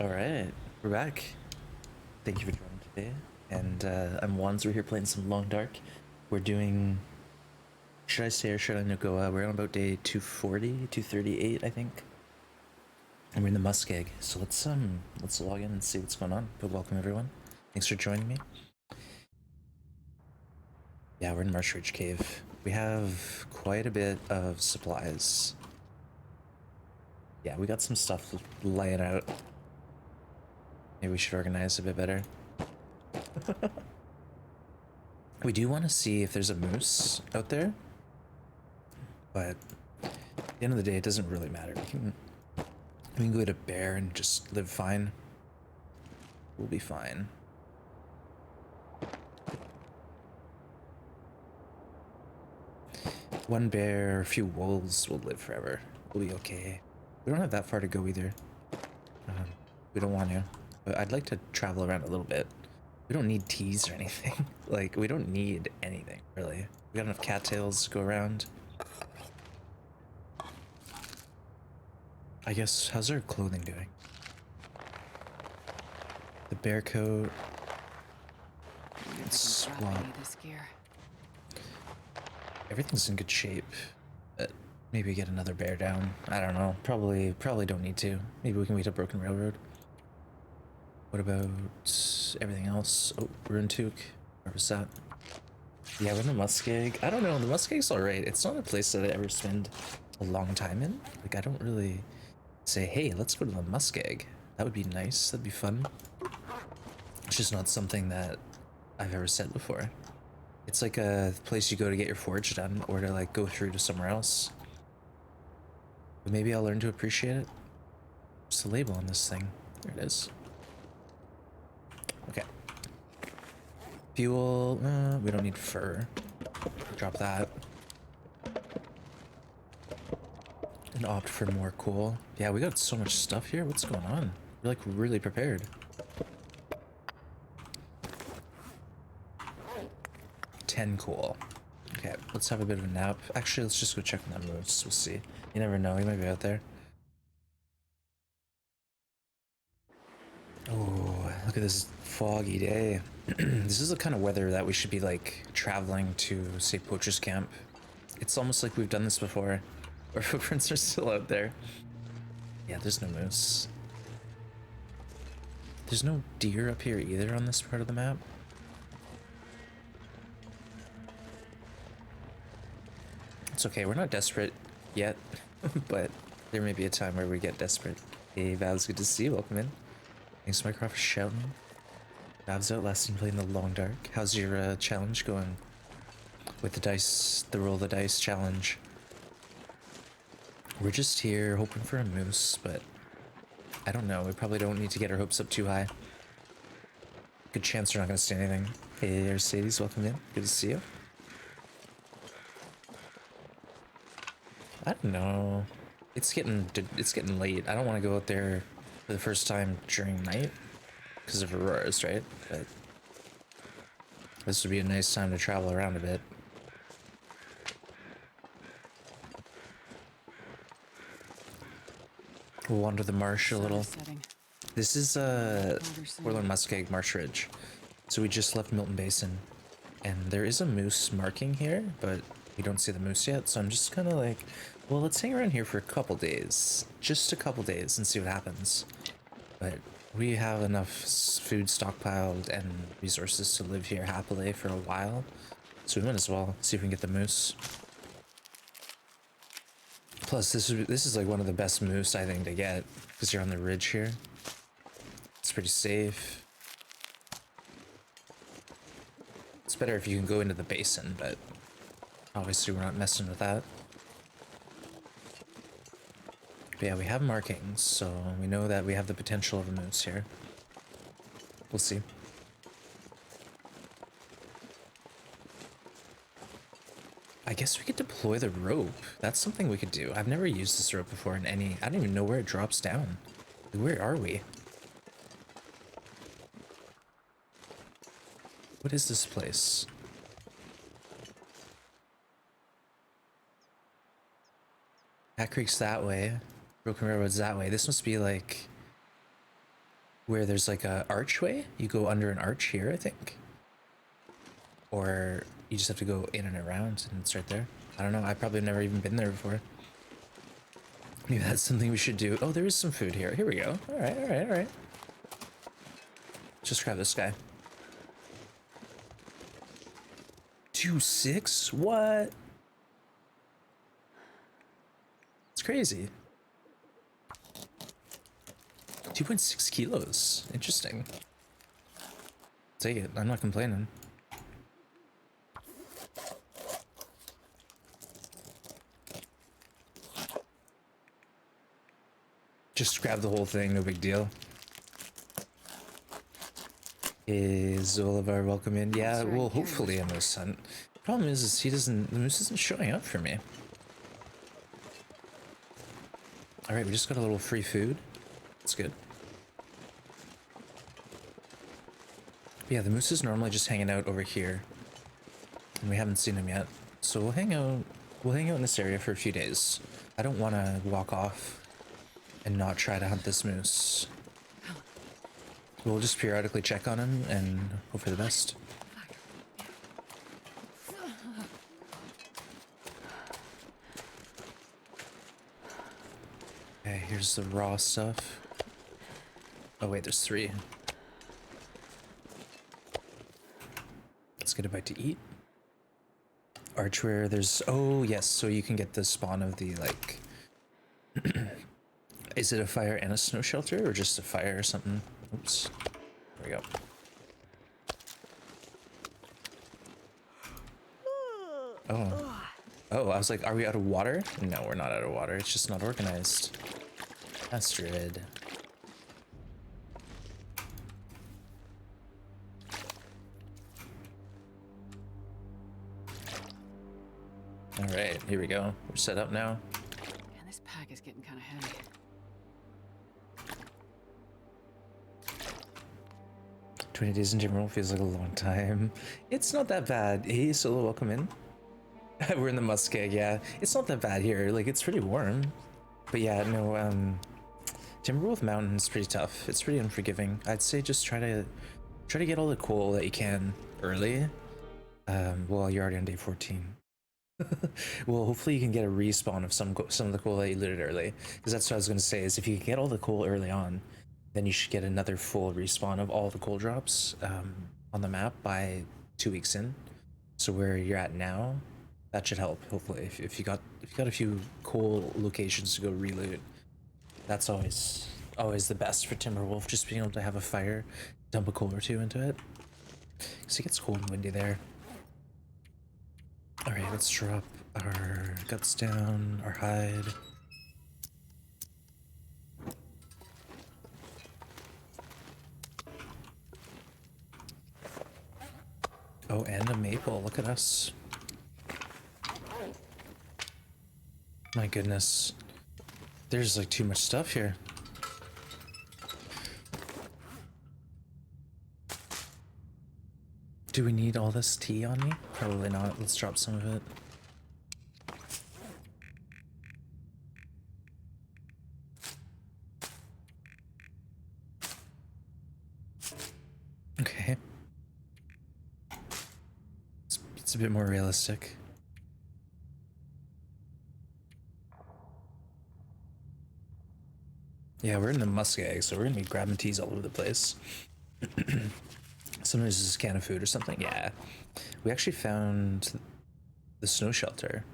All right, we're back. Thank you for joining today. And I'm Wands. We're here playing some Long Dark. We're doing. Should I say or should I Nogoa? We're on about day 240, 238, I think. And we're in the Muskeg. So let's log in and see what's going on. But welcome everyone. Thanks for joining me. Yeah, we're in Marsh Ridge Cave. We have quite a bit of supplies. Yeah, we got some stuff laying out. Maybe we should organize a bit better. We do want to see if there's a moose out there, but at the end of the day, it doesn't really matter. We can go get a bear and just live fine. We'll be fine. One bear, a few wolves will live forever. We'll be okay. We don't have that far to go either. We don't want to, but I'd like to travel around a little bit. We don't need teas or anything. Like, we don't need anything, really. We got enough cattails to go around. I guess, how's our clothing doing? The bear coat. Let's swap. Everything's in good shape. But maybe get another bear down. I don't know. Probably don't need to. Maybe we can wait a broken railroad. What about everything else? Oh, Runtuk. Where was that? Yeah, we're in the Muskeg. I don't know. The Muskeg's alright. It's not a place that I ever spend a long time in. Like, I don't really say, hey, let's go to the Muskeg. That would be nice. That'd be fun. It's just not something that I've ever said before. It's like a place you go to get your forge done or to like go through to somewhere else. But maybe I'll learn to appreciate it. What's the label on this thing? There it is. Okay. Fuel, we don't need fur. Drop that. And opt for more coal. Yeah, we got so much stuff here. What's going on? We're like really prepared. 10 coal. Okay, let's have a bit of a nap. Actually, let's just go check on that moose. We'll see. You never know, he might be out there. Oh, look at this foggy day. This is the kind of weather that we should be like traveling to, say, Poacher's Camp. It's almost like we've done this before. Our footprints are still out there. Yeah, there's no moose. There's no deer up here either on this part of the map. It's okay, we're not desperate yet, but there may be a time where we get desperate. Hey, Vav's good to see you. Welcome in. Thanks, Mycroft, for shouting. Vav's out last time playing the Long Dark. How's your challenge going? With the dice, the roll the dice challenge. We're just here hoping for a moose, but I don't know. We probably don't need to get our hopes up too high. Good chance we're not going to see anything. Hey, Mercedes, welcome in. Good to see you. I don't know. It's getting late. I don't want to go out there for the first time during night because of auroras, right? But this would be a nice time to travel around a bit. We'll wander the marsh a little. This is Forlorn Muskeg Marsh Ridge. So we just left Milton Basin, and there is a moose marking here, but we don't see the moose yet. So I'm just kind of like, well, let's hang around here for a couple days, just a couple days, and see what happens. But we have enough food stockpiled and resources to live here happily for a while, so we might as well see if we can get the moose. Plus, this is like one of the best moose, I think, to get, because you're on the ridge here. It's pretty safe. It's better if you can go into the basin, but obviously we're not messing with that. But yeah, we have markings, so we know that we have the potential of a moose here. We'll see. I guess we could deploy the rope. That's something we could do. I've never used this rope before in any... I don't even know where it drops down. Where are we? What is this place? Hat Creek's that way. Broken Railroad's that way. This must be like where there's like a archway. You go under an arch here, I think. Or you just have to go in and around and start there. I don't know. I probably have never even been there before. Maybe that's something we should do. Oh, there is some food here. Here we go. All right, all right, all right. Just grab this guy. 2.6? What? It's crazy. 2.6 kilos. Interesting. Take it. I'm not complaining. Just grab the whole thing, no big deal. Is Olivar welcome in? Yeah, well, hopefully a moose hunt. Problem is the moose isn't showing up for me. All right, we just got a little free food. That's good. But yeah, the moose is normally just hanging out over here, and we haven't seen him yet. So we'll hang out. We'll hang out in this area for a few days. I don't want to walk off and not try to hunt this moose. We'll just periodically check on him and hope for the best. Okay, here's the raw stuff. Oh wait, there's 3. Let's get a bite to eat. Archware, there's... Oh yes, so you can get the spawn of the, like... Is it a fire and a snow shelter, or just a fire or something? Oops. There we go. Oh. Oh, I was like, are we out of water? No, we're not out of water. It's just not organized. Astrid. Alright, here we go. We're set up now. Man, this pack is getting kind of heavy. 20 days in Timberwolf feels like a long time. It's not that bad. Hey, Solo, welcome in. We're in the Muskeg, yeah. It's not that bad here. Like, it's pretty warm. But yeah, no, Timberwolf Mountain is pretty tough. It's pretty unforgiving. I'd say just try to get all the coal that you can early. Well, you're already on day 14. Well, hopefully you can get a respawn of some of the coal that you looted early. Because that's what I was going to say, is if you can get all the coal early on, then you should get another full respawn of all the coal drops on the map by 2 weeks in. So where you're at now, that should help. Hopefully, if you got a few coal locations to go reloot, that's always the best for Timberwolf. Just being able to have a fire, dump a coal or 2 into it, because it gets cold and windy there. All right, let's drop our guts down, our hide. Oh, and a maple. Look at us. My goodness. There's like too much stuff here. Do we need all this tea on me? Probably not. Let's drop some of it. Okay. It's a bit more realistic. Yeah, we're in the Muskeg, so we're gonna be grabbing teas all over the place. Sometimes it's just a can of food or something. Yeah. We actually found the snow shelter.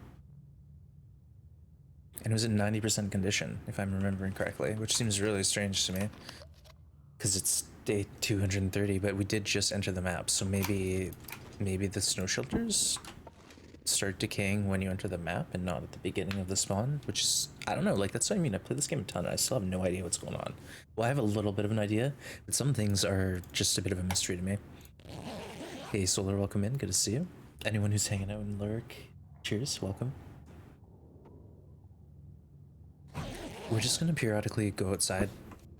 And it was in 90% condition, if I'm remembering correctly, which seems really strange to me. Because it's day 230, but we did just enter the map, so maybe the snow shelters start decaying when you enter the map and not at the beginning of the spawn, which is, I don't know, like, that's what I mean. I played this game a ton and I still have no idea what's going on. Well, I have a little bit of an idea, but some things are just a bit of a mystery to me. Hey, Solar, welcome in. Good to see you. Anyone who's hanging out in Lurk, cheers, welcome. We're just gonna periodically go outside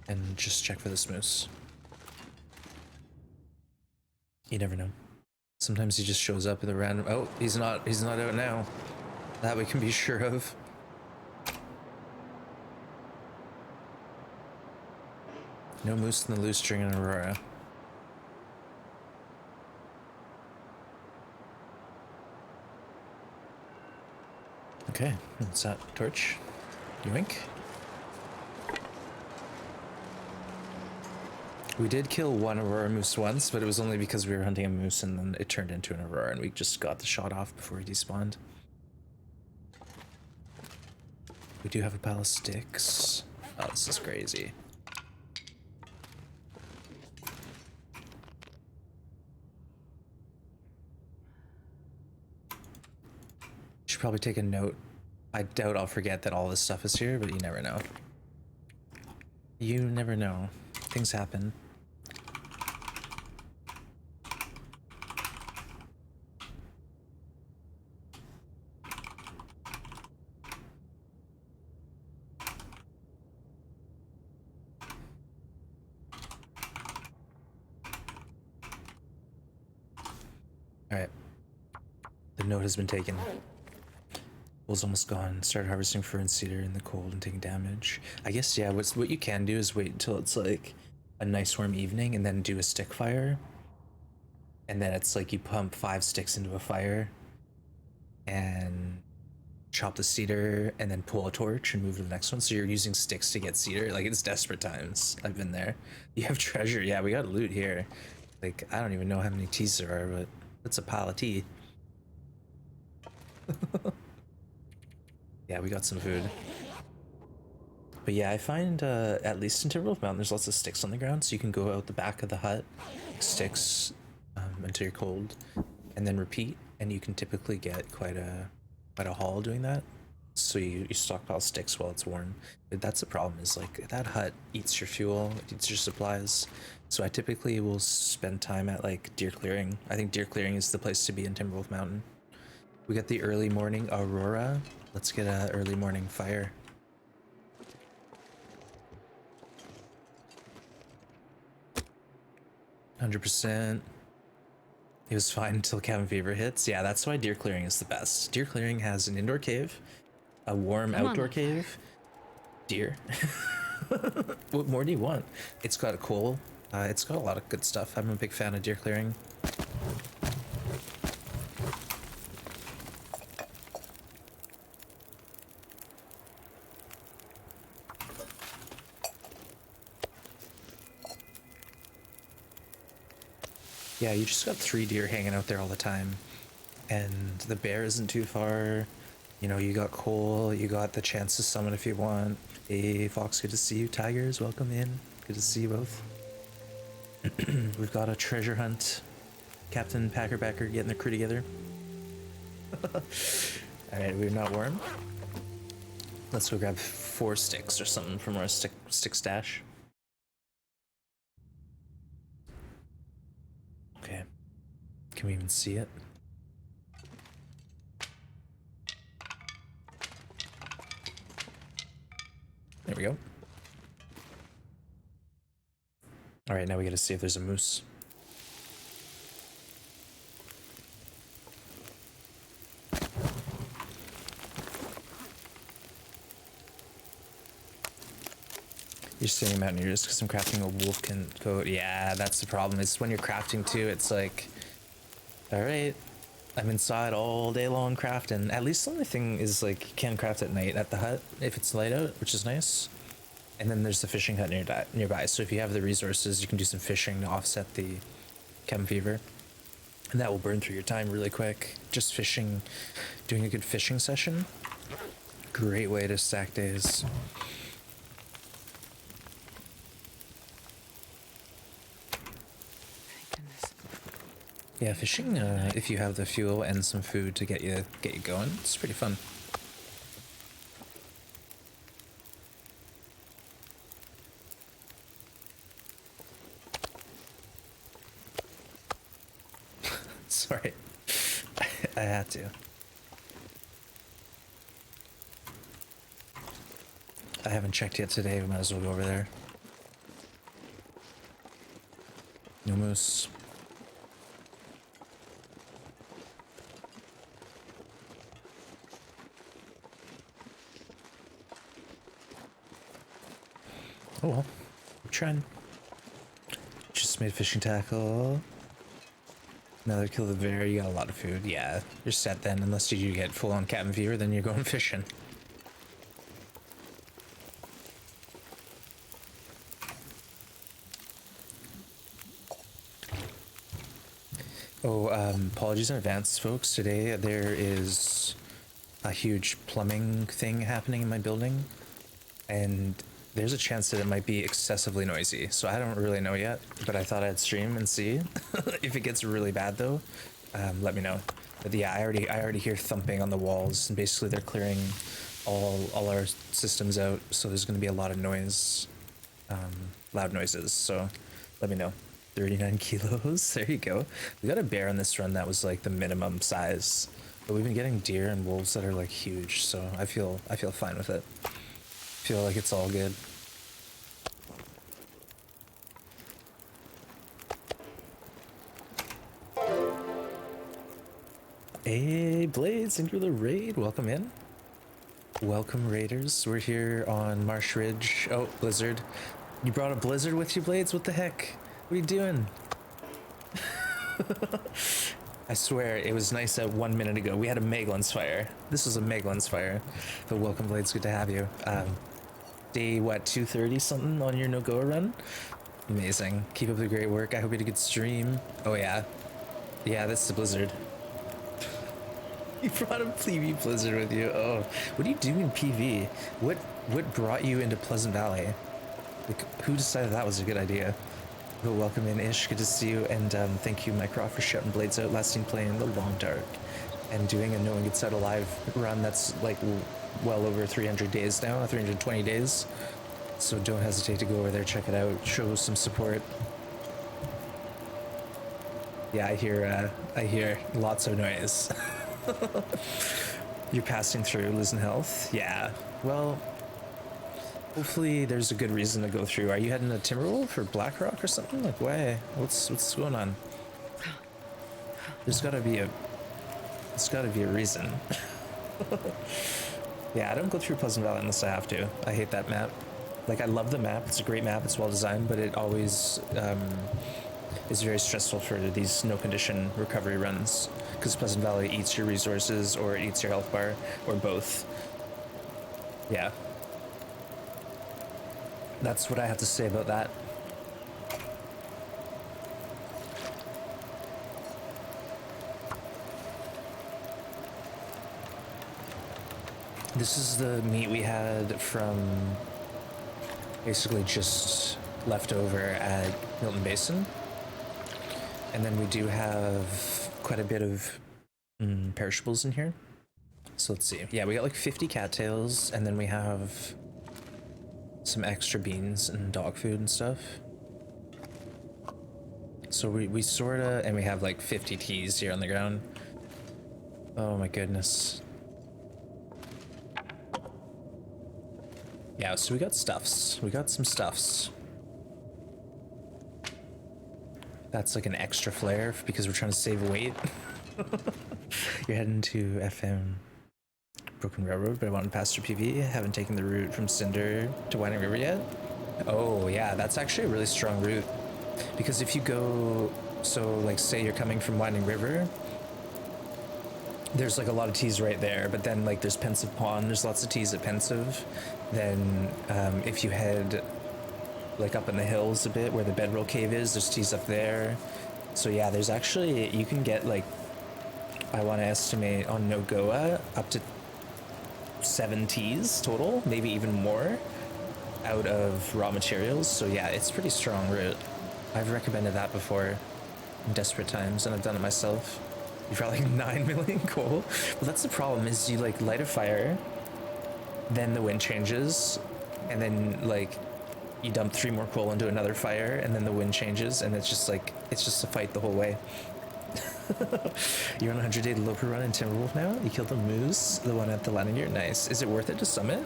and just check for this moose. You never know. Sometimes he just shows up in the random... Oh, he's not out now. That we can be sure of. No moose in the loose during an aurora. Okay, what's that? Torch? Yoink. We did kill one aurora moose once, but it was only because we were hunting a moose and then it turned into an aurora and we just got the shot off before he despawned. We do have a pile of sticks. Oh, this is crazy. Should probably take a note. I doubt I'll forget that all this stuff is here, but you never know. You never know. Things happen. Alright. The note has been taken. Wool's almost gone. Start harvesting fir and cedar in the cold and taking damage. I guess, yeah, what you can do is wait until it's like a nice warm evening and then do a stick fire. And then it's like you pump 5 sticks into a fire and chop the cedar and then pull a torch and move to the next one. So you're using sticks to get cedar. Like, it's desperate times. I've been there. You have treasure. Yeah, we got loot here. Like, I don't even know how many teas there are, but it's a pile of tea. Yeah, we got some food. But yeah, I find at least in Timberwolf Mountain, there's lots of sticks on the ground, so you can go out the back of the hut, sticks until you're cold, and then repeat. And you can typically get quite a haul doing that. So you stockpile sticks while it's warm. But that's the problem, is like that hut eats your fuel, it eats your supplies. So I typically will spend time at like deer clearing. I think deer clearing is the place to be in Timberwolf Mountain. We got the early morning aurora. Let's get a early morning fire. %. It was fine until cabin fever hits. Yeah, that's why deer clearing is the best. Deer clearing has an indoor cave, a warm outdoor cave, deer. What more do you want? It's got a coal. It's got a lot of good stuff. I'm a big fan of deer clearing. Yeah, you just got 3 deer hanging out there all the time. And the bear isn't too far. You know, you got coal, you got the chance to summon if you want. Hey, Fox, good to see you. Tigers, welcome in. Good to see you both. We've got a treasure hunt. Captain Packerbacker getting the crew together. Alright, we're not warm. Let's go grab 4 sticks or something from our stick stash. Okay. Can we even see it? There we go. Alright, now we gotta see if there's a moose. You're saying mountaineers because I'm crafting a wolfkin coat. Yeah, that's the problem. It's when you're crafting too, it's like, alright, I'm inside all day long crafting. At least the only thing is like you can craft at night at the hut if it's light out, which is nice. And then there's the fishing hut nearby. So if you have the resources, you can do some fishing to offset the cabin fever. And that will burn through your time really quick. Just fishing, doing a good fishing session. Great way to stack days. Yeah, fishing, if you have the fuel and some food to get you going, it's pretty fun. Sorry. I had to. I haven't checked yet today, we might as well go over there. No moose. Oh well, we're trying. just made fishing tackle. Another kill of the bear. You got a lot of food. Yeah, you're set then. Unless you get full on cabin fever, then you're going fishing. Oh, apologies in advance, folks. Today there is a huge plumbing thing happening in my building, and there's a chance that it might be excessively noisy. So I don't really know yet, but I thought I'd stream and see. If it gets really bad though, let me know. But yeah, I already hear thumping on the walls, and basically they're clearing all our systems out. So there's going to be a lot of noise, loud noises. So let me know. 39 kilos. There you go. We got a bear on this run that was like the minimum size, but we've been getting deer and wolves that are like huge. So I feel fine with it. Feel like it's all good. Hey, Blades, into the raid. Welcome in. Welcome, raiders. We're here on Marsh Ridge. Oh, blizzard. You brought a blizzard with you, Blades? What the heck? What are you doing? I swear, it was nice at 1 minute ago. We had a Megalens fire. This was a Megalens fire. But welcome, Blades. Good to have you. Day, what, 2:30 something on your Nogoa run? Amazing. Keep up the great work. I hope you had a good stream. Oh, yeah. Yeah, this is a blizzard. You brought a PV blizzard with you. Oh, what do you do in PV? What brought you into Pleasant Valley? Like, who decided that was a good idea? Well, welcome in, Ish. Good to see you. And thank you, Mycroft, for shouting Blades out. Last team playing in the Long Dark and doing a No One Gets Out Alive run that's like well over 300 days now, 320 days. So don't hesitate to go over there, check it out, show some support. Yeah, I hear lots of noise. You're passing through, losing health. Yeah. Well, hopefully there's a good reason to go through. Are you heading to Timberwolf or Blackrock or something? Like, why? What's going on? There's gotta be a reason. Yeah, I don't go through Pleasant Valley unless I have to. I hate that map. Like, I love the map. It's a great map. It's well designed, but it always is very stressful for these no condition recovery runs, because Pleasant Valley eats your resources or it eats your health bar or both. Yeah. That's what I have to say about that. This is the meat we had from basically just left over at Milton Basin. And then we do have quite a bit of perishables in here. So let's see. Yeah, we got like 50 cattails, and then we have some extra beans and dog food and stuff. So we sorta, and we have like 50 teas here on the ground. Oh my goodness. Yeah, so we got stuffs. We got some stuffs. That's like an extra flare because we're trying to save weight. You're heading to FM Broken Railroad, but I wanted past your PV. Haven't taken the route from Cinder to Winding River yet. Oh yeah, that's actually a really strong route. Because if you go, so like say you're coming from Winding River, there's like a lot of teas right there, but then like there's Pensive Pond, there's lots of teas at Pensive. Then if you head like up in the hills a bit where the Bedroll Cave is, there's teas up there. So yeah, there's actually, you can get like, I want to estimate on Nogoa up to 7 teas total, maybe even more, out of raw materials. So yeah, it's pretty strong route. I've recommended that before in desperate times, and I've done it myself. You've got like 9 million coal. Well, that's the problem, is you like light a fire, then the wind changes, and then like you dump 3 more coal into another fire, and then the wind changes, and it's just like, it's just a fight the whole way. You're on a 100-day Loper run in Timberwolf now? You killed the moose, the one at the landing gear? Nice. Is it worth it to summit?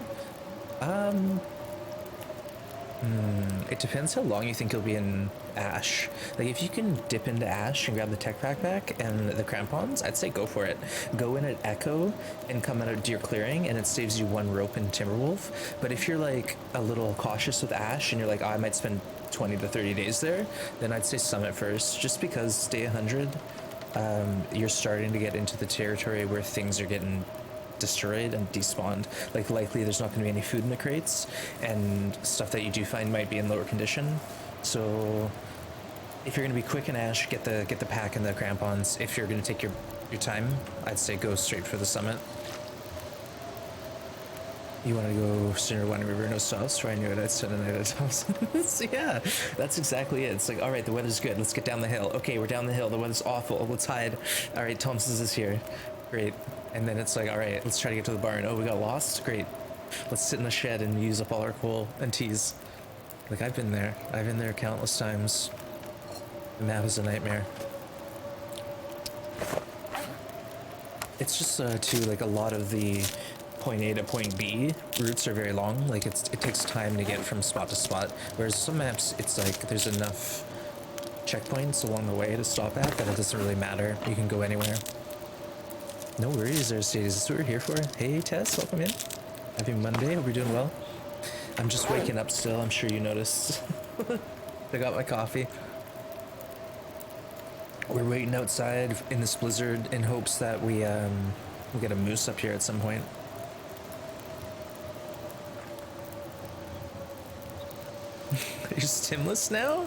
It depends how long you think you'll be in Ash. Like, if you can dip into Ash and grab the tech pack back and the crampons, I'd say go for it. Go in at Echo and come out of Deer Clearing, and it saves you 1 rope in Timberwolf. But if you're like a little cautious with Ash and you're like, oh, I might spend 20 to 30 days there, then I'd say summit first, just because day 100, you're starting to get into the territory where things are getting destroyed and despawned. Like, likely there's not going to be any food in the crates, and stuff that you do find might be in lower condition. So if you're going to be quick and ash, get the pack and the crampons. If you're going to take your time, I'd say go straight for the summit. You want to go Sooner One River, no stops? Try and do it at 7 night at Thompson. So yeah, that's exactly it. It's like, all right, the weather's good. Let's get down the hill. Okay, we're down the hill. The weather's awful. Let's hide. All right, Thompson's is here. Great. And then it's like, all right, let's try to get to the barn. Oh, we got lost? Great. Let's sit in the shed and use up all our coal and teas. Like, I've been there. I've been there countless times. The map is a nightmare. It's just, too, like, a lot of the point A to point B routes are very long. Like, it takes time to get from spot to spot. Whereas some maps, it's like there's enough checkpoints along the way to stop at that it doesn't really matter. You can go anywhere. No worries there, Stadies. That's what we're here for. Hey, Tess, welcome in. Happy Monday. Hope you're doing well. I'm just waking up still. I'm sure you noticed. I got my coffee. We're waiting outside in this blizzard in hopes that we'll get a moose up here at some point. You're stimless now?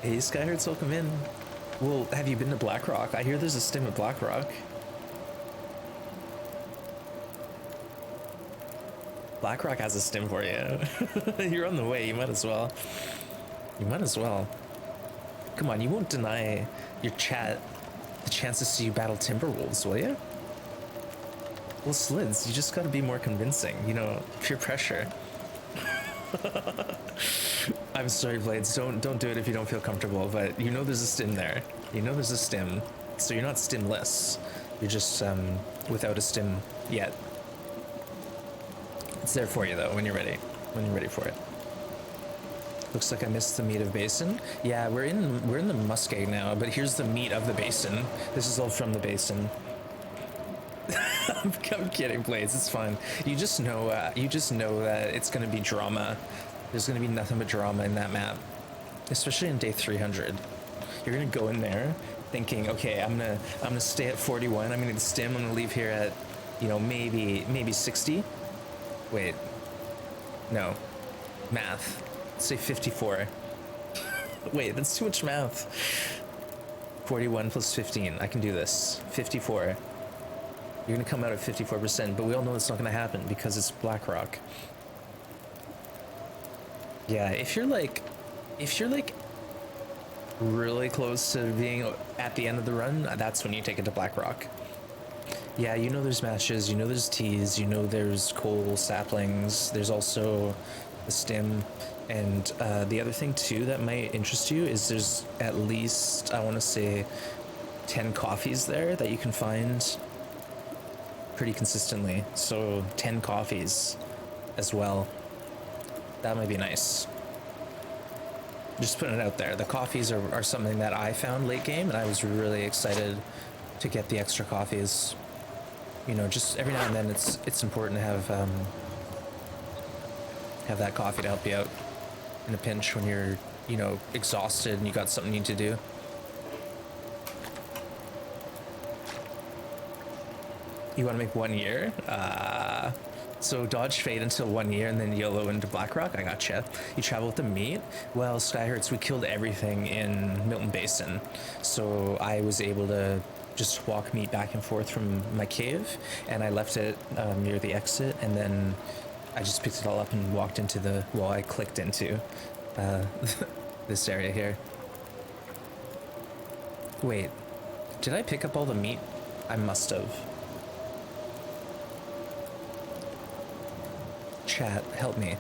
Hey, Skyhearts, welcome in. Well, have you been to Blackrock? I hear there's a stim at Blackrock. Blackrock has a stim for you. You're on the way, you might as well. You might as well. Come on, you won't deny your chat the chance to see you battle Timberwolves, will you? Well, Slids, you just gotta be more convincing, you know, peer pressure. I'm sorry, Blades, don't do it if you don't feel comfortable, but you know there's a stim there. You know there's a stim, so you're not stimless. You're just without a stim yet. It's there for you though when you're ready for it. Looks like I missed the meat of basin. Yeah, we're in the Muskeg now, but here's the meat of the basin. This is all from the basin. I'm kidding, Blades. It's fine. You just know that it's gonna be drama. There's gonna be nothing but drama in that map, especially in day 300. You're gonna go in there thinking, okay, I'm gonna stay at 41. I'm gonna stim. I'm gonna leave here at, you know, maybe 60. Wait, no, math. Let's say 54. Wait, that's too much math. 41 plus 15. I can do this. 54. You're gonna come out at 54%, but we all know it's not gonna happen because it's Blackrock. Yeah, if you're like really close to being at the end of the run, that's when you take it to Blackrock. Yeah, you know there's matches, you know there's teas, you know there's coal saplings, there's also the stim, and the other thing too that might interest you is there's at least, I want to say, 10 coffees there that you can find pretty consistently. So 10 coffees as well. That might be nice. Just putting it out there. The coffees are something that I found late game, and I was really excited to get the extra coffees. You know, just every now and then it's important to have that coffee to help you out in a pinch when you're, you know, exhausted and you got something you need to do. You want to make 1 year? So dodge fate until 1 year and then YOLO into Blackrock. I gotcha. You travel with the meat? Well, Skyhearts, we killed everything in Milton Basin. So I was able to just walk meat back and forth from my cave, and I left it near the exit, and then I just picked it all up and walked into the, well, I clicked into this area here. Wait, did I pick up all the meat? I must have. Chat, help me.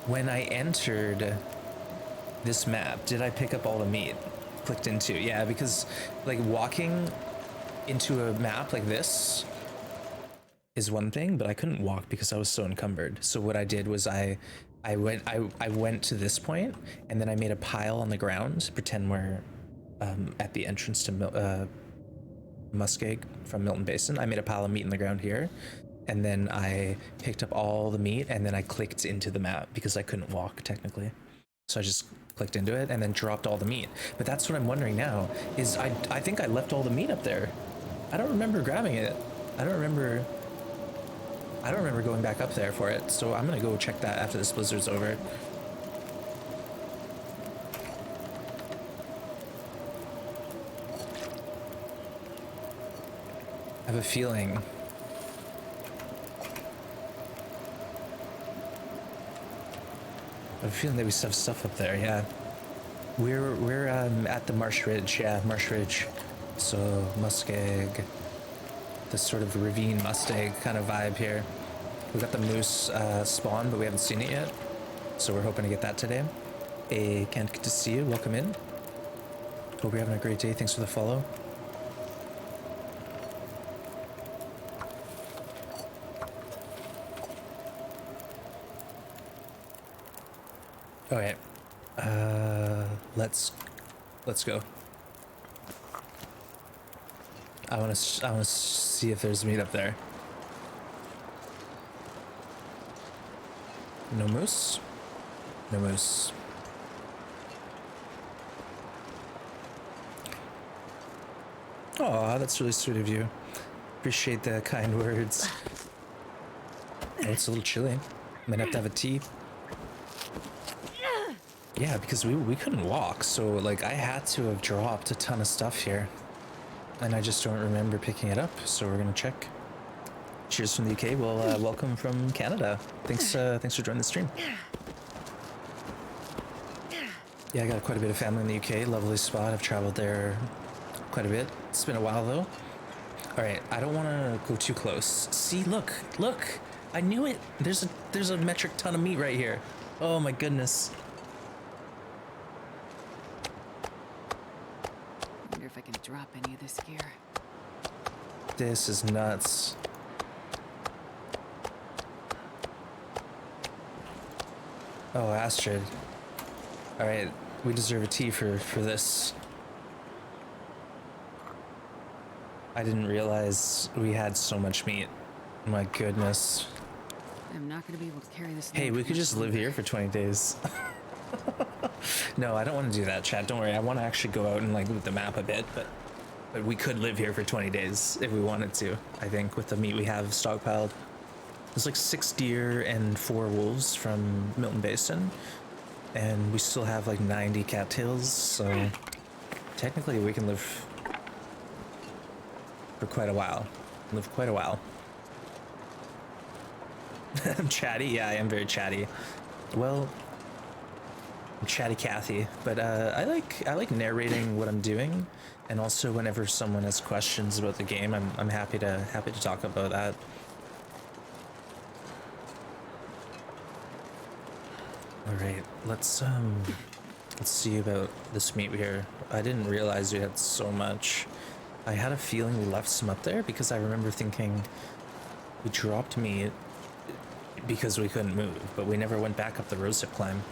When I entered this map, did I pick up all the meat? Clicked into, yeah, because like walking into a map like this is one thing, but I couldn't walk because I was so encumbered. So what I did was I went to this point, and then I made a pile on the ground, pretend we're at the entrance to Muskeg from Milton Basin. I made a pile of meat in the ground here, and then I picked up all the meat, and then I clicked into the map because I couldn't walk technically. So I just clicked into it and then dropped all the meat. But that's what I'm wondering now, is I think I left all the meat up there. I don't remember grabbing it. I don't remember going back up there for it. So I'm gonna go check that after this blizzard's over. I have a feeling. I have a feeling that we still have stuff up there, yeah. We're at the Marsh Ridge, yeah, Marsh Ridge. So Muskeg, this sort of ravine Muskeg kind of vibe here. We got the moose spawn, but we haven't seen it yet. So we're hoping to get that today. Hey, Kent, good to see you. Welcome in. Hope you're having a great day. Thanks for the follow. Okay, let's go. I want to see if there's meat up there. No moose. No moose. Oh, that's really sweet of you. Appreciate the kind words. Oh, it's a little chilly. Might have to have a tea. Yeah, because we couldn't walk, so like I had to have dropped a ton of stuff here. And I just don't remember picking it up, so we're gonna check. Cheers from the UK. Well, welcome from Canada. Thanks for joining the stream. Yeah, I got quite a bit of family in the UK. Lovely spot. I've traveled there quite a bit. It's been a while though. All right, I don't want to go too close. See, look. I knew it. There's a metric ton of meat right here. Oh my goodness. Wonder if I can drop any of this gear. This is nuts. Oh, Astrid. All right, we deserve a tea for this. I didn't realize we had so much meat. My goodness. I'm not gonna be able to carry this. Hey, we could just live here for 20 days. No, I don't want to do that, chat. Don't worry. I want to actually go out and like loot the map a bit, but we could live here for 20 days if we wanted to. I think with the meat we have stockpiled. There's like 6 deer and 4 wolves from Milton Basin, and we still have like 90 cattails, so technically we can live for quite a while. I'm chatty? Yeah, I am very chatty. Well, I'm chatty Cathy, but I like narrating what I'm doing, and also whenever someone has questions about the game, I'm happy to talk about that. All right, let's see about this meat here. I didn't realize we had so much. I had a feeling we left some up there because I remember thinking we dropped meat because we couldn't move, but we never went back up the rosehip climb.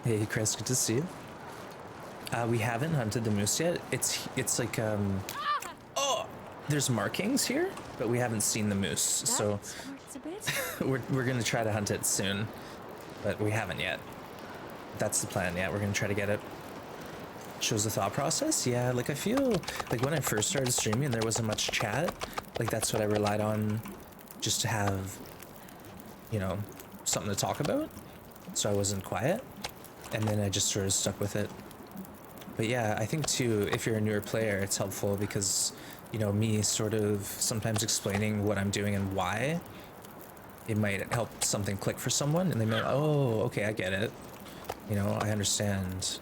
Hey Chris, good to see you. We haven't hunted the moose yet. It's like oh, there's markings here, but we haven't seen the moose, so we're gonna try to hunt it soon, but we haven't yet. That's the plan. Yeah, we're gonna try to get it. Shows the thought process. Yeah, like I feel like when I first started streaming, there wasn't much chat. Like that's what I relied on, just to have, you know, something to talk about. So I wasn't quiet, and then I just sort of stuck with it. But yeah, I think too, if you're a newer player, it's helpful because, you know, me sort of sometimes explaining what I'm doing and why, it might help something click for someone, and they might, oh, okay, I get it. You know, I understand.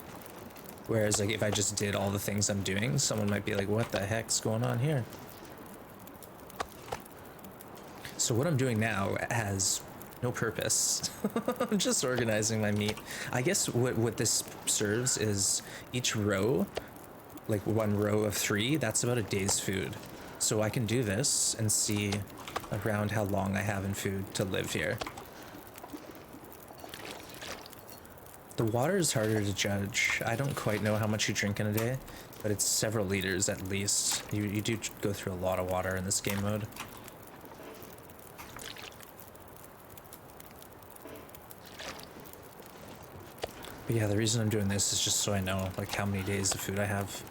Whereas like if I just did all the things I'm doing, someone might be like, what the heck's going on here? So what I'm doing now has no purpose. I'm just organizing my meat. I guess what this serves is each row, like one row of 3, that's about a day's food. So I can do this and see around how long I have in food to live here. The water is harder to judge. I don't quite know how much you drink in a day, but it's several liters at least. You do go through a lot of water in this game mode. But yeah, the reason I'm doing this is just so I know like how many days of food I have.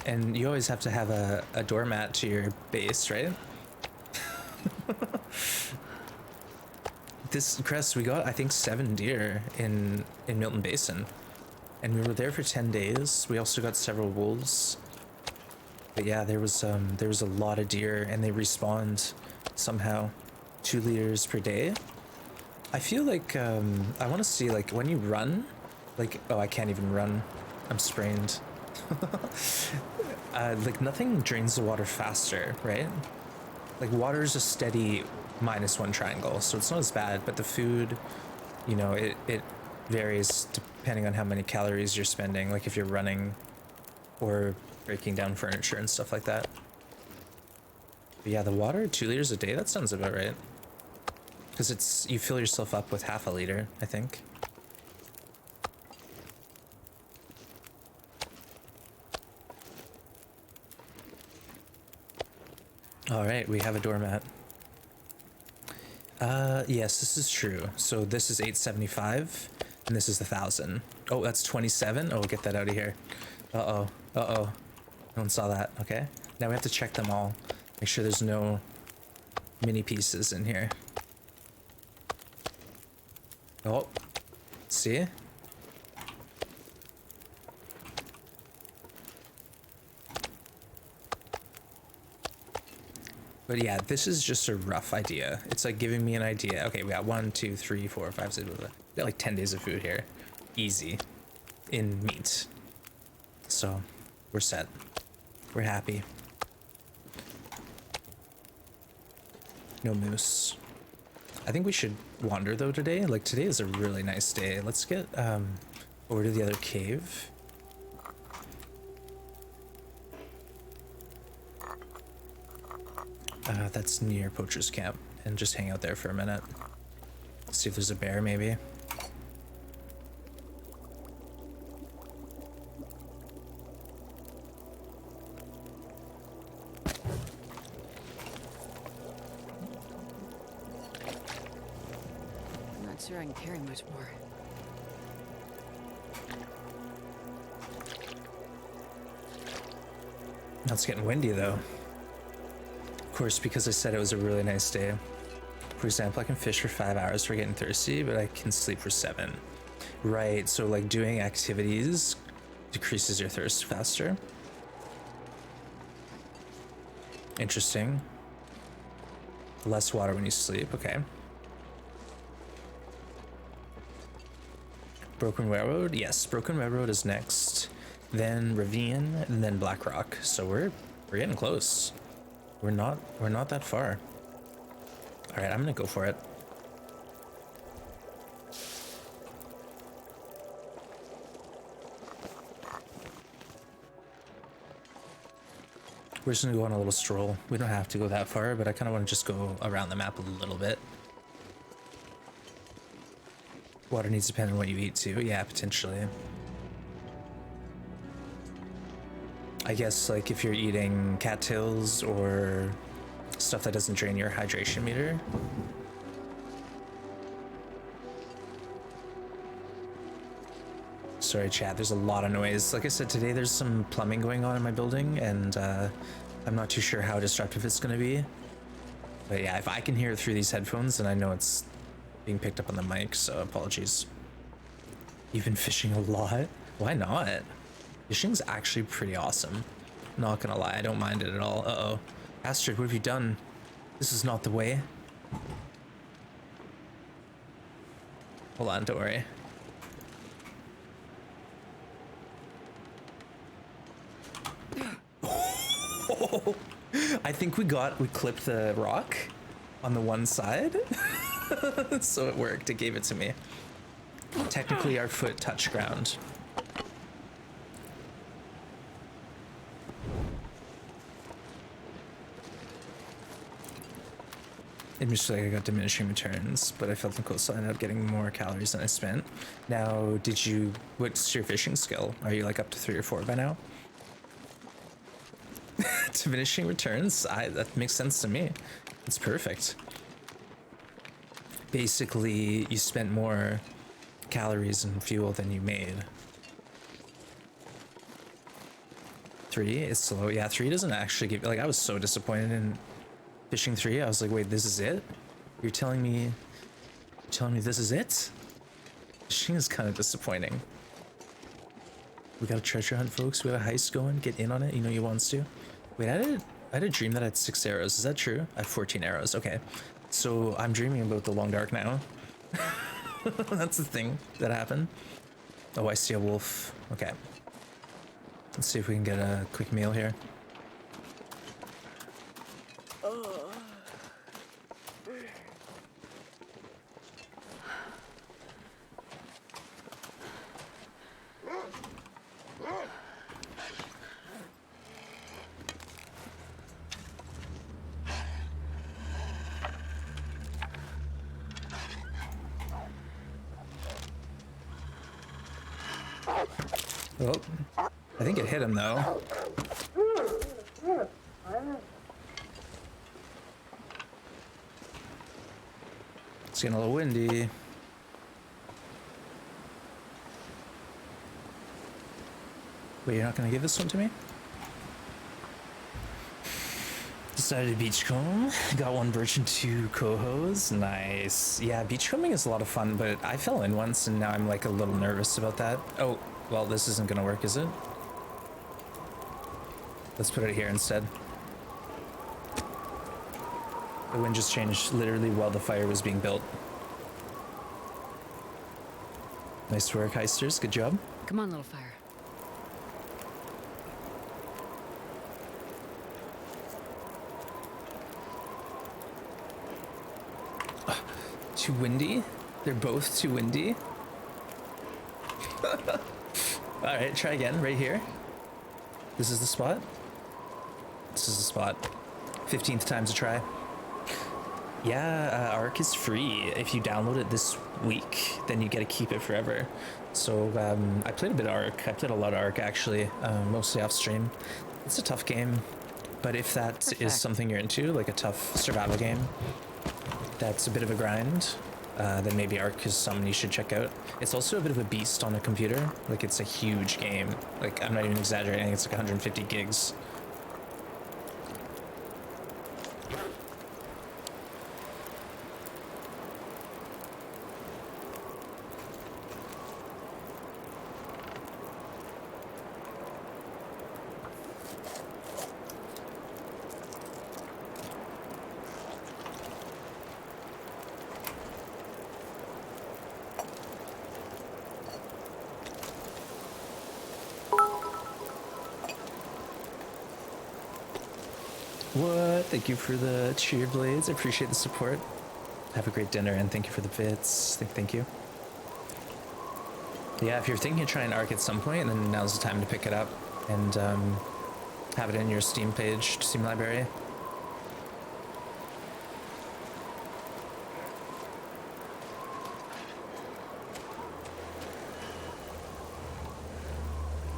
And you always have to have a doormat to your base, right? This crest, we got, I think, 7 deer in Milton Basin. And we were there for 10 days. We also got several wolves. But yeah, there was a lot of deer, and they respawned somehow 2 liters per day. I feel like I want to see like when you run, like, oh, I can't even run. I'm sprained. Like nothing drains the water faster, right? Like water is a steady -1 triangle, so it's not as bad, but the food, you know, it varies depending on how many calories you're spending, like if you're running or breaking down furniture and stuff like that. But yeah, the water, 2 liters a day, that sounds about right. Because it's, you fill yourself up with half a liter, I think. All right, we have a doormat. Yes, this is true. So this is 875, and this is 1,000. Oh, that's 27. Oh, we'll get that out of here. Uh-oh, uh-oh. No one saw that, okay. Now we have to check them all. Make sure there's no mini pieces in here. Oh, see? But yeah, this is just a rough idea. It's like giving me an idea. Okay, we got 1, 2, 3, 4, 5, 6, blah, blah. We got like 10 days of food here. Easy. In meat. So, we're set. We're happy. No moose. I think we should wander though today. Like today is a really nice day. Let's get over to the other cave. That's near Poacher's Camp, and just hang out there for a minute. See if there's a bear, maybe. I'm not sure I can carry much more. Now it's getting windy though. Of course, because I said it was a really nice day. For example, I can fish for 5 hours for getting thirsty, but I can sleep for 7. Right, so like doing activities decreases your thirst faster. Interesting. Less water when you sleep, okay. Broken Railroad, yes, Broken Railroad is next. Then Ravine, and then Black Rock. So we're getting close. We're not that far. All right, I'm gonna go for it. We're just gonna go on a little stroll. We don't have to go that far, but I kind of want to just go around the map a little bit. Water needs to depend on what you eat too. Yeah, potentially. I guess like if you're eating cattails or stuff that doesn't drain your hydration meter. Sorry, chat, there's a lot of noise. Like I said, today there's some plumbing going on in my building, and I'm not too sure how disruptive it's going to be. But yeah, if I can hear it through these headphones, then I know it's being picked up on the mic, so apologies. You've been fishing a lot? Why not? Fishing's actually pretty awesome. Not gonna lie, I don't mind it at all. Uh-oh. Astrid, what have you done? This is not the way. Hold on, don't worry. I think we clipped the rock on the one side. So it worked, it gave it to me. Technically our foot touched ground. Admittedly, I got diminishing returns, but I felt the coastline ended up getting more calories than I spent. Now, what's your fishing skill? Are you like up to 3 or 4 by now? Diminishing returns? That makes sense to me. It's perfect. Basically, you spent more calories and fuel than you made. 3 is slow. Yeah, 3 doesn't actually give, like, I was so disappointed in fishing 3. I was like, wait, this is it? You're telling me this is it? Fishing is kind of disappointing. We got a treasure hunt, folks. We got a heist going. Get in on it. You know you wants to. Wait, I had a dream that I had 6 arrows. Is that true? I have 14 arrows. Okay. So I'm dreaming about the long dark now. That's the thing that happened. Oh, I see a wolf. Okay. Let's see if we can get a quick meal here. Oh, I think it hit him though. It's getting a little windy. Wait, you're not gonna give this one to me? Decided to beachcomb. Got 1 birch and 2 cohos. Nice. Yeah, beachcombing is a lot of fun, but I fell in once and now I'm like a little nervous about that. Oh, well, this isn't gonna work, is it? Let's put it here instead. The wind just changed literally while the fire was being built. Nice work, heisters. Good job. Come on, little fire. Too windy? They're both too windy? Alright, try again, right here. This is the spot. This is the spot. 15th time's a try. Yeah, Arc is free. If you download it this week, then you get to keep it forever. So I played a bit of Arc. I played a lot of Arc actually, mostly off stream. It's a tough game, but if that is something you're into, like a tough survival game, that's a bit of a grind, then maybe Arc is something you should check out. It's also a bit of a beast on a computer. Like, it's a huge game. Like, I'm not even exaggerating, it's like 150 gigs. What? Thank you for the cheer blades. I appreciate the support. Have a great dinner and thank you for the bits. Thank you. Yeah, if you're thinking of trying Arc at some point, then now's the time to pick it up and have it in your Steam page, Steam library.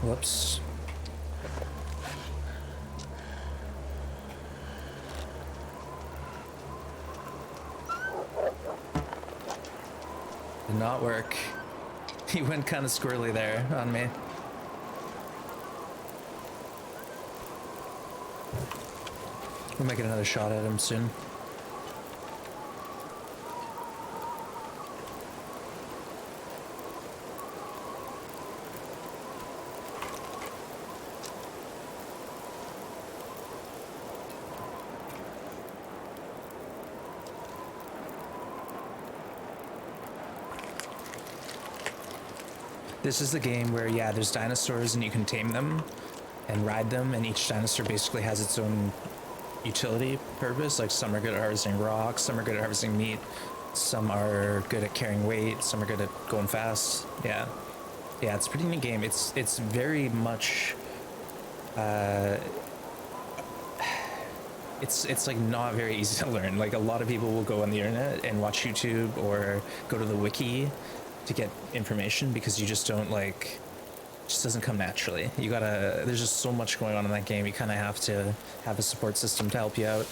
Whoops. Did not work. He went kind of squirrely there on me. We might get another shot at him soon. This is the game where, yeah, there's dinosaurs and you can tame them and ride them, and each dinosaur basically has its own utility purpose. Like, some are good at harvesting rocks, some are good at harvesting meat, some are good at carrying weight, some are good at going fast. Yeah. Yeah, it's a pretty neat game. It's very much it's like not very easy to learn. Like a lot of people will go on the internet and watch YouTube or go to the wiki to get information because you just don't like it just doesn't come naturally. You gotta there's just so much going on in that game. You kind of have to have a support system to help you out.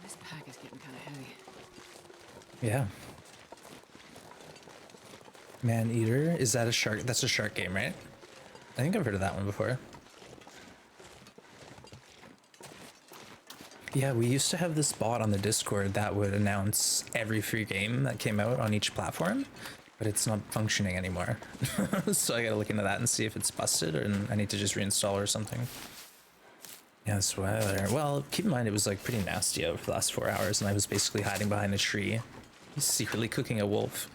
This pack is getting kind of heavy. Yeah. Man Eater, is that a shark? That's a shark game, right? I think I've heard of that one before. Yeah, we used to have this bot on the Discord that would announce every free game that came out on each platform, but it's not functioning anymore. So I gotta look into that and see if it's busted or I need to just reinstall or something. Yeah, spoiler. Well, keep in mind it was like pretty nasty out for the last 4 hours and I was basically hiding behind a tree, secretly cooking a wolf.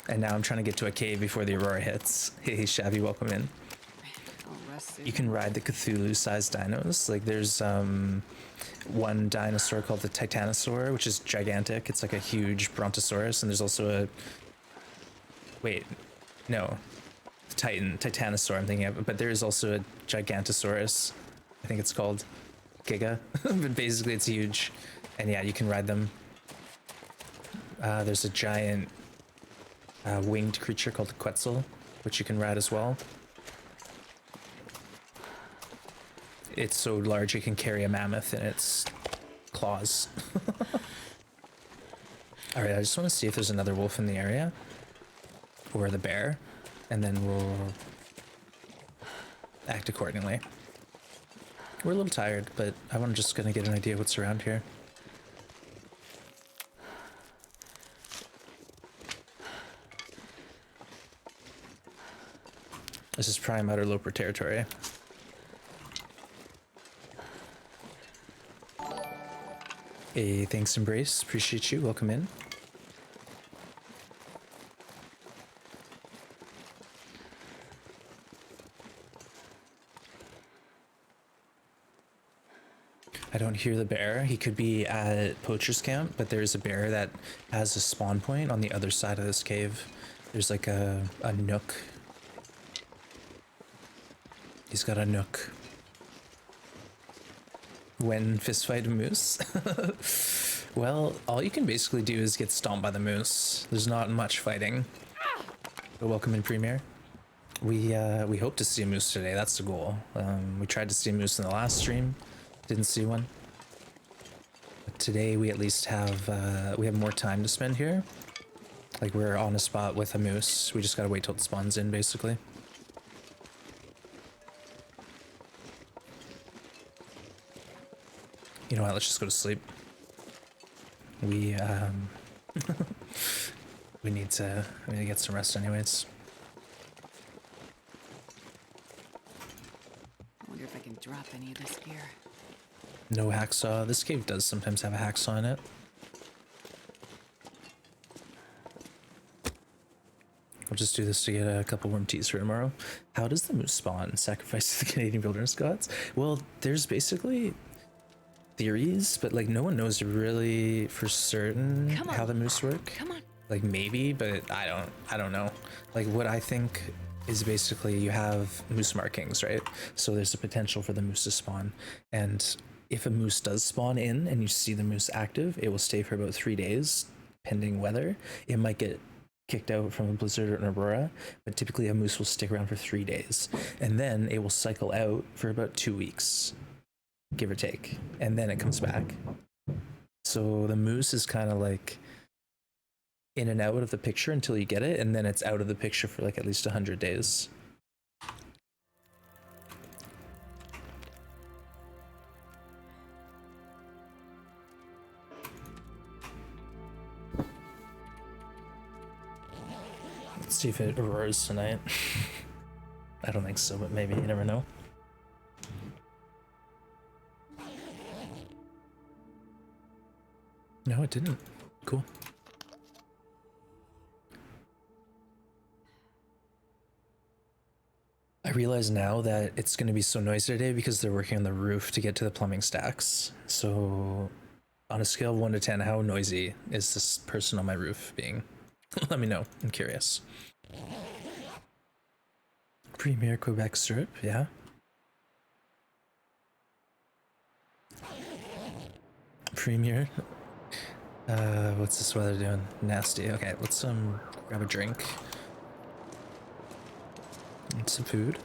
And now I'm trying to get to a cave before the aurora hits. Hey, Shabby, welcome in. I'll rest soon. You can ride the Cthulhu-sized dinos. Like there's one dinosaur called the Titanosaur, which is gigantic. It's like a huge brontosaurus, and there's also a wait, no, Titanosaur. I'm thinking of, but there is also a Gigantosaurus. I think it's called Giga, but basically it's huge, and yeah, you can ride them. There's a giant winged creature called the Quetzal, which you can ride as well. It's so large it can carry a mammoth in its claws. All right, I just want to see if there's another wolf in the area or the bear, and then we'll act accordingly. We're a little tired, but I'm just gonna get an idea of what's around here. This is prime outer loper territory. Hey, thanks, Embrace. Appreciate you. Welcome in. I don't hear the bear. He could be at Poacher's Camp, but there's a bear that has a spawn point on the other side of this cave. There's like a nook. He's got a nook. When fistfight a moose? Well, all you can basically do is get stomped by the moose. There's not much fighting. But welcome in, Premier. We hope to see a moose today. That's the goal. We tried to see a moose in the last stream. Didn't see one. But today we at least have we have more time to spend here. Like we're on a spot with a moose. We just gotta wait till it spawns in, basically. You know what? Let's just go to sleep. We we need to get some rest, anyways. I wonder if I can drop any of this gear. No hacksaw. This cave does sometimes have a hacksaw in it. We'll just do this to get a couple warm teas for tomorrow. How does the moose spawn? Sacrifice to the Canadian wilderness gods? Well, there's basically theories, but like no one knows really for certain how the moose work. Come on. Like maybe, but I don't know. Like what I think is basically you have moose markings, right? So there's a potential for the moose to spawn, and if a moose does spawn in and you see the moose active, it will stay for about 3 days pending weather. It might get kicked out from a blizzard or an aurora, but typically a moose will stick around for 3 days, and then it will cycle out for about 2 weeks, give or take, and then it comes back. So the moose is kind of like in and out of the picture until you get it, and then it's out of the picture for like at least 100 days. Let's see if it auroras tonight. I don't think so, but maybe, you never know. No, it didn't. Cool. I realize now that it's going to be so noisy today because they're working on the roof to get to the plumbing stacks. So on a scale of 1 to 10, how noisy is this person on my roof being? Let me know. I'm curious. Premier Quebec Strip, yeah. Premier. What's this weather doing? Nasty. Okay, let's grab a drink. And some food.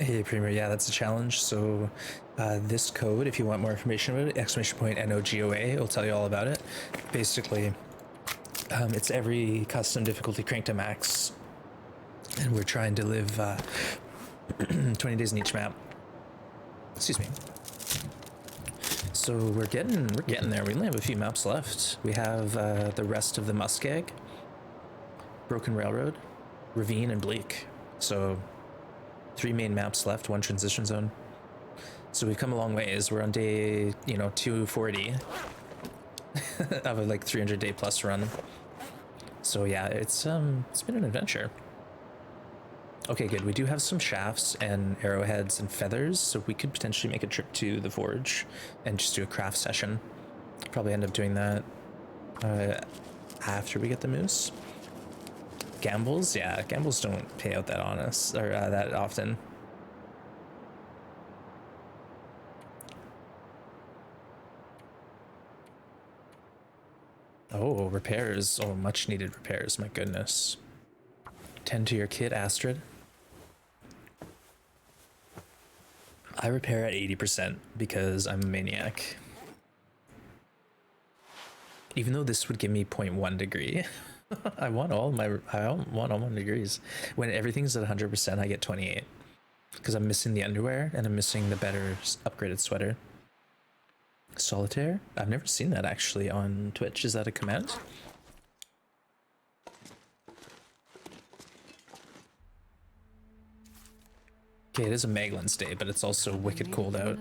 Hey Premier, yeah, that's a challenge. So this code, if you want more information about it, !NOGOA will tell you all about it. Basically, it's every custom difficulty cranked to max, and we're trying to live 20 days in each map. Excuse me. So we're getting there. We only have a few maps left. We have the rest of the Muskeg, Broken Railroad, Ravine, and Bleak. So 3 main maps left, 1 transition zone. So we've come a long ways. We're on day, 240 of a like 300 day plus run. So yeah, it's been an adventure. Okay, good. We do have some shafts and arrowheads and feathers, so we could potentially make a trip to the forge and just do a craft session. Probably end up doing that after we get the moose. Gambles, yeah, gambles don't pay out that honest or that often. Oh, repairs. Oh, much needed repairs. My goodness. Tend to your kid, Astrid. I repair at 80% because I'm a maniac. Even though this would give me 0.1 degree. I want all my degrees. When everything's at 100%, I get 28 because I'm missing the underwear and I'm missing the better upgraded sweater. Solitaire? I've never seen that actually on Twitch. Is that a command? Okay, it is a Maglin's day, but it's also wicked cold out.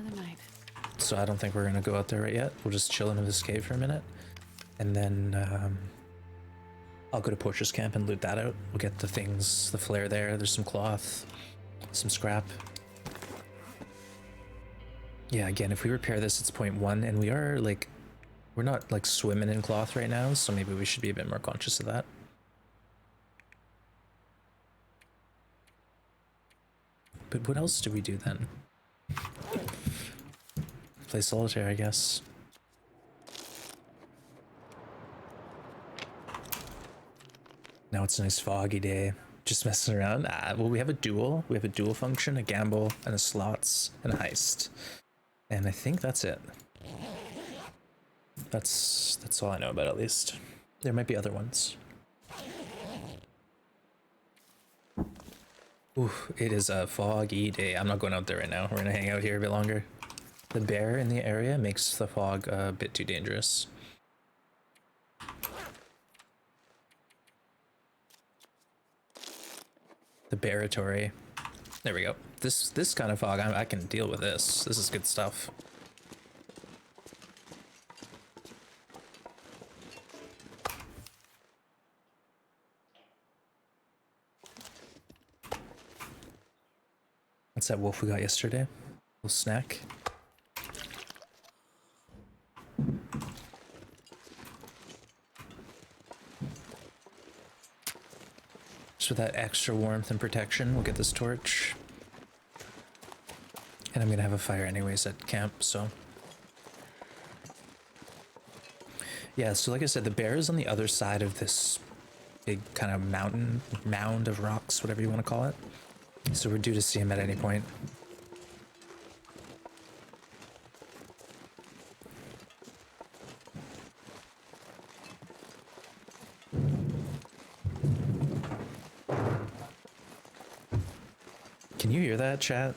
So I don't think we're gonna go out there right yet. We'll just chill in this cave for a minute, and then I'll go to Poacher's Camp and loot that out. We'll get the things, the flare there. There's some cloth, some scrap. Yeah, again, if we repair this, it's 0.1, and we are like, we're not like swimming in cloth right now, so maybe we should be a bit more conscious of that. But what else do we do then? Play solitaire, I guess. Now it's a nice foggy day. Just messing around. Well, we have a duel. We have a duel function, a gamble, and a slots, and a heist. And I think that's it. That's all I know about, at least. There might be other ones. Ooh, it is a foggy day. I'm not going out there right now. We're gonna hang out here a bit longer. The bear in the area makes the fog a bit too dangerous. The baratory. There we go. This kind of fog, I can deal with this. This is good stuff. What's that wolf we got yesterday? Little snack. Just with that extra warmth and protection, we'll get this torch. And I'm gonna have a fire anyways at camp, so. Yeah, so like I said, the bear is on the other side of this big kind of mound of rocks, whatever you want to call it. So we're due to see him at any point. Can you hear that, chat?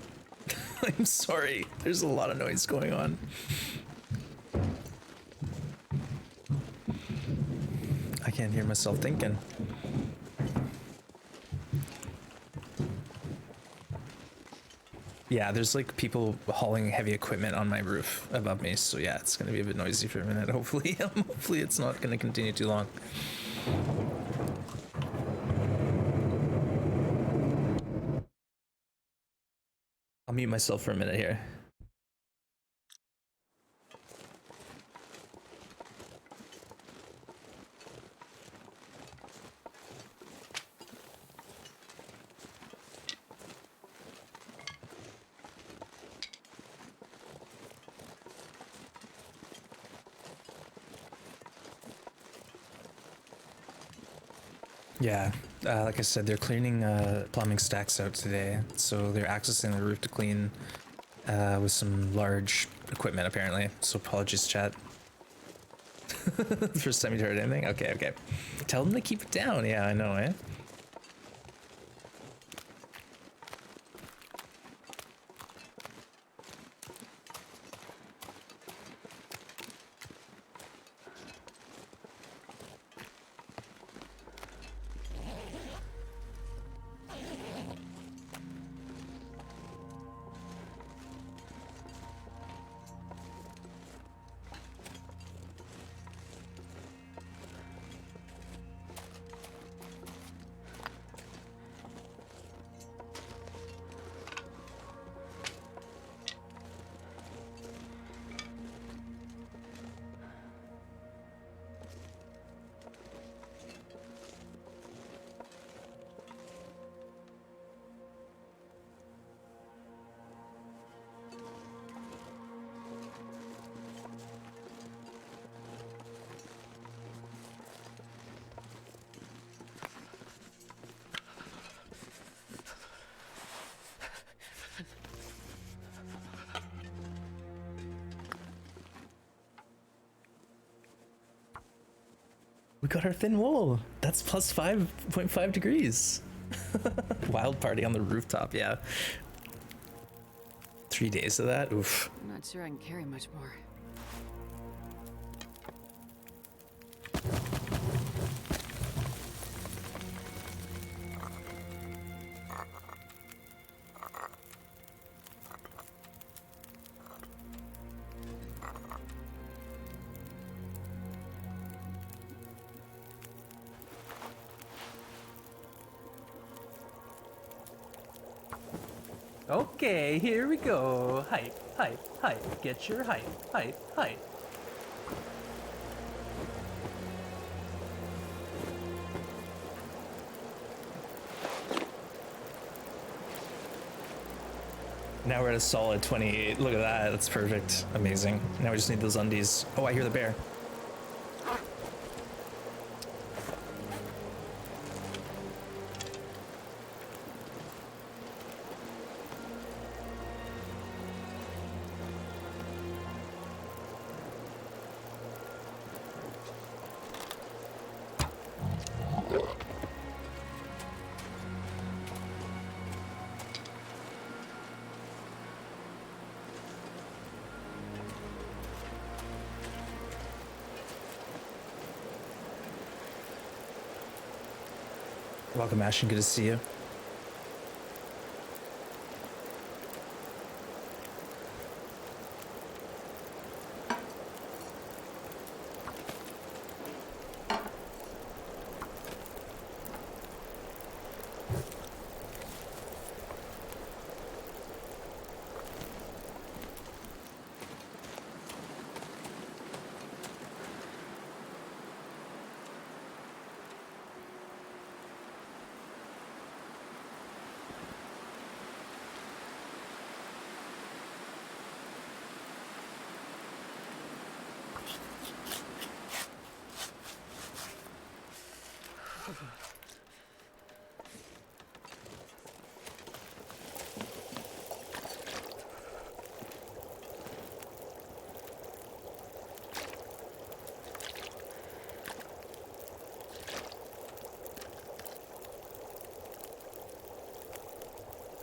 I'm sorry. There's a lot of noise going on. I can't hear myself thinking. Yeah, there's like people hauling heavy equipment on my roof above me, so yeah, it's gonna be a bit noisy for a minute. Hopefully, hopefully it's not gonna continue too long. I'll mute myself for a minute here. Yeah, like I said, they're cleaning plumbing stacks out today, so they're accessing the roof to clean with some large equipment apparently. So apologies, chat. First time you heard anything? Okay, okay. Tell them to keep it down. Yeah, I know, eh? We got our thin wool. That's plus 5.5 degrees. Wild party on the rooftop, yeah. 3 days of that, oof. I'm not sure I can carry much more. Okay, here we go. Height, height, height. Get your height, height, height. Now we're at a solid 28. Look at that. That's perfect. Amazing. Now we just need those undies. Oh, I hear the bear. Welcome, Ashton. Good to see you.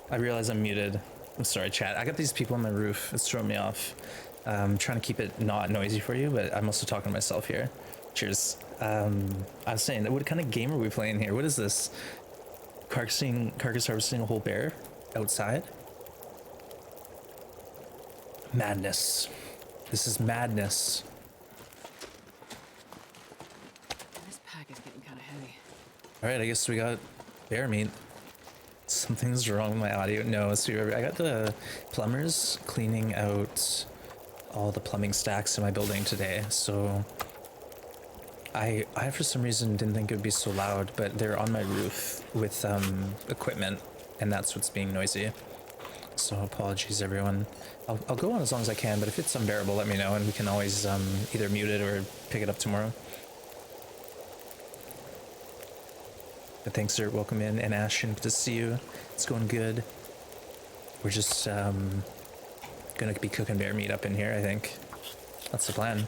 I realize I'm muted. I'm sorry, chat. I got these people on my roof. It's throwing me off. I'm trying to keep it not noisy for you, but I'm also talking to myself here. Cheers. I was saying, what kind of game are we playing here? What is this? Carcass harvesting a whole bear outside? Madness. This is madness. This pack is getting kind of heavy. All right, I guess we got bear meat. Something's wrong with my audio. No, so I got the plumbers cleaning out all the plumbing stacks in my building today. So I for some reason didn't think it would be so loud, but they're on my roof with equipment, and that's what's being noisy. So apologies, everyone. I'll go on as long as I can, but if it's unbearable, let me know, and we can always either mute it or pick it up tomorrow. But thanks, sir. Welcome in. And Ashton, good to see you. It's going good. We're just gonna be cooking bear meat up in here, I think. That's the plan.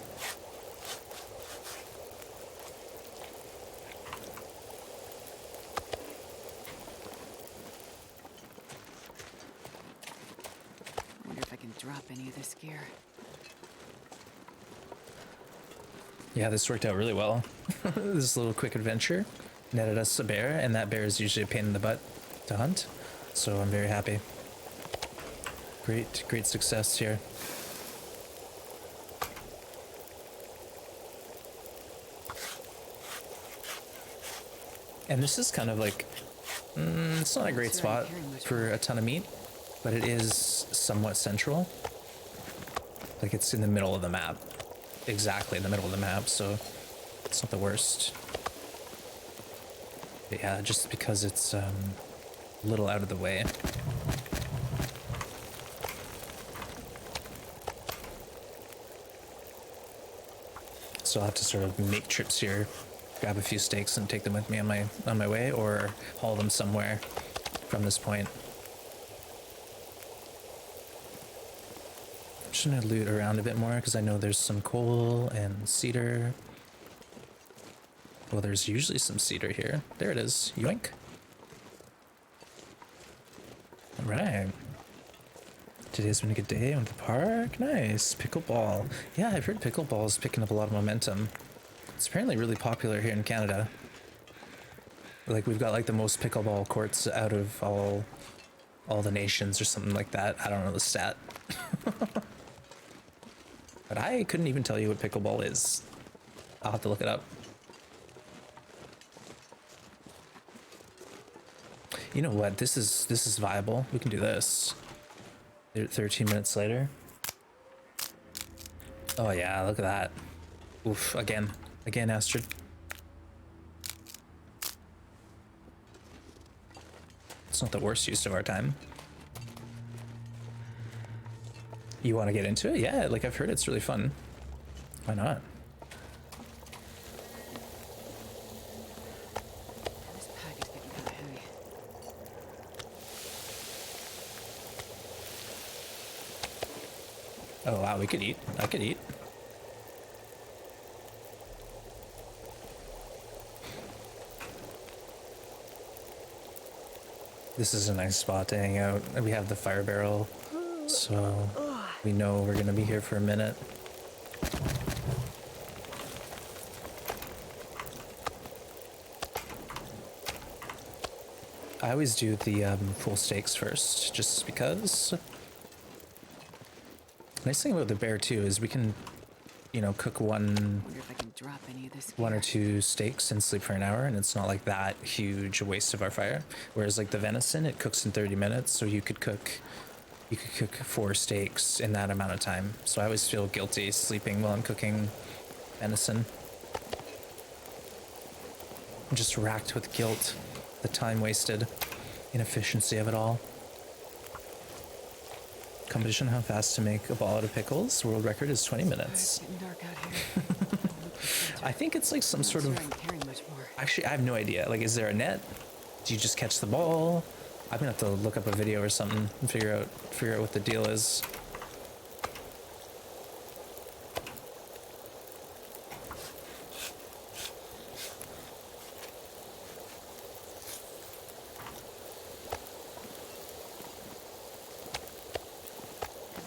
I wonder if I can drop any of this gear. Yeah, this worked out really well. This little quick adventure netted us a bear, and that bear is usually a pain in the butt to hunt. So I'm very happy. Great success here. And this is kind of like, it's not a great spot for a ton of meat, but it is somewhat central. Like it's in the middle of the map. Exactly in the middle of the map, so it's not the worst. But yeah, just because it's a little out of the way. So I'll have to sort of make trips here, grab a few steaks and take them with me on my way, or haul them somewhere from this point. I'm just gonna loot around a bit more because I know there's some coal and cedar. Well, there's usually some cedar here. There it is. Yoink. All right. Today's been a good day. I went to the park. Nice. Pickleball. Yeah, I've heard pickleball is picking up a lot of momentum. It's apparently really popular here in Canada. Like, we've got like the most pickleball courts out of all the nations or something like that. I don't know the stat. But I couldn't even tell you what pickleball is. I'll have to look it up. You know what? This is viable. We can do this. 13 minutes later. Oh yeah, look at that. Oof, again, Astrid. It's not the worst use of our time. You want to get into it? Yeah, like I've heard it's really fun. Why not? This pack is getting kind of heavy. Oh wow, we could eat. I could eat. This is a nice spot to hang out. We have the fire barrel, so we know we're gonna be here for a minute. I always do the full steaks first, just because. Nice thing about the bear too is we can, you know, cook Wonder if I can drop any of this one gear. or two steaks and sleep for an hour, and it's not like that huge a waste of our fire. Whereas like the venison, it cooks in 30 minutes, so you could cook 4 steaks in that amount of time. So I always feel guilty sleeping while I'm cooking venison. I'm just racked with guilt, the time wasted, inefficiency of it all. Competition how fast to make a ball out of pickles. World record is 20 It's minutes. getting dark out here. I think it's like some I'm sort not of... sure I can carry much more. Actually, I have no idea. Like, is there a net? Do you just catch the ball? I'm gonna have to look up a video or something and figure out what the deal is.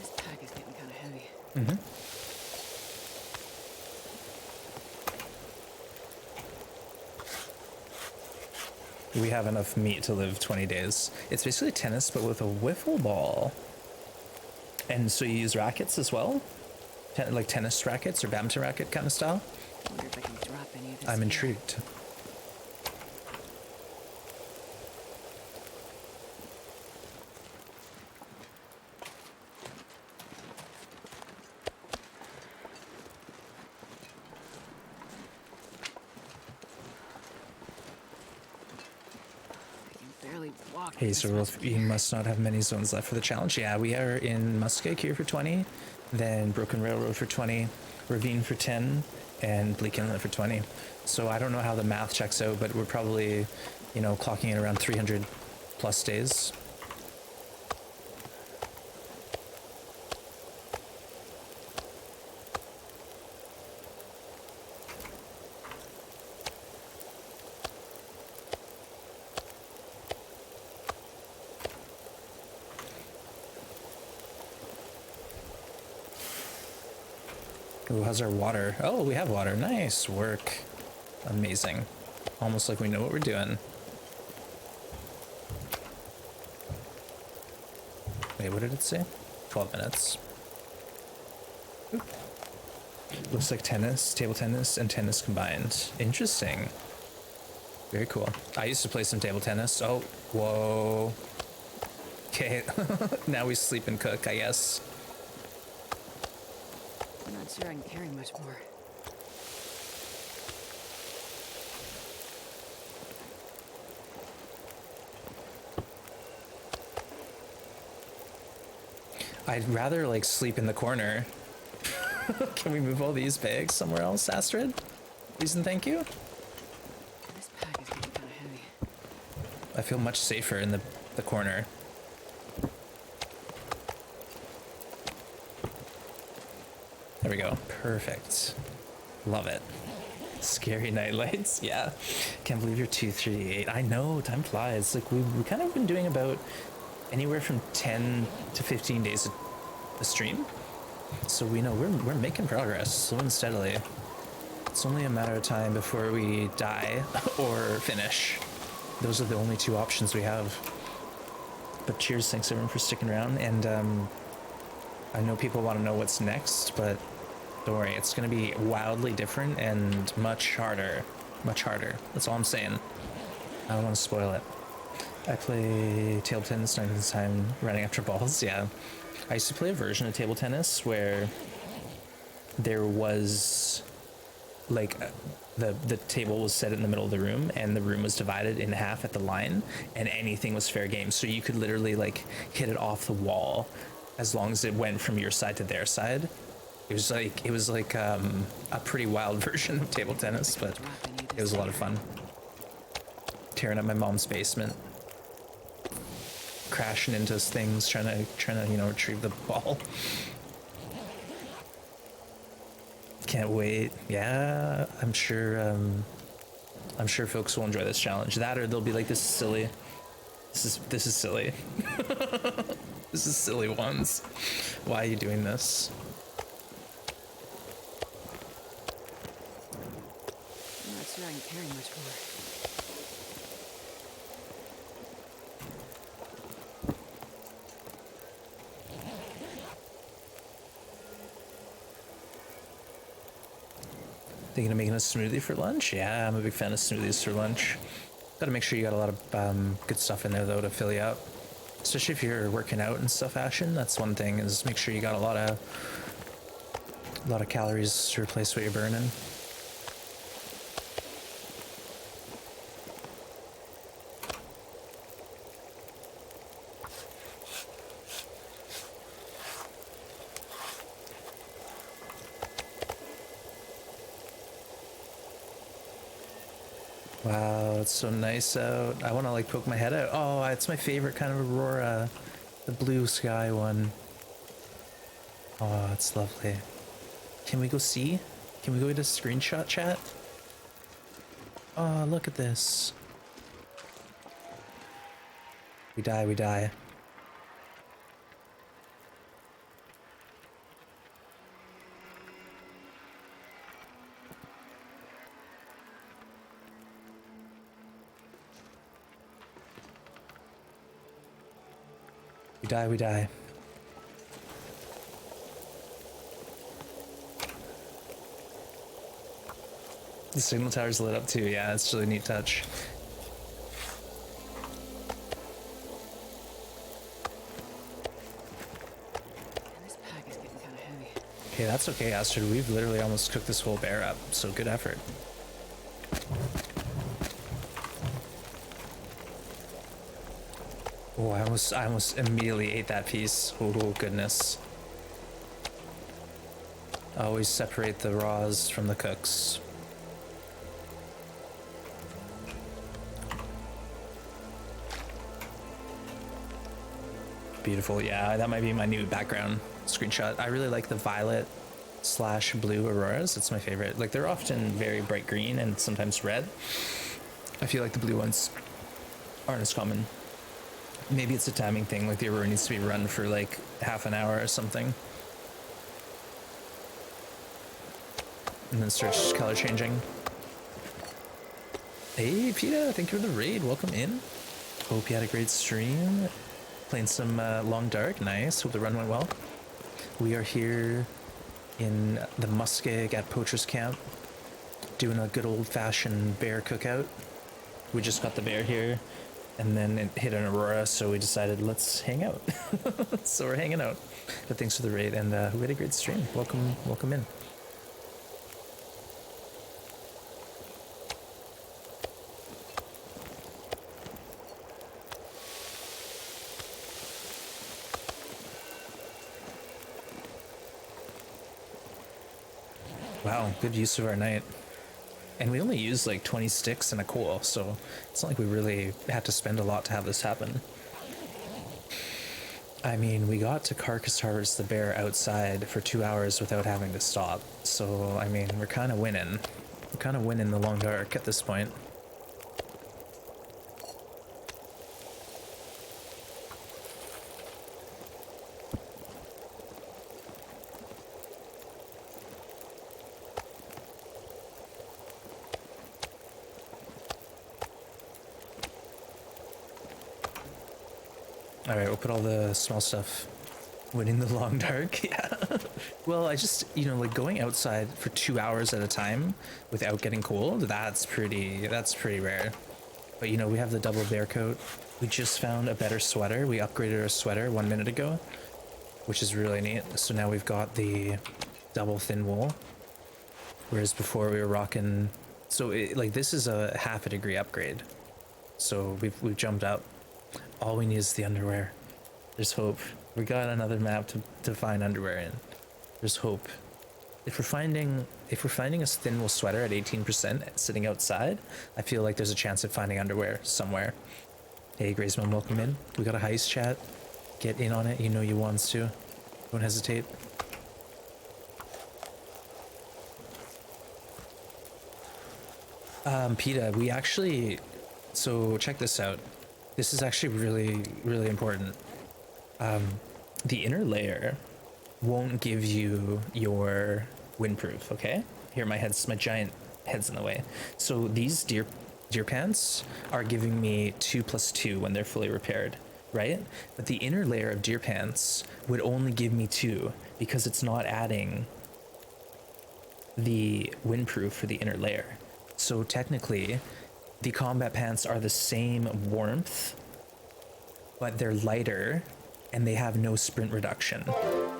This pack is getting kind of heavy. Mm-hmm. We have enough meat to live 20 days. It's basically tennis, but with a wiffle ball. And so you use rackets as well? Like tennis rackets or badminton racket kind of style? I wonder if I can drop any of this. I'm here. intrigued. I can barely walk. Hey, this so much you must not have many zones left for the challenge. Yeah, we are in Muskeg here for 20, then Broken Railroad for 20, Ravine for 10, and Bleak Inlet for 20. So I don't know how the math checks out, but we're probably, you know, clocking in around 300 plus days. Ooh, how's our water? Oh, we have water. Nice work. Amazing. Almost like we know what we're doing. Wait, what did it say? 12 minutes. Oop. Looks like tennis, table tennis, and tennis combined. Interesting. Very cool. I used to play some table tennis. Oh, whoa. Okay, now we sleep and cook, I guess. I'm not sure I can carry much more. I'd rather like sleep in the corner. Can we move all these bags somewhere else, Astrid? Please and thank you. This pack is getting kind of heavy. I feel much safer in the corner. There we go. Perfect. Love it. Scary night lights. Yeah. Can't believe you're 238. I know, time flies. Like we kind of been doing about anywhere from 10 to 15 days a stream. So we know we're making progress slow and steadily. It's only a matter of time before we die or finish. Those are the only two options we have. But cheers, thanks everyone for sticking around. And I know people want to know what's next, but don't worry, it's going to be wildly different and much harder. Much harder. That's all I'm saying. I don't want to spoil it. I play table tennis 90% of the time, running after balls, yeah. I used to play a version of table tennis where there was like the table was set in the middle of the room and the room was divided in half at the line and anything was fair game. So you could literally like hit it off the wall as long as it went from your side to their side. It was like a pretty wild version of table tennis, but it was a lot of fun. Tearing up my mom's basement, crashing into things, trying to you know retrieve the ball. Can't wait. Yeah, I'm sure folks will enjoy this challenge. That or they'll be like, this is silly. This is silly. This is silly ones. Why are you doing this? I'm not sure I can carry much more. Thinking of making a smoothie for lunch? Yeah, I'm a big fan of smoothies for lunch. Gotta make sure you got a lot of good stuff in there though to fill you up. Especially if you're working out and stuff, Ashen. That's one thing, is make sure you got a lot of calories to replace what you're burning. Wow, it's so nice out. I want to like poke my head out. Oh, it's my favorite kind of aurora. The blue sky one. Oh, it's lovely. Can we go see? Can we go to screenshot chat? Oh, look at this. We die, we die. We die, we die. The signal tower's lit up too, yeah, it's a really neat touch. And this pack is getting kind of heavy. Okay, that's okay, Astrid. We've literally almost cooked this whole bear up, so good effort. Oh, I almost immediately ate that piece. Oh, goodness. Always separate the raws from the cooks. Beautiful, yeah, that might be my new background screenshot. I really like the violet / blue auroras. It's my favorite. Like, they're often very bright green and sometimes red. I feel like the blue ones aren't as common. Maybe it's a timing thing, like the aurora needs to be run for like half an hour or something. And then starts color changing. Hey, Peta, thank you for the raid. Welcome in. Hope you had a great stream. Playing some Long Dark. Nice. Hope the run went well. We are here in the Muskeg at Poacher's Camp, doing a good old-fashioned bear cookout. We just got the bear here, and then it hit an aurora, so we decided let's hang out. So we're hanging out. But thanks for the raid, and we had a great stream. Welcome in. Wow, good use of our night. And we only used like 20 sticks and a coal, so it's not like we really had to spend a lot to have this happen. I mean, we got to carcass harvest the bear outside for 2 hours without having to stop. So, I mean, we're kind of winning. We're kind of winning the Long Dark at this point. All right, we'll put all the small stuff. Winning the Long Dark, yeah. Well, I just, you know, like going outside for 2 hours at a time without getting cold, that's pretty rare. But you know, we have the double bear coat. We just found a better sweater. We upgraded our sweater 1 minute ago, which is really neat. So now we've got the double thin wool, whereas before we were rocking. So like this is a half a degree upgrade. So we've jumped up. All we need is the underwear. There's hope. We got another map to find underwear in. There's hope. If we're finding a thin wool sweater at 18% sitting outside, I feel like there's a chance of finding underwear somewhere. Hey, Grace Mom, welcome in. We got a heist chat. Get in on it. You know you want to. Don't hesitate. Peta, we actually. So check this out. This is actually really, really important. The inner layer won't give you your windproof, okay? Here, my giant head's in the way. So these deer pants are giving me 2+2 when they're fully repaired, right? But the inner layer of deer pants would only give me 2 because it's not adding the windproof for the inner layer. So technically, the combat pants are the same warmth, but they're lighter and they have no sprint reduction.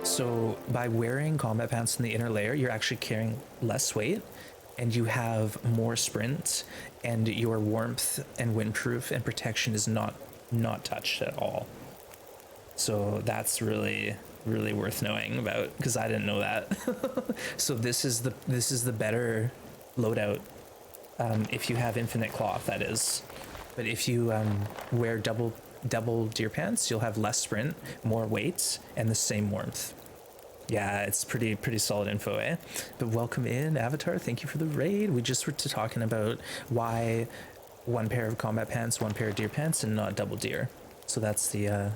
So by wearing combat pants in the inner layer, you're actually carrying less weight and you have more sprint, and your warmth and windproof and protection is not touched at all. So that's really, really worth knowing about, because I didn't know that. So this is the better loadout If you have infinite cloth, that is. But if you wear double deer pants, you'll have less sprint, more weight, and the same warmth. Yeah, it's pretty solid info, eh? But welcome in, Avatar. Thank you for the raid. We just were talking about why one pair of combat pants, one pair of deer pants, and not double deer. So that's the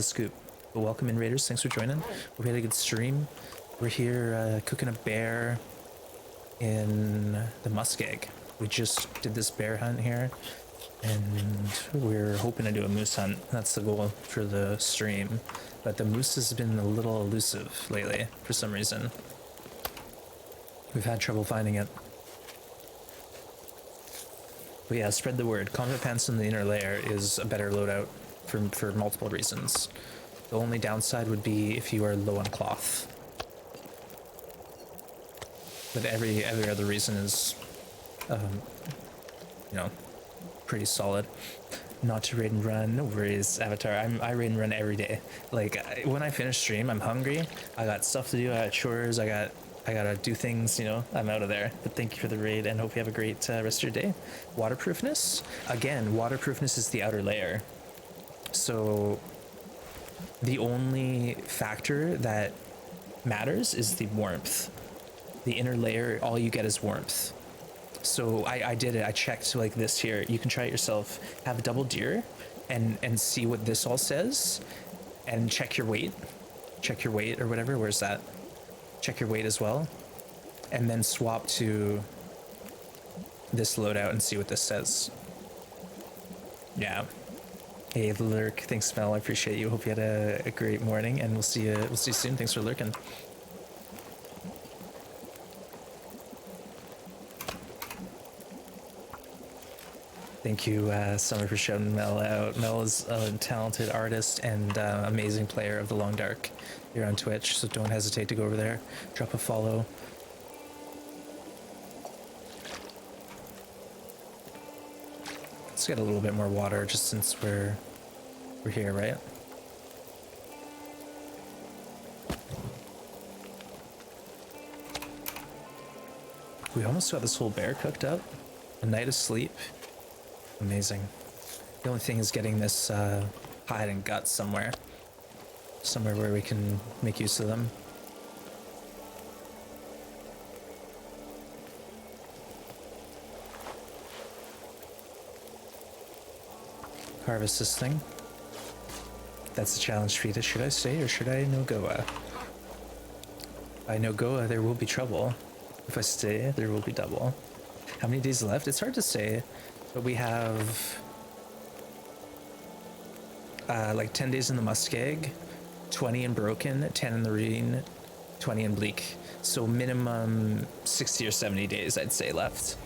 scoop. But welcome in, raiders. Thanks for joining. We had a good stream. We're here cooking a bear in the Muskeg. We just did this bear hunt here, and we're hoping to do a moose hunt. That's the goal for the stream. But the moose has been a little elusive lately for some reason. We've had trouble finding it. But yeah, spread the word. Combat pants in the inner layer is a better loadout for multiple reasons. The only downside would be if you are low on cloth. But every other reason is, you know, pretty solid. Not to raid and run, no worries, Avatar. I raid and run every day. Like when I finish stream, I'm hungry. I got stuff to do. I got chores. I gotta do things. You know, I'm out of there. But thank you for the raid, and hope you have a great rest of your day. Waterproofness. Again, waterproofness is the outer layer. So the only factor that matters is the warmth. The inner layer, all you get is warmth. So I did it. I checked like this here. You can try it yourself. Have a double deer and see what this all says, and check your weight. Check your weight or whatever. Where's that? Check your weight as well. And then swap to this loadout and see what this says. Yeah. Hey, Lurk. Thanks, Mel. I appreciate you. Hope you had a great morning, and we'll see you soon. Thanks for lurking. Thank you, Summer, for shouting Mel out. Mel is a talented artist and amazing player of the Long Dark here on Twitch, so don't hesitate to go over there. Drop a follow. Let's get a little bit more water just since we're here, right? We almost got this whole bear cooked up. A night of sleep. Amazing. The only thing is getting this hide and guts somewhere where we can make use of them. Harvest this thing. That's a challenge fetus. Should I stay or should I Nogoa? By Nogoa, there will be trouble. If I stay, there will be double. How many days left? It's hard to say. But we have like 10 days in the Muskeg, 20 in Broken, 10 in the Ravine, 20 in Bleak. So minimum 60 or 70 days, I'd say, left.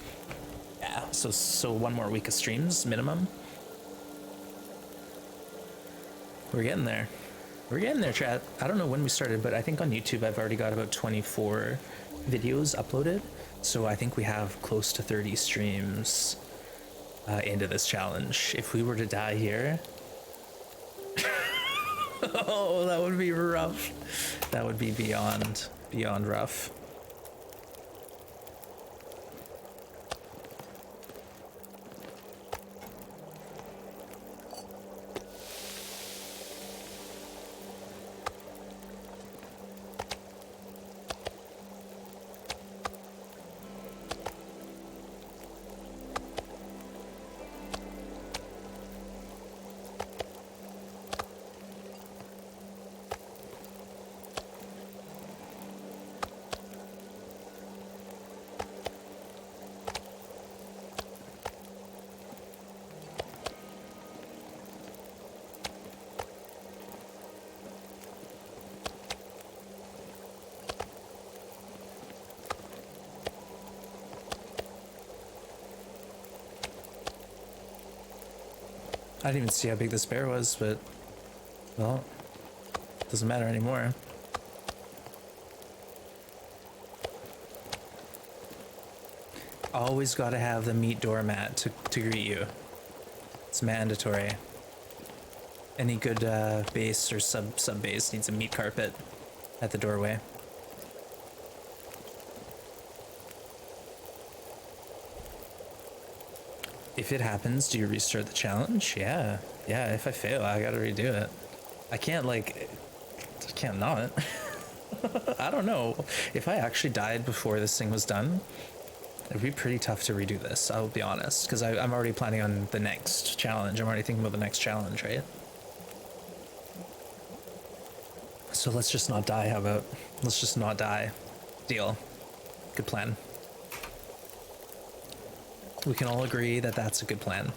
Yeah, so one more week of streams, minimum. We're getting there. We're getting there, chat. I don't know when we started, but I think on YouTube I've already got about 24 videos uploaded. So I think we have close to 30 streams into this challenge. If we were to die here, oh, that would be rough. That would be beyond rough. I didn't even see how big this bear was, but, well, doesn't matter anymore. Always gotta have the meat doormat to greet you. It's mandatory. Any good base or sub base needs a meat carpet at the doorway. If it happens, do you restart the challenge? Yeah. Yeah, if I fail, I gotta redo it. I can't, like, I can't not. I don't know. If I actually died before this thing was done, it'd be pretty tough to redo this, I'll be honest, because I'm already planning on the next challenge. I'm already thinking about the next challenge, right? So let's just not die, how about? Let's just not die. Deal. Good plan. We can all agree that that's a good plan.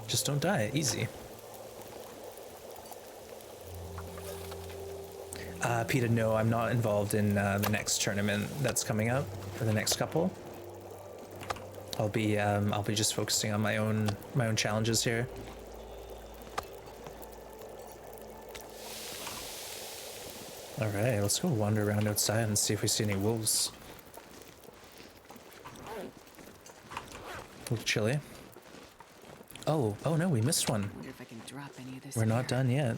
Just don't die, easy. Peter, no, I'm not involved in the next tournament that's coming up, for the next couple. I'll be just focusing on my own challenges here. All right, let's go wander around outside and see if we see any wolves. A little chilly. Oh no, we missed one. Wonder if I can drop any of this. We're not here. done yet.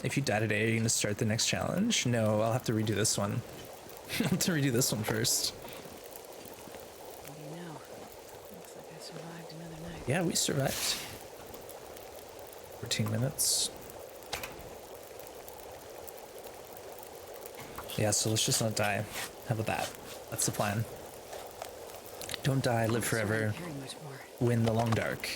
If you die today, are you gonna start the next challenge? No, I'll have to redo this one. I'll have to redo this one first. What do you know? Looks like I survived another night. Yeah, we survived. 14 minutes. Yeah, so let's just not die. How about that? That's the plan. Don't die, live Sorry, forever, carry much more. win the long dark.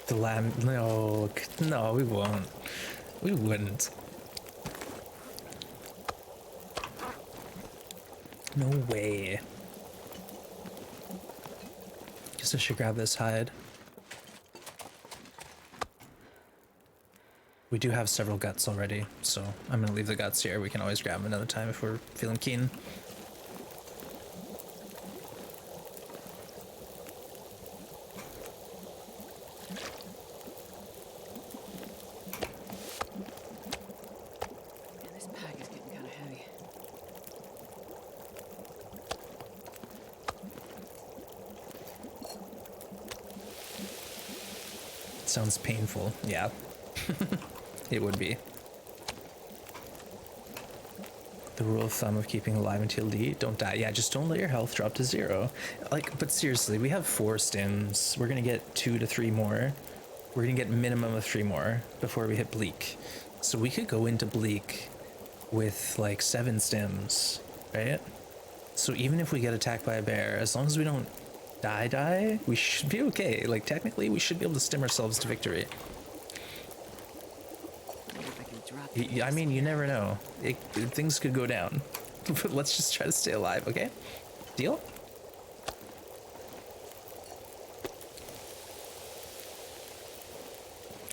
The lamb, no, no, we won't. We wouldn't. No way. Guess I should grab this hide. We do have several guts already, so I'm gonna leave the guts here. We can always grab them another time if we're feeling keen. Man, this pack is getting kind of heavy. Sounds painful. Yeah. It would be. The rule of thumb of keeping alive until D, don't die. Yeah, just don't let your health drop to 0. Like, but seriously, we have 4 stims. We're gonna get 2 to 3 more. We're gonna get minimum of 3 more before we hit Bleak. So we could go into Bleak with like 7 stims, right? So even if we get attacked by a bear, as long as we don't die, we should be okay. Like, technically, we should be able to stim ourselves to victory. Wonder if I can drop any of I this mean, you here. never know. Things could go down. But let's just try to stay alive, okay? Deal?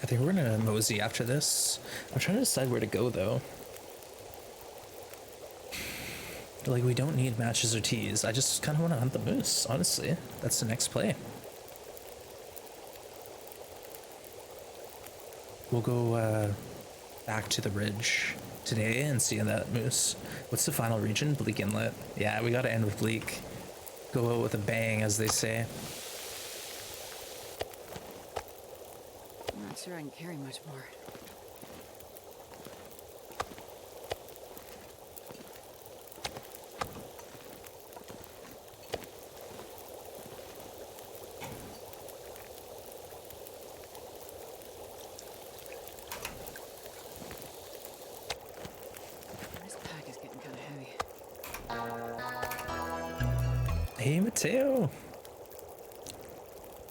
I think we're gonna mosey after this. I'm trying to decide where to go, though. Like, we don't need matches or teas. I just kind of want to hunt the moose, honestly. That's the next play. We'll go back to the ridge today and see that moose. What's the final region? Bleak Inlet. Yeah, we gotta end with Bleak. Go out with a bang, as they say. I'm not sure I can carry much more. This pack is getting kind of heavy. Hey, Mateo.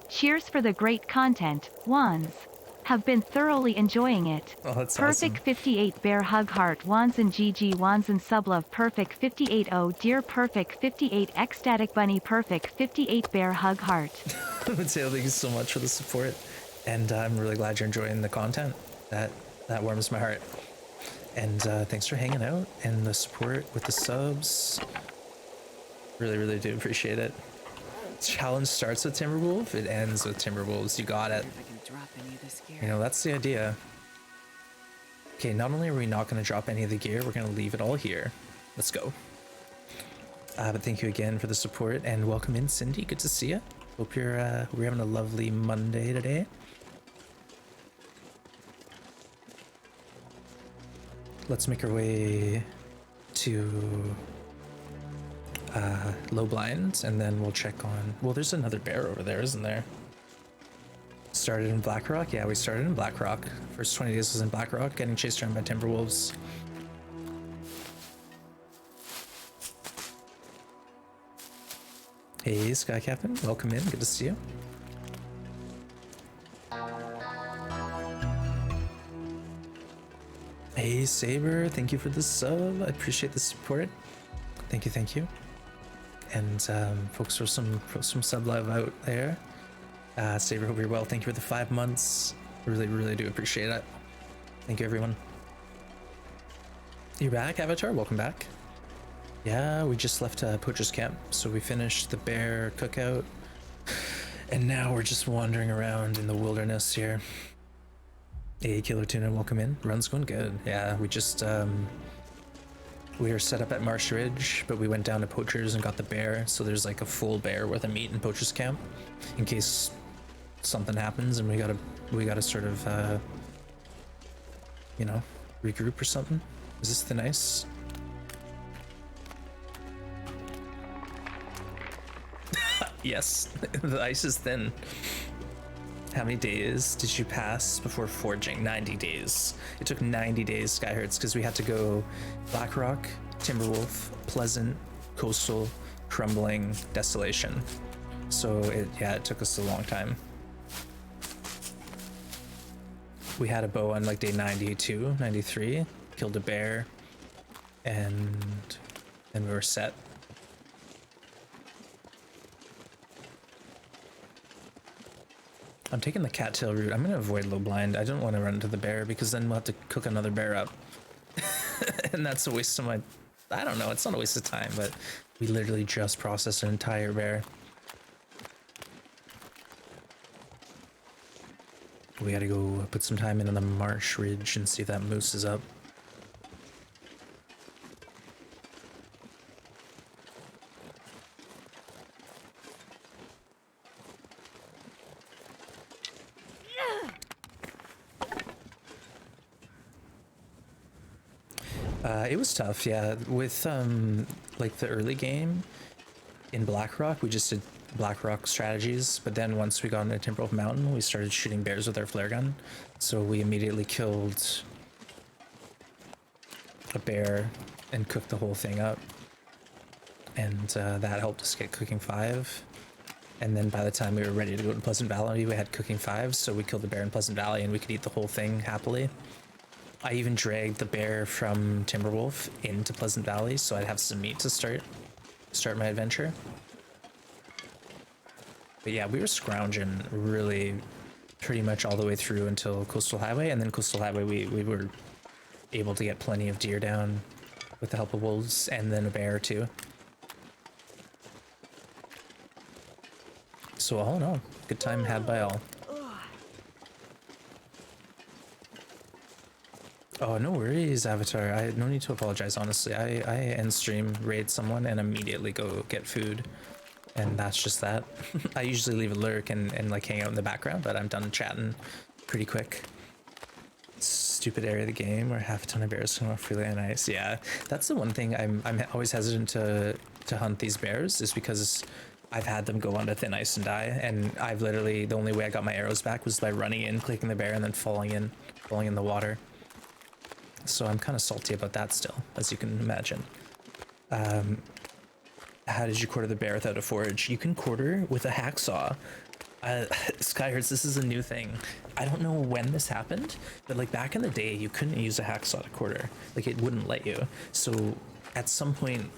Cheers for the great content, Wands. Have been thoroughly enjoying it. Oh, that's Perfect awesome. 58 bear hug heart Wands and GG Wands and sublove perfect 58 oh dear perfect 58 ecstatic bunny perfect 58 bear hug heart. Mateo, thank you so much for the support. And I'm really glad you're enjoying the content. That warms my heart. And thanks for hanging out and the support with the subs. Really, really do appreciate it. Challenge starts with Timberwolf, it ends with Timberwolves. You got it. Wonder if I can drop any of this gear. You know, that's the idea. Okay, not only are we not going to drop any of the gear, we're going to leave it all here. Let's go. But thank you again for the support, and welcome in, Cindy. Good to see you. Hope you're having a lovely Monday today. let's make our way to low blind, and then we'll check on. Well, there's another bear over there, isn't there? Started in Blackrock? Yeah, we started in Blackrock. First 20 days was in Blackrock, getting chased around by timberwolves. Hey, Sky Captain, welcome in. Good to see you. Hey, Saber, thank you for the sub. I appreciate the support. Thank you, thank you. And folks, for some sub love out there. Saber, hope you're well. Thank you for the 5 months. Really, really do appreciate it. Thank you, everyone. You're back, Avatar. Welcome back. Yeah, we just left Poacher's Camp, so we finished the bear cookout, and now we're just wandering around in the wilderness here. Hey, Killer Tuna, welcome in. Run's going good. Yeah, we just we were set up at Marsh Ridge, but we went down to Poacher's and got the bear. So there's like a full bear worth of meat in Poacher's Camp, in case something happens and we gotta sort of you know, regroup or something. Is this the nice? Yes, the ice is thin. How many days did you pass before forging? 90 days. It took 90 days, Skyhertz, because we had to go Blackrock, Timberwolf, Pleasant, Coastal, Crumbling, Desolation. So it took us a long time. We had a bow on like day 92, 93, killed a bear, and then we were set. I'm taking the cattail route. I'm gonna avoid low blind. I don't want to run into the bear because then we'll have to cook another bear up. And that's a waste of my, I don't know, it's not a waste of time, but we literally just processed an entire bear. We gotta go put some time in on the Marsh Ridge and see if that moose is up. It was tough, yeah. With like the early game in Blackrock, we just did Blackrock strategies, but then once we got into Timberwolf Mountain, we started shooting bears with our flare gun. So we immediately killed a bear and cooked the whole thing up, and that helped us get cooking 5. And then by the time we were ready to go to Pleasant Valley, we had cooking 5, so we killed the bear in Pleasant Valley and we could eat the whole thing happily. I even dragged the bear from Timberwolf into Pleasant Valley, so I'd have some meat to start my adventure. But yeah, we were scrounging really pretty much all the way through until Coastal Highway, and then Coastal Highway we were able to get plenty of deer down with the help of wolves, and then a bear too. So all in all, good time had by all. Oh, no worries, Avatar. I no need to apologize, honestly. I end stream, raid someone, and immediately go get food. And that's just that. I usually leave a lurk and like hang out in the background, but I'm done chatting pretty quick. Stupid area of the game where half a ton of bears come off freely on ice. Yeah, that's the one thing I'm always hesitant to hunt these bears, is because I've had them go onto thin ice and die, and I've literally, the only way I got my arrows back was by running in, clicking the bear, and then falling in the water. So I'm kind of salty about that still, as you can imagine. How did you quarter the bear without a forage? You can quarter with a hacksaw. Skyhertz, this is a new thing. I don't know when this happened, but like back in the day, you couldn't use a hacksaw to quarter. Like it wouldn't let you. So at some point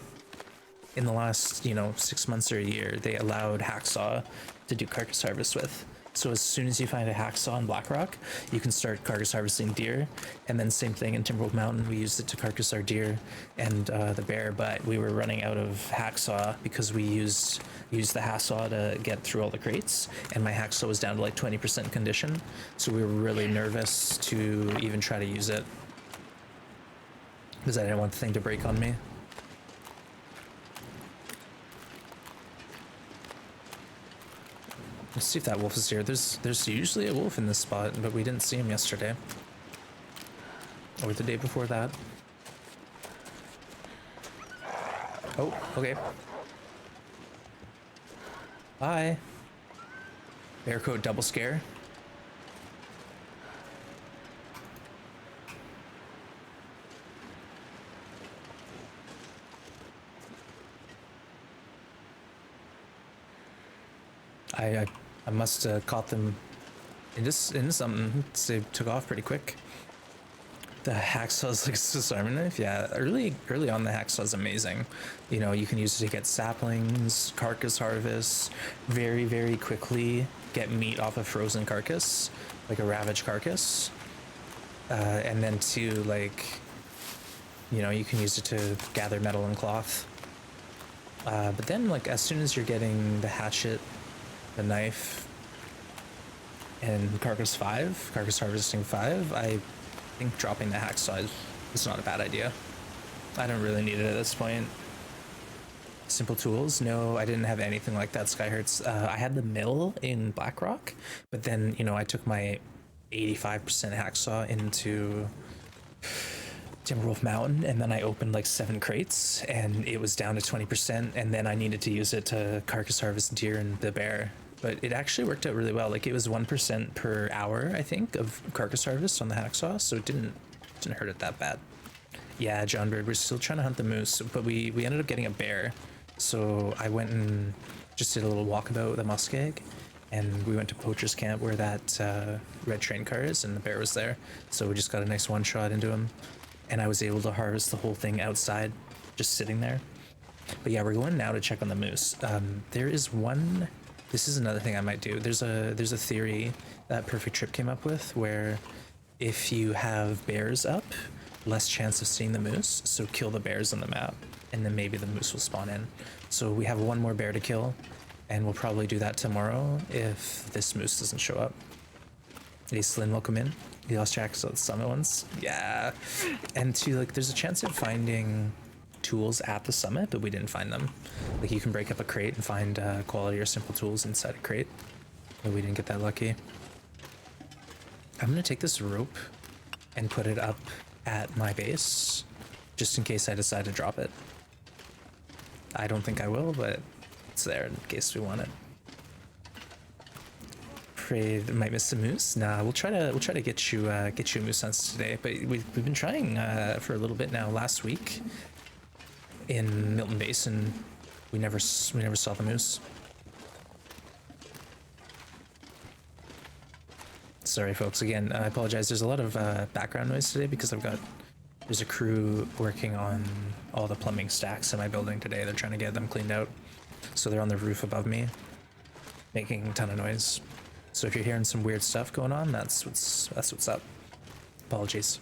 in the last, 6 months or a year, they allowed hacksaw to do carcass harvest with. So as soon as you find a hacksaw in Blackrock, you can start carcass harvesting deer. And then same thing in Timberwolf Mountain, we used it to carcass our deer and the bear, but we were running out of hacksaw because we used the hacksaw to get through all the crates, and my hacksaw was down to like 20% condition. So we were really nervous to even try to use it because I didn't want the thing to break on me. Let's see if that wolf is here. There's usually a wolf in this spot, but we didn't see him yesterday. Or the day before that. Oh, okay. Bye. Bear coat double scare. I must have caught them into something. They took off pretty quick. The hacksaw's like Swiss Army knife. Yeah, early on the hacksaw's amazing. You know, you can use it to get saplings, carcass harvest, very quickly get meat off a frozen carcass, like a ravaged carcass. And then too, like, you know, you can use it to gather metal and cloth. But then, like, as soon as you're getting the hatchet, the knife, and carcass harvesting 5, I think dropping the hacksaw is not a bad idea. I don't really need it at this point. Simple tools? No, I didn't have anything like that, Skyhertz. I had the mill in Blackrock, but then, you know, I took my 85% hacksaw into Timberwolf Mountain, and then I opened like 7 crates, and it was down to 20%, and then I needed to use it to carcass harvest deer and the bear. But it actually worked out really well. Like, it was 1% per hour, I think, of carcass harvest on the hacksaw, so it didn't hurt it that bad. Yeah, John Bird, we're still trying to hunt the moose, but we ended up getting a bear. So I went and just did a little walkabout with a muskeg, and we went to Poacher's Camp where that red train car is, and the bear was there. So we just got a nice one shot into him, and I was able to harvest the whole thing outside, just sitting there. But yeah, we're going now to check on the moose. There is one. This is another thing I might do. There's a theory that Perfect Trip came up with where if you have bears up, less chance of seeing the moose, so kill the bears on the map, and then maybe the moose will spawn in. So we have one more bear to kill, and we'll probably do that tomorrow if this moose doesn't show up. Hey, Slyn, welcome in. You lost track of the summit ones? Yeah. And to, like, there's a chance of finding tools at the summit, but we didn't find them. Like, you can break up a crate and find quality or simple tools inside a crate, but we didn't get that lucky. I'm gonna take this rope and put it up at my base, just in case I decide to drop it. I don't think I will, but it's there in case we want it. Afraid I might miss a moose. Nah, we'll try to get you a moose hunts today. But we've been trying for a little bit now. Last week in Milton Basin, we never saw the moose. Sorry, folks. Again, I apologize. There's a lot of background noise today because there's a crew working on all the plumbing stacks in my building today. They're trying to get them cleaned out. So they're on the roof above me, making a ton of noise. So if you're hearing some weird stuff going on, that's what's up. Apologies.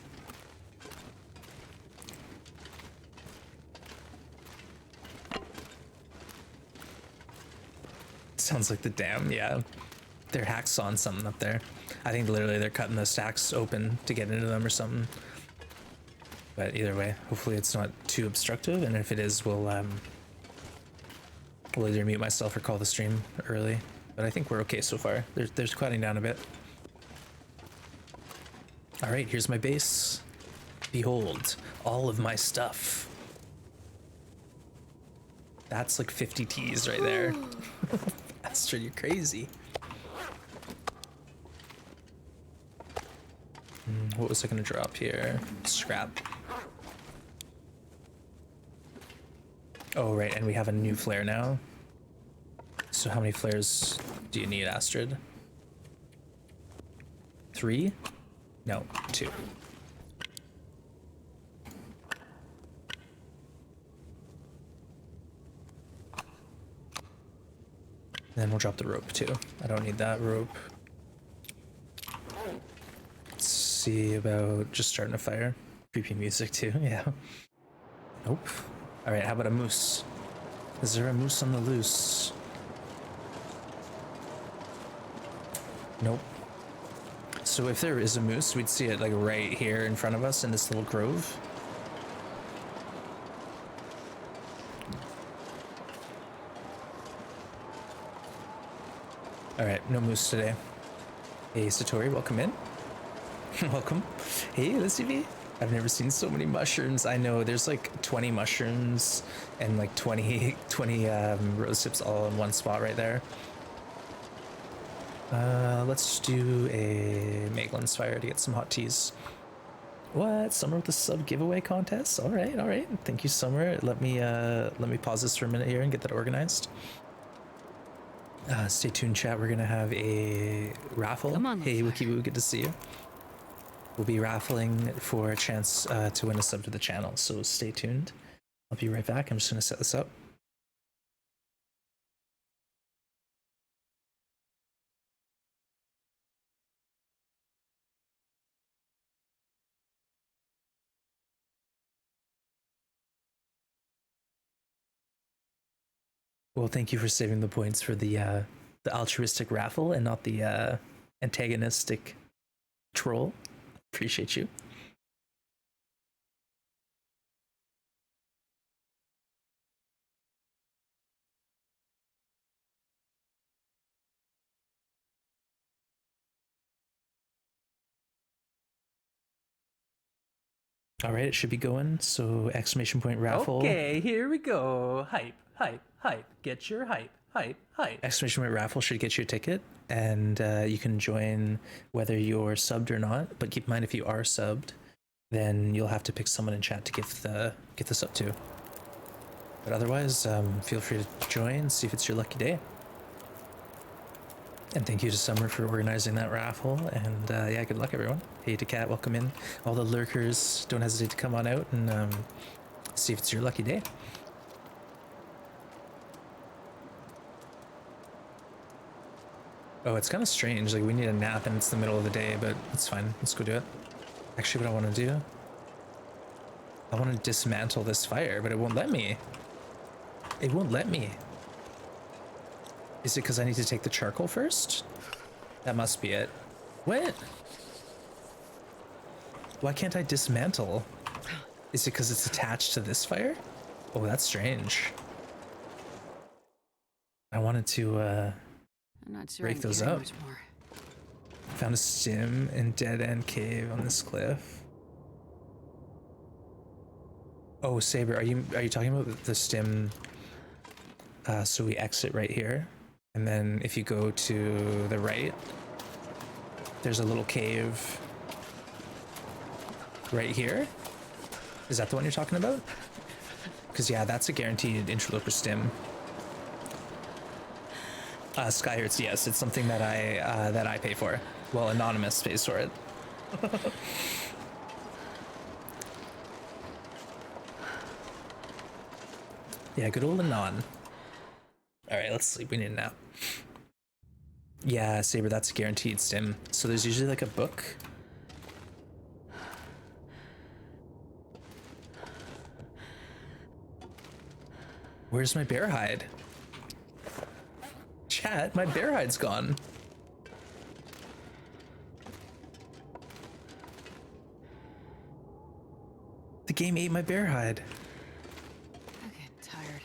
Sounds like the dam, yeah. They're hacksawing something up there. I think literally they're cutting the stacks open to get into them or something. But either way, hopefully it's not too obstructive, and if it is, we'll either mute myself or call the stream early. But I think we're okay so far. They're quieting down a bit. All right, here's my base. Behold, all of my stuff. That's like 50 T's right there. Astrid, you're crazy. What was I gonna drop here? Scrap. Oh, right, and we have a new flare now. So how many flares do you need, Astrid? 3? No, 2. And then we'll drop the rope too. I don't need that rope. Let's see about just starting a fire. Creepy music too, yeah. Nope. All right, how about a moose? Is there a moose on the loose? Nope. So if there is a moose, we'd see it like right here in front of us in this little grove. All right, no moose today. Hey, Satori, welcome in. Welcome. Hey, Lizzie V. I've never seen so many mushrooms. I know there's like 20 mushrooms and like 20 rose tips all in one spot right there. Let's do a Maitland's Fire to get some hot teas. What? Summer with the sub giveaway contest? All right, all right. Thank you, Summer. Let me pause this for a minute here and get that organized. Stay tuned, chat. We're gonna have a raffle. Come on, Hey, Fire. Wiki Woo, good to see you. We'll be raffling for a chance to win a sub to the channel, so stay tuned. I'll be right back. I'm just gonna set this up. Well, thank you for saving the points for the altruistic raffle and not the antagonistic troll. Appreciate you. All right, it should be going. So exclamation point raffle. Okay, here we go. Hype, hype, hype. Get your hype, hype, hype. Exclamation point raffle should get you a ticket, and you can join whether you're subbed or not. But keep in mind, if you are subbed, then you'll have to pick someone in chat to get the sub to. But otherwise, feel free to join, see if it's your lucky day. And thank you to Summer for organizing that raffle. And yeah, good luck, everyone. Hey to Cat, welcome in. All the lurkers, don't hesitate to come on out and see if it's your lucky day. Oh, it's kind of strange. Like, we need a nap and it's the middle of the day, but it's fine. Let's go do it. Actually, what I want to do, I want to dismantle this fire, but it won't let me. It won't let me. Is it because I need to take the charcoal first? That must be it. What? Why can't I dismantle? Is it because it's attached to this fire? Oh, that's strange. I wanted to I'm not sure break I can those carry up. much more. Found a stim in Dead End Cave on this cliff. Oh, Saber, are you talking about the stim? So we exit right here, and then if you go to the right, there's a little cave right here. Is that the one you're talking about? Because yeah, that's a guaranteed interloper stim. Skyhertz, yes, it's something that I pay for. Well, Anonymous pays for it. Yeah, good old Anon. All right, let's sleep. We need a nap. Yeah, Saber, that's a guaranteed stim. So there's usually like a book. Where's my bear hide? Chat, my bear hide's gone. The game ate my bear hide. I'm getting tired.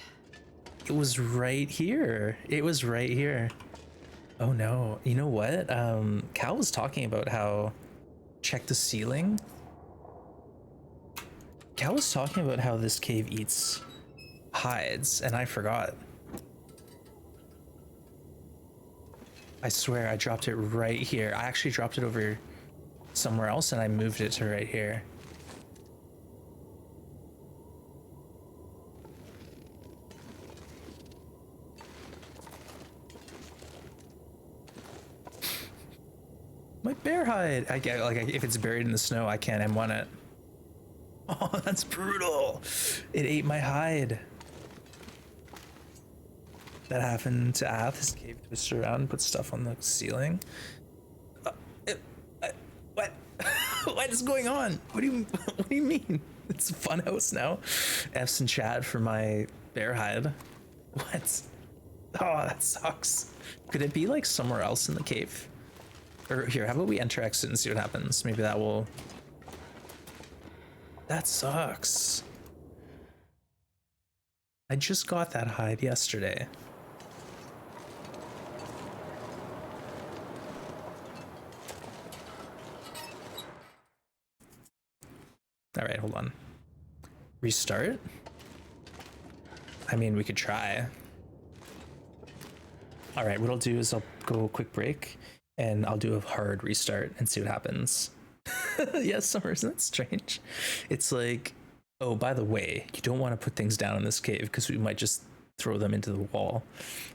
It was right here. It was right here. Oh no. You know what? Cal was talking about how check the ceiling. Cal was talking about how this cave eats hides, and I forgot. I swear I dropped it right here. I actually dropped it over somewhere else and I moved it to right here. My bear hide. I get like if it's buried in the snow, I can't M1 it. Oh, that's brutal. It ate my hide. That happened to Ath. His cave twisted around and put stuff on the ceiling. What? What is going on? What do you mean? It's a fun house now. F's in chat for my bear hide. What? Oh, that sucks. Could it be like somewhere else in the cave? Or here, how about we enter exit and see what happens? Maybe that will... That sucks. I just got that hide yesterday. All right, hold on. Restart? I mean, we could try. All right, what I'll do is I'll go a quick break and I'll do a hard restart and see what happens. Yes, Summer, isn't that strange? It's like, oh, by the way, you don't want to put things down in this cave because we might just throw them into the wall.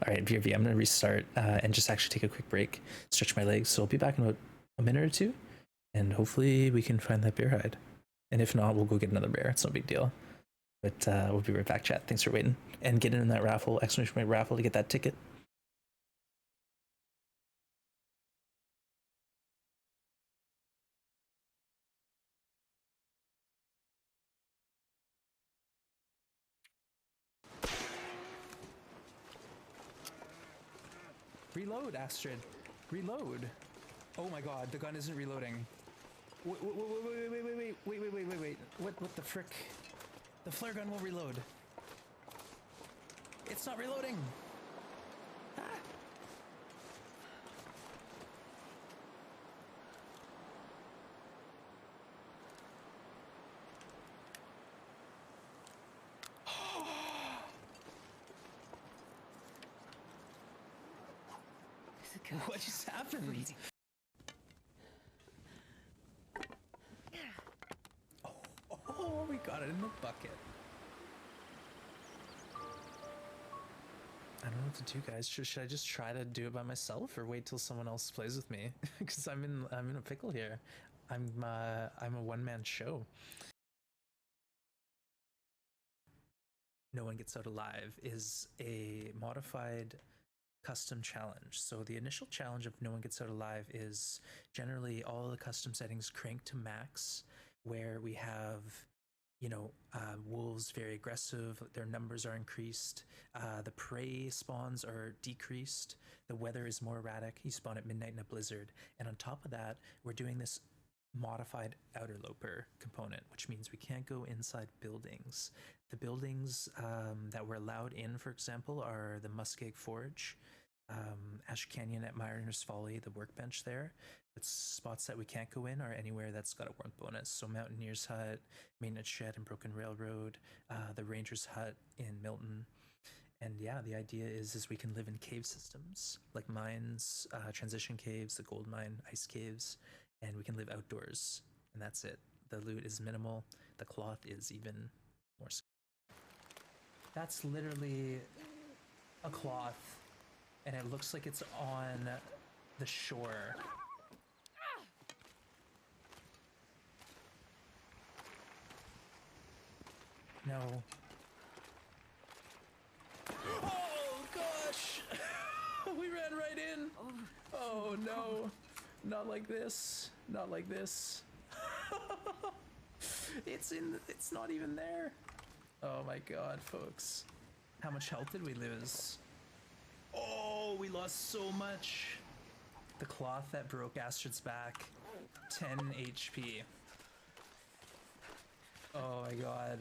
All right, VRV, I'm going to restart and just actually take a quick break, stretch my legs. So I'll be back in about a minute or two, and hopefully we can find that bear hide. And if not, we'll go get another bear. It's no big deal. But we'll be right back, chat. Thanks for waiting. And get in that raffle, exclamation point raffle, to get that ticket. Reload, Astrid. Reload. Oh my god, the gun isn't reloading. Wait. What the frick? The flare gun will reload. It's not reloading. Ah. What just happened? Oh, we got it in the bucket. I don't know what to do, guys. Should I just try to do it by myself or wait till someone else plays with me? Because I'm in a pickle here. I'm a one-man show. No One Gets Out Alive is a modified custom challenge. So the initial challenge of No One Gets Out Alive is generally all the custom settings cranked to max, where we have, wolves very aggressive, their numbers are increased, the prey spawns are decreased, the weather is more erratic, you spawn at midnight in a blizzard, and on top of that, we're doing this modified outer loper component, which means we can't go inside buildings. The buildings that we're allowed in, for example, are the Muskeg Forge, Ash Canyon at Mariner's Folly, the workbench there. But spots that we can't go in are anywhere that's got a warmth bonus. So Mountaineer's Hut, Maintenance Shed and Broken Railroad, the Ranger's Hut in Milton. And yeah, the idea is we can live in cave systems like mines, transition caves, the gold mine, ice caves, and we can live outdoors. And that's it. The loot is minimal. The cloth is even more. That's literally a cloth, and it looks like it's on the shore. No. Oh gosh! We ran right in. Oh no! Not like this. Not like this. It's not even there. Oh my god, folks. How much health did we lose? Oh, we lost so much. The cloth that broke Astrid's back. 10 HP. Oh my god.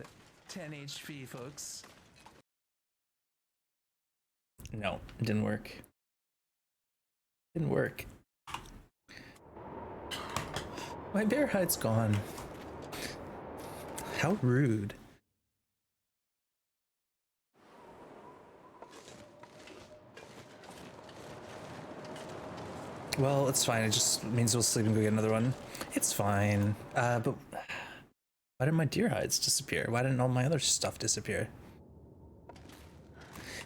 10 HP, folks. No, it didn't work. Didn't work. My bear hide's gone. How rude. Well, it's fine. It just means we'll sleep and go get another one. It's fine. But why did my deer hides disappear? Why didn't all my other stuff disappear?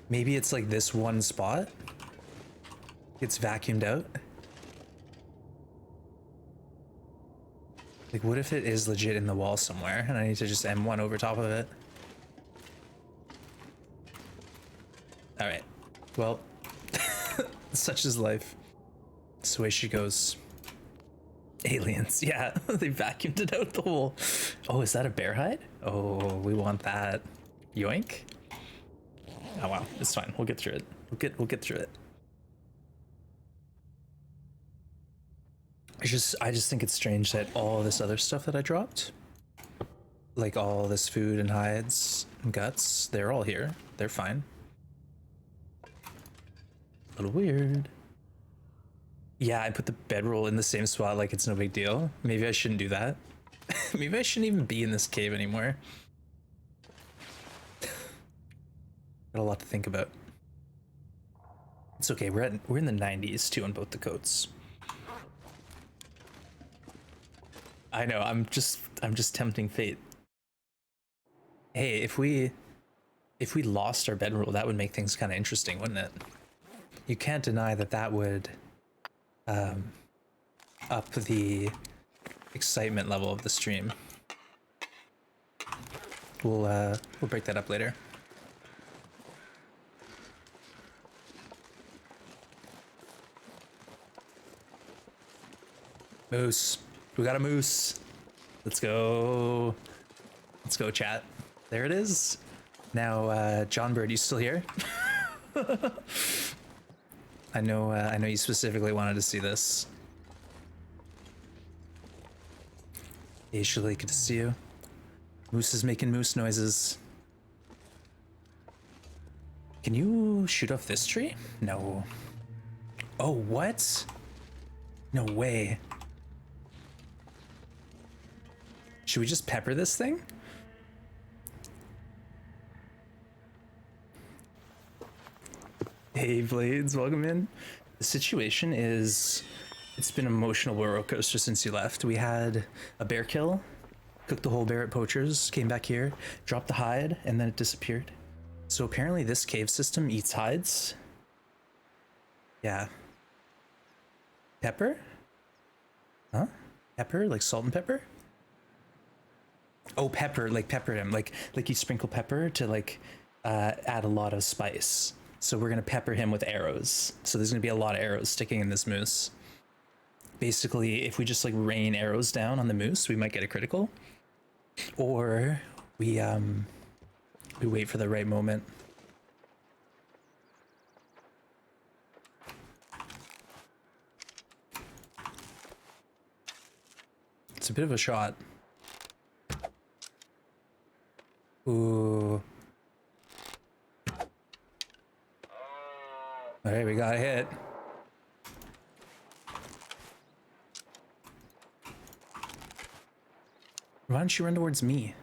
Maybe it's like this one spot gets vacuumed out. Like, what if it is legit in the wall somewhere and I need to just M1 over top of it? All right. Well, such is life. That's the way she goes. Aliens, yeah, they vacuumed it out the hole. Oh, is that a bear hide? Oh, we want that. Yoink. Oh wow, it's fine. We'll get through it. We'll get through it. I just think it's strange that all this other stuff that I dropped, like all this food and hides and guts, they're all here. They're fine. A little weird. Yeah, I put the bedroll in the same spot like it's no big deal. Maybe I shouldn't do that. Maybe I shouldn't even be in this cave anymore. Got a lot to think about. It's okay. We're in the 90s too on both the coats. I know. I'm just tempting fate. Hey, if we lost our bedroll, that would make things kind of interesting, wouldn't it? You can't deny that that would up the excitement level of the stream. We'll break that up later. Moose. We got a moose. Let's go. Let's go, chat. There it is. Now, John Bird, you still here? I know you specifically wanted to see this. Hey, Shirley, good to see you. Moose is making moose noises. Can you shoot off this tree? No. Oh, what? No way. Should we just pepper this thing? Hey, Blades, welcome in. The situation is, it's been an emotional roller coaster since you left. We had a bear kill, cooked the whole bear at Poacher's, came back here, dropped the hide, and then it disappeared. So apparently this cave system eats hides. Yeah. Pepper? Huh? Pepper? Like salt and pepper? Oh, pepper, like pepper him, like you sprinkle pepper to like add a lot of spice. So we're gonna pepper him with arrows. So there's gonna be a lot of arrows sticking in this moose. Basically, if we just like rain arrows down on the moose, we might get a critical. Or we wait for the right moment. It's a bit of a shot. Ooh. Alright, we got a hit. Why don't you run towards me?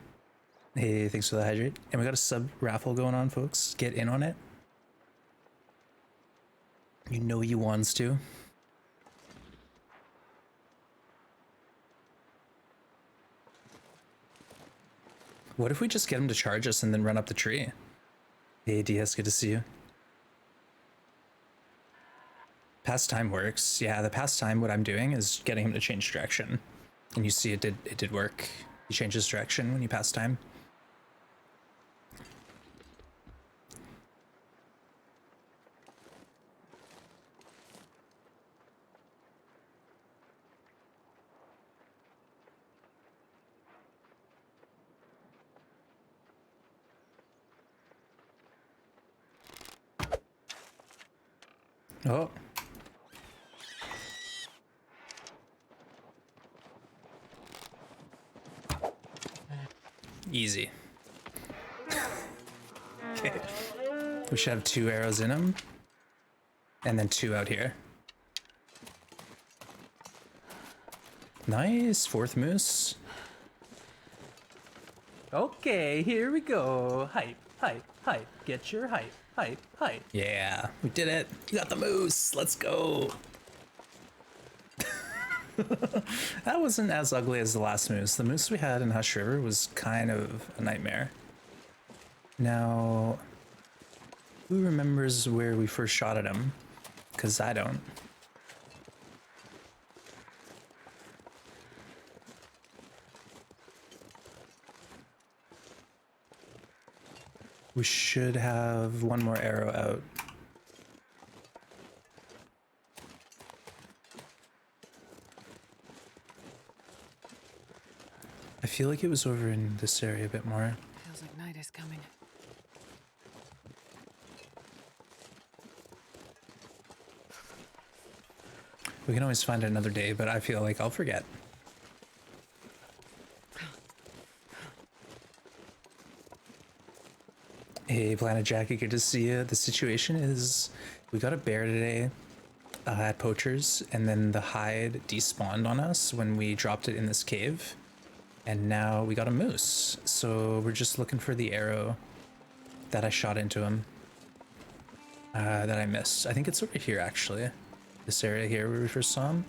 Hey, thanks for the hydrate. And we got a sub raffle going on, folks. Get in on it. You know you wants to. What if we just get him to charge us and then run up the tree? Hey, DS, good to see you. Pastime works. Yeah, the pastime, what I'm doing is getting him to change direction. And you see it did work. He changes direction when you pass time. Oh. Easy. Okay. We should have 2 arrows in him. And then 2 out here. Nice. 4th moose. Okay, here we go. Hype, hype, hype. Get your hype, hype, hype. Yeah, we did it. We got the moose. Let's go. That wasn't as ugly as the last moose. The moose we had in Hush River was kind of a nightmare. Now, who remembers where we first shot at him? Because I don't. We should have 1 more arrow out. I feel like it was over in this area a bit more. Feels like night is coming. We can always find it another day, but I feel like I'll forget. Hey, Planet Jackie, good to see you. The situation is we got a bear today at Poacher's, and then the hide despawned on us when we dropped it in this cave. And now we got a moose. So we're just looking for the arrow that I shot into him. That I missed. I think it's over here, actually. This area here where we first saw him.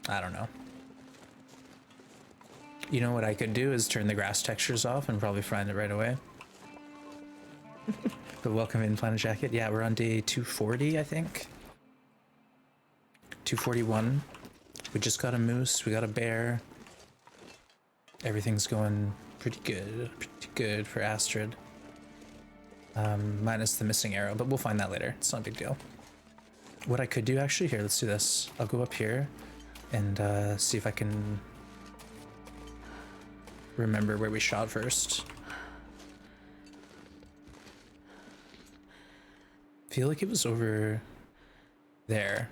I don't know. You know what I could do is turn the grass textures off and probably find it right away. But welcome in, Planet Jacket. Yeah, we're on day 240, I think. 241. We just got a moose. We got a bear. Everything's going pretty good for Astrid. Minus the missing arrow, but we'll find that later. It's not a big deal. What I could do, actually, here, let's do this. I'll go up here and see if I can remember where we shot first. Feel like it was over there.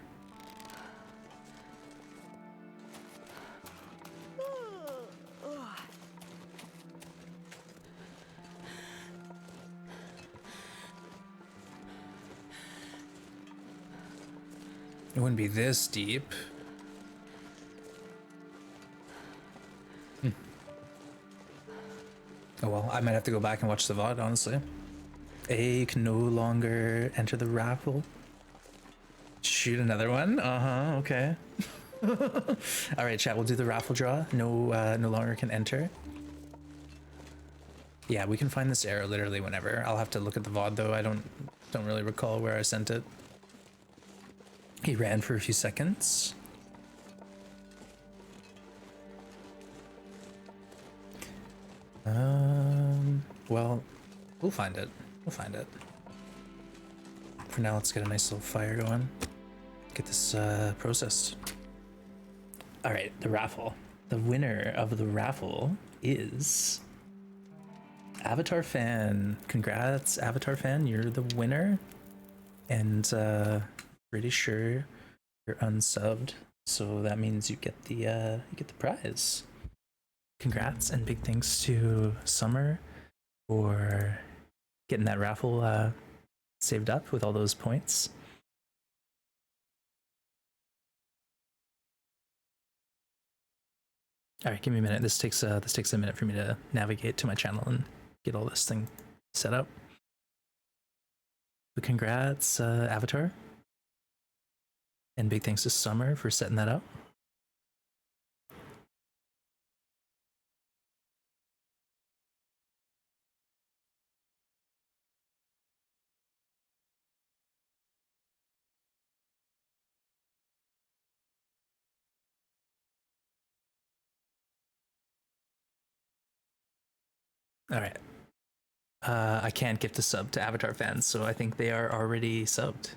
It wouldn't be this deep. Oh well, I might have to go back and watch the VOD, honestly. A can no longer enter the raffle. Shoot another one? Uh-huh, okay. Alright, chat, we'll do the raffle draw. No longer can enter. Yeah, we can find this arrow literally whenever. I'll have to look at the VOD though. I don't really recall where I sent it. He ran for a few seconds. Well, we'll find it. We'll find it. For now, let's get a nice little fire going. Get this processed. All right, the raffle. The winner of the raffle is Avatar Fan. Congrats, Avatar Fan. You're the winner. And pretty sure you're unsubbed, so that means you get the prize. Congrats, and big thanks to Summer for getting that raffle saved up with all those points. All right, give me a minute. This takes a minute for me to navigate to my channel and get all this thing set up. But congrats, Avatar. And big thanks to Summer for setting that up. All right. I can't gift a sub to Avatar fans, so I think they are already subbed,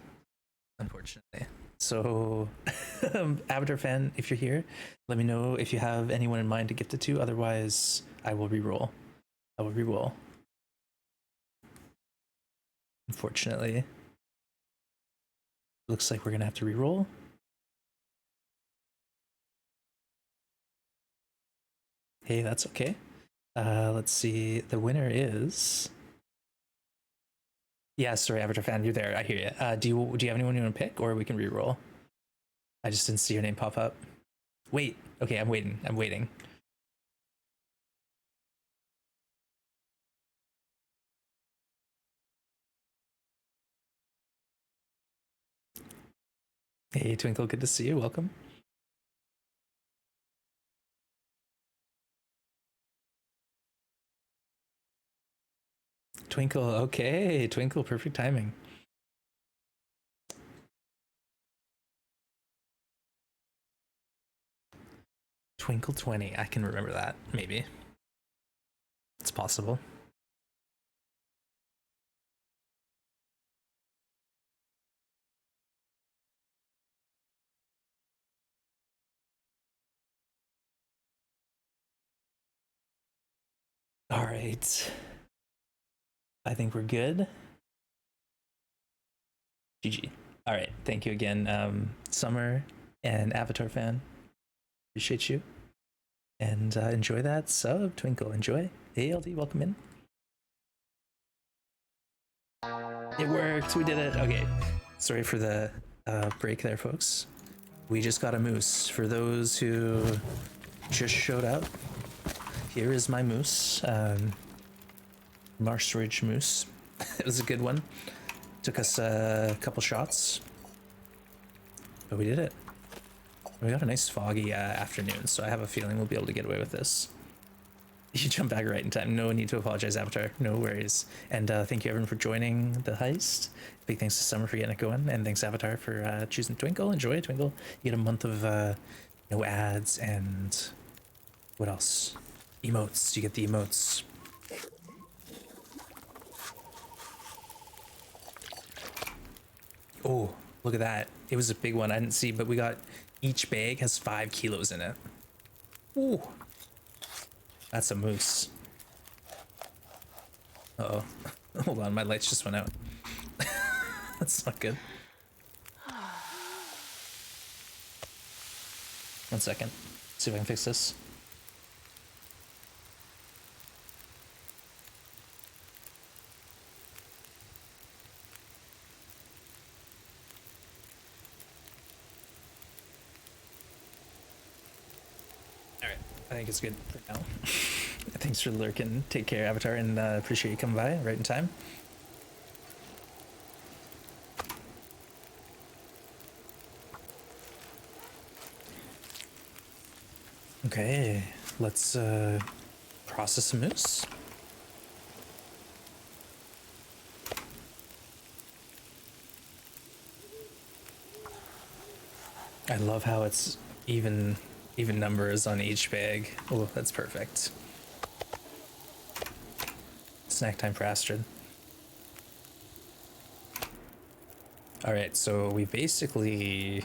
unfortunately. So, Avatar fan, if you're here, let me know if you have anyone in mind to gift it to. Otherwise, I will reroll. I will reroll. Unfortunately, looks like we're gonna have to reroll. Hey, that's okay. Let's see. The winner is. Yeah, sorry, Avatar fan, you're there. I hear you. Do you have anyone you want to pick, or we can reroll? I just didn't see your name pop up. Wait. Okay, I'm waiting. I'm waiting. Hey, Twinkle, good to see you. Welcome. Twinkle, okay. Twinkle, perfect timing. Twinkle 20. I can remember that, maybe. It's possible. All right. I think we're good. GG. All right. Thank you again, Summer and Avatar fan. Appreciate you. And enjoy that sub, Twinkle. Enjoy. ALD, welcome in. It worked. We did it. Okay. Sorry for the break there, folks. We just got a moose. For those who just showed up, here is my moose. Marsh Ridge moose. It was a good one. Took us a couple shots, but we did it. We got a nice foggy afternoon, so I have a feeling we'll be able to get away with this. You jump back right in time. No need to apologize, Avatar. No worries. And thank you, everyone, for joining the heist. Big thanks to Summer for getting it going, and thanks, Avatar, for choosing Twinkle. Enjoy it, Twinkle. You get a month of no ads and what else? Emotes. You get the emotes. Oh, look at that. It was a big one. I didn't see, but we got each bag has 5 kilos in it. Ooh. That's a moose. Uh-oh. Hold on, my lights just went out. That's not good. 1 second. See if I can fix this. Alright, I think it's good for now. Thanks for lurking. Take care, Avatar, and appreciate you coming by right in time. Okay, let's process some moose. I love how it's even numbers on each bag. Oh, that's perfect. Snack time for Astrid. Alright, so we basically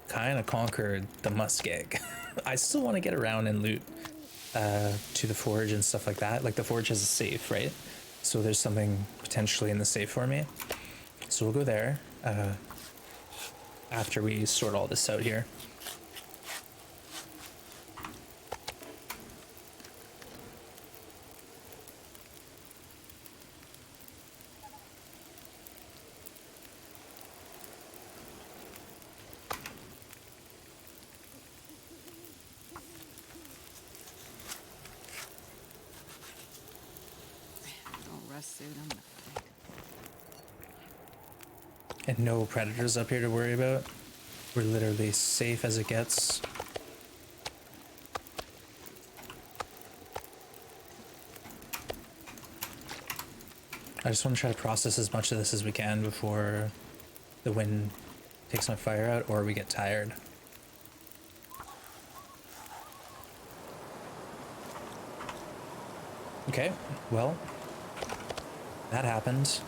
kind of conquered the Muskeg. I still want to get around and loot to the forge and stuff like that. Like the forge has a safe, right? So there's something potentially in the safe for me. So we'll go there after we sort all this out here. Suit, I'm gonna faint. And no predators up here to worry about. We're literally safe as it gets. I just want to try to process as much of this as we can before the wind takes my fire out or we get tired. Okay, well, that happened.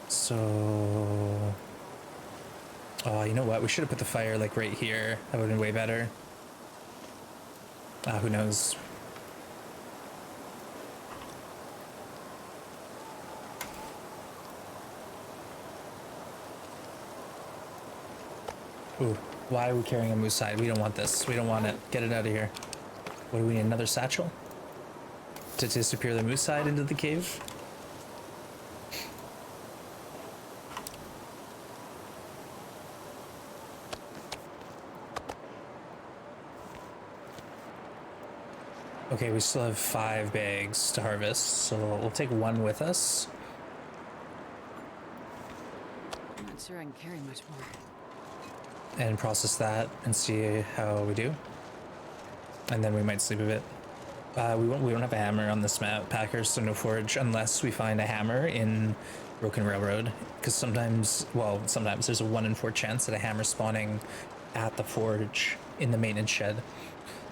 So, oh, you know what? We should have put the fire like right here. That would have been way better. Who knows? Ooh, why are we carrying a moose hide? We don't want this. We don't want it. Get it out of here. What do we need? Another satchel? To disappear the moose hide into the cave? Okay, we still have 5 bags to harvest, so we'll take 1 with us. I'm not sure I can carry much more. And process that and see how we do. And then we might sleep a bit. We won't have a hammer on this map, Packers, so no forage unless we find a hammer in Broken Railroad. Because sometimes there's a 1 in 4 chance that a hammer spawning at the forge in the maintenance shed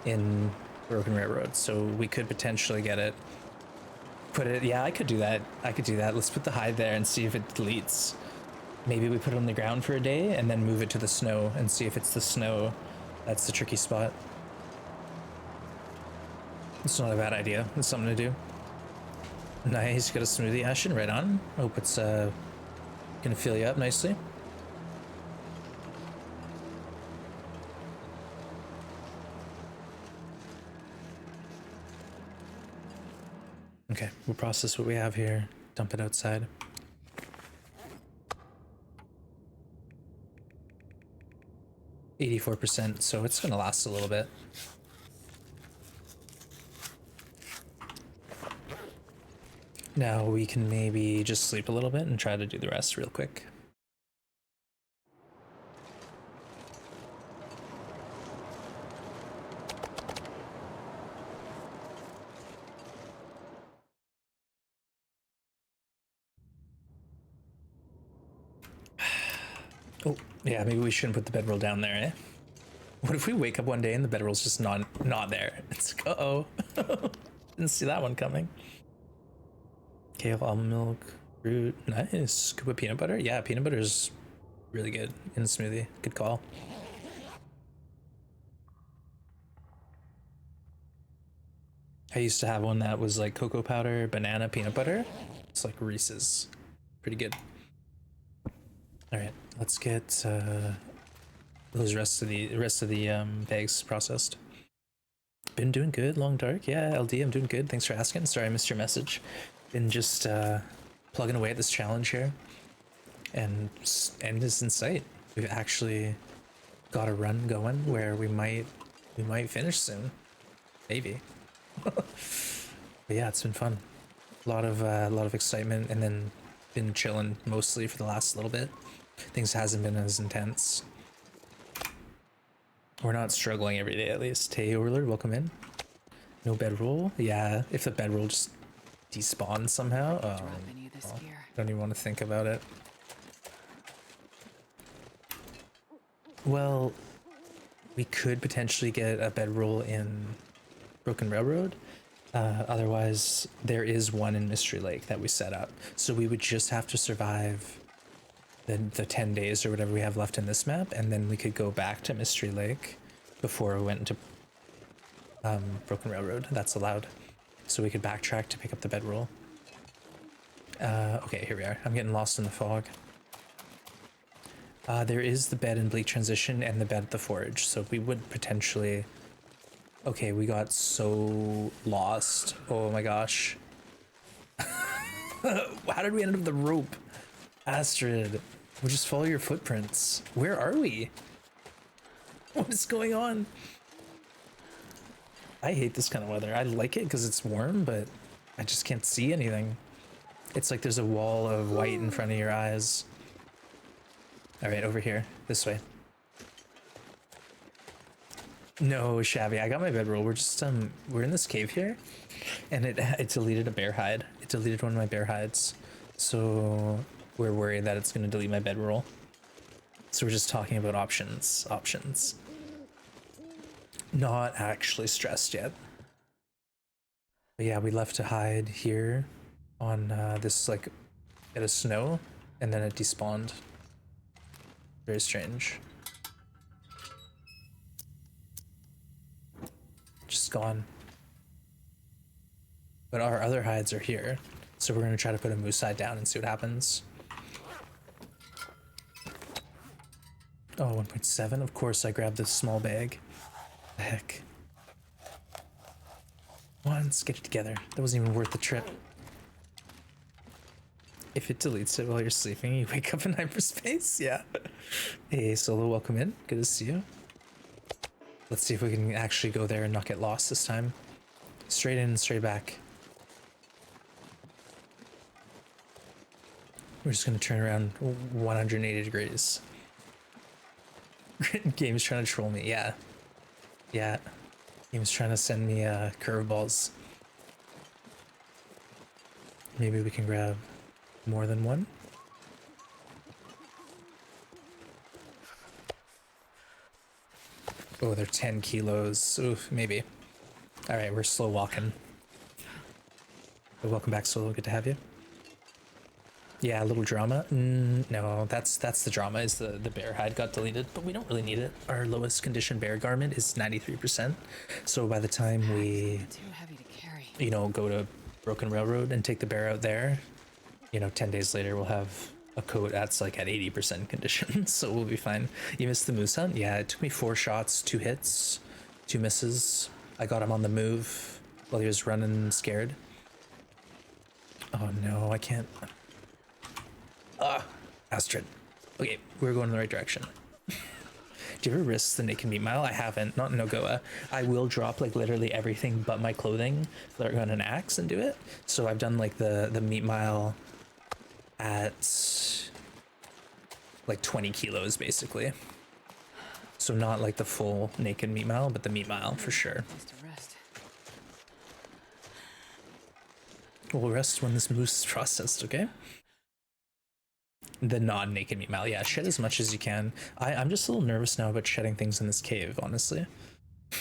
in Broken Railroad. So we could potentially get it. Yeah, I could do that. Let's put the hide there and see if it deletes. Maybe we put it on the ground for a day and then move it to the snow and see if it's the snow. That's the tricky spot. It's not a bad idea. It's something to do. Nice, got a smoothie, Ashton, right on. Hope it's gonna fill you up nicely. Okay, we'll process what we have here, dump it outside. 84%, so it's gonna last a little bit. Now we can maybe just sleep a little bit and try to do the rest real quick. Oh, yeah, maybe we shouldn't put the bedroll down there, eh? What if we wake up one day and the bedroll's just not there? It's like, uh-oh. Didn't see that one coming. Kale, almond milk, fruit, nice. Scoop of peanut butter? Yeah, peanut butter is really good in a smoothie. Good call. I used to have one that was like cocoa powder, banana, peanut butter. It's like Reese's. Pretty good. All right, let's get those rest of the bags processed. Been doing good, long dark. Yeah, LD, I'm doing good. Thanks for asking. Sorry I missed your message. Been just plugging away at this challenge here, and end is in sight. We've actually got a run going where we might finish soon, maybe. But yeah, it's been fun. A lot of excitement, and then been chilling mostly for the last little bit. Things hasn't been as intense. We're not struggling every day, at least. Hey, Overlord, welcome in. No bedroll? Yeah, if the bedroll just despawns somehow. Drop any of this Well, gear. don't even want to think about it. Well, we could potentially get a bedroll in Broken Railroad. Otherwise, there is one in Mystery Lake that we set up. So we would just have to survive the 10 days or whatever we have left in this map, and then we could go back to Mystery Lake before we went into Broken Railroad. That's allowed. So we could backtrack to pick up the bedroll. Okay, here we are. I'm getting lost in the fog. There is the bed in Bleak Transition and the bed at the Forge, so we would potentially... Okay, we got so lost. Oh my gosh. How did we end up with the rope? Astrid, we'll just follow your footprints. Where are we? What is going on? I hate this kind of weather. I like it because it's warm, but I just can't see anything. It's like there's a wall of white in front of your eyes. All right, over here, this way. No, Shabby, I got my bedroll. We're just we're in this cave here, and it deleted a bear hide. It deleted one of my bear hides, so we're worried that it's gonna delete my bedroll. So we're just talking about options. Not actually stressed yet. But yeah, we left to hide here on this like bit of snow, and then it despawned. Very strange. Just gone. But our other hides are here, so we're gonna try to put a moose hide down and see what happens. Oh, 1.7. Of course, I grabbed this small bag. The heck. Let's get it together. That wasn't even worth the trip. If it deletes it while you're sleeping, you wake up in hyperspace. Yeah. Hey, Solo, welcome in. Good to see you. Let's see if we can actually go there and not get lost this time. Straight in, straight back. We're just gonna turn around 180 degrees. Game's trying to troll me. Yeah. Yeah. Game's trying to send me curveballs. Maybe we can grab more than one. Oh, they're 10 kilos. Oof, maybe. All right, we're slow walking. But welcome back, Solo. Good to have you. Yeah, a little drama. No, that's the drama. Is the bear hide got deleted, but we don't really need it. Our lowest condition bear garment is 93%. So by the time we, Too heavy to carry. you know, go to Broken Railroad and take the bear out there, you know, 10 days later we'll have a coat that's like at 80% condition, so we'll be fine. You missed the moose hunt? Yeah, it took me 4 shots, 2 hits, 2 misses. I got him on the move while he was running scared. Oh no, I can't. Astrid. Okay, we're going in the right direction. Do you ever risk the naked meat mile? I haven't, not in Nogoa. I will drop like literally everything but my clothing, flare gun and axe and do it. So I've done like the meat mile at like 20 kilos basically. So not like the full naked meat mile, but the meat mile for sure. Place to rest. We'll rest when this moose is processed, okay? The non-naked meat mile, yeah, shed as much as you can. I'm just a little nervous now about shedding things in this cave, honestly.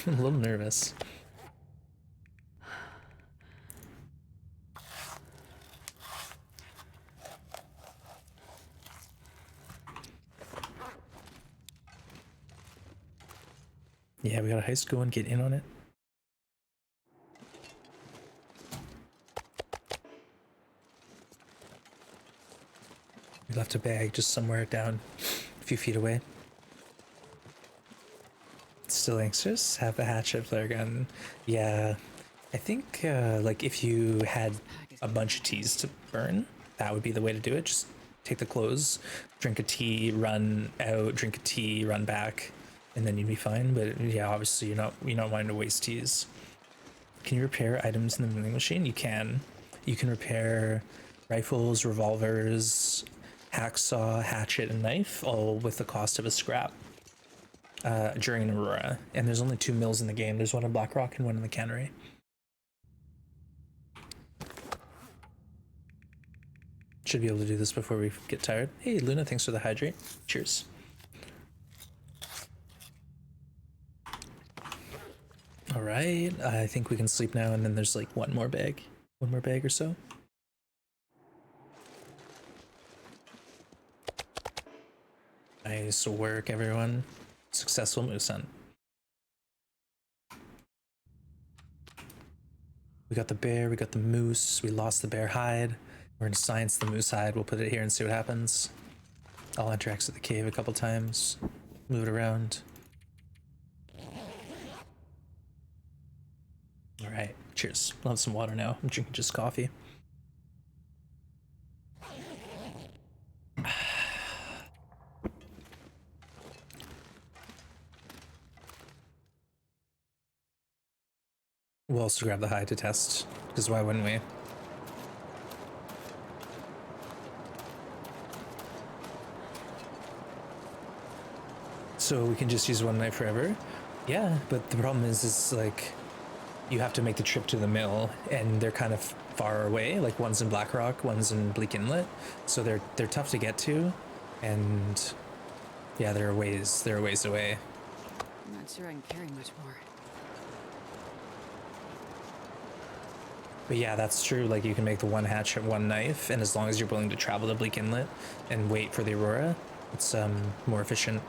I'm a little nervous. Yeah, we got a heist going, get in on it. We left a bag just somewhere down a few feet away. Still anxious? Have a hatchet, flare gun. Yeah, I think like if you had a bunch of teas to burn, that would be the way to do it. Just take the clothes, drink a tea, run out, drink a tea, run back, and then you'd be fine. But yeah, obviously you're not wanting to waste teas. Can you repair items in the milling machine? You can. You can repair rifles, revolvers, hacksaw, hatchet, and knife, all with the cost of a scrap during an Aurora. And there's only 2 mills in the game. There's one in Blackrock and one in the cannery. Should be able to do this before we get tired. Hey, Luna, thanks for the hydrate. Cheers. All right, I think we can sleep now, and then there's like one more bag or so. Nice work, everyone. Successful moose hunt. We got the bear, we got the moose, we lost the bear hide. We're gonna science the moose hide. We'll put it here and see what happens. I'll interact with the cave a couple times, move it around. All right, cheers. I'll have some water now. I'm drinking just coffee. We'll also grab the hide to test, because why wouldn't we? So we can just use one knife forever? Yeah, but the problem is like, you have to make the trip to the mill, and they're kind of far away. Like one's in Blackrock, one's in Bleak Inlet, so they're tough to get to, and yeah, they're a ways away. I'm not sure I can carry much more. But yeah, that's true. Like you can make the one hatchet, one knife, and as long as you're willing to travel to Bleak Inlet and wait for the Aurora, it's more efficient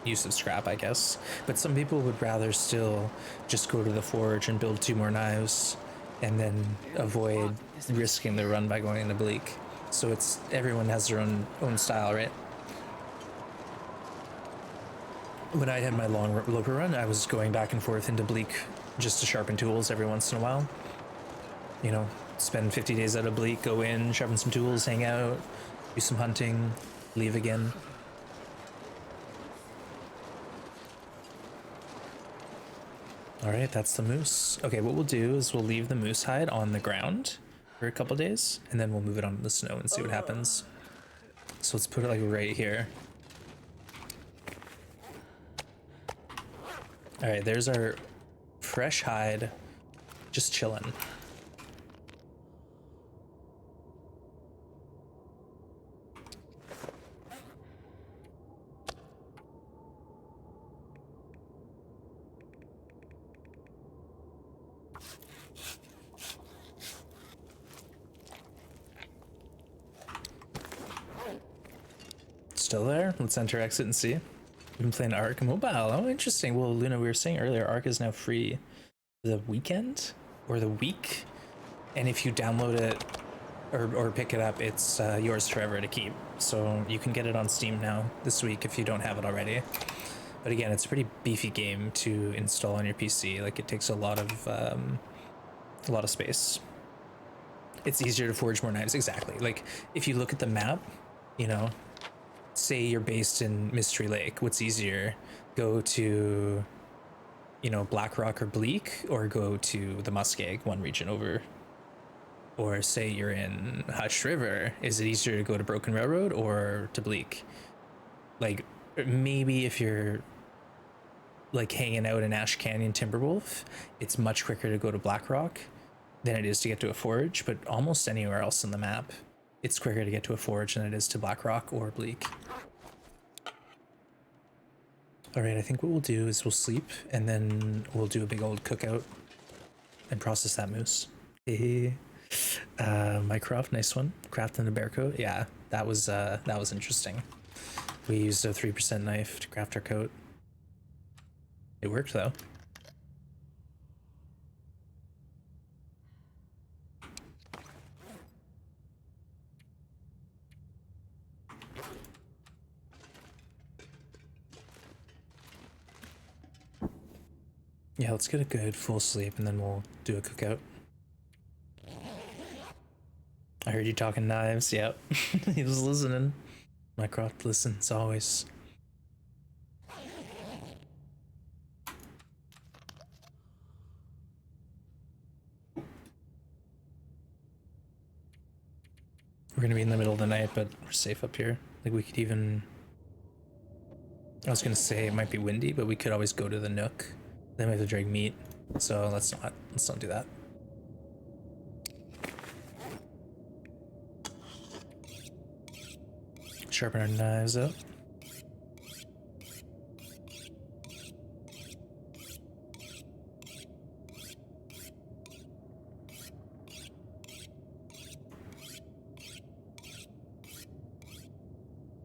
use of scrap, I guess. But some people would rather still just go to the forge and build 2 more knives, and then avoid risking the run by going into Bleak. So it's everyone has their own style, right? When I had my long loper run, I was going back and forth into Bleak just to sharpen tools every once in a while. You know, spend 50 days out of Bleak, go in, sharpen some tools, hang out, do some hunting, leave again. All right, that's the moose. Okay, what we'll do is we'll leave the moose hide on the ground for a couple days, and then we'll move it onto the snow and see what happens. So let's put it like right here. All right, there's our fresh hide, just chilling. Still there? Let's enter exit and see. We've been playing Ark Mobile. Oh, interesting. Well, Luna, we were saying earlier, Ark is now free the weekend or the week. And if you download it or pick it up, it's yours forever to keep. So you can get it on Steam now this week if you don't have it already. But again, it's a pretty beefy game to install on your PC. Like it takes a lot of space. It's easier to forge more knives. Exactly. Like if you look at the map, you know, say you're based in Mystery Lake, what's easier, go to, you know, Black Rock or Bleak, or go to the Muskeg, one region over. Or say you're in Hush River, is it easier to go to Broken Railroad or to Bleak? Like, maybe if you're like hanging out in Ash Canyon Timberwolf, it's much quicker to go to Black Rock than it is to get to a forge, but almost anywhere else on the map, it's quicker to get to a forge than it is to Black Rock or Bleak. All right, I think what we'll do is we'll sleep and then we'll do a big old cookout and process that moose. Hey, Mycroft, nice one. Crafting a bear coat. Yeah, that was interesting. We used a 3% knife to craft our coat. It worked though. Yeah, let's get a good full sleep and then we'll do a cookout. I heard you talking knives. Yep. He was listening. Mycroft listens always. We're gonna be in the middle of the night, but we're safe up here. Like we could even, I was gonna say it might be windy, but we could always go to the Nook. Then we have to drag meat, so let's not do that. Sharpen our knives up.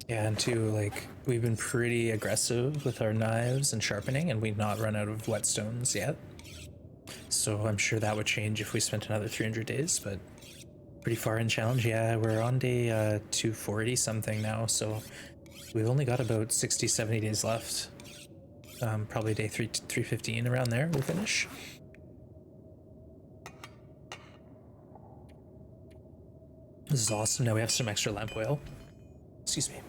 Yeah, and too, like, we've been pretty aggressive with our knives and sharpening, and we've not run out of whetstones yet. So I'm sure that would change if we spent another 300 days, but pretty far in challenge. Yeah, we're on day 240 something now, so we've only got about 60, 70 days left. Probably day 315 around there, we'll finish. This is awesome. Now we have some extra lamp oil. Excuse me.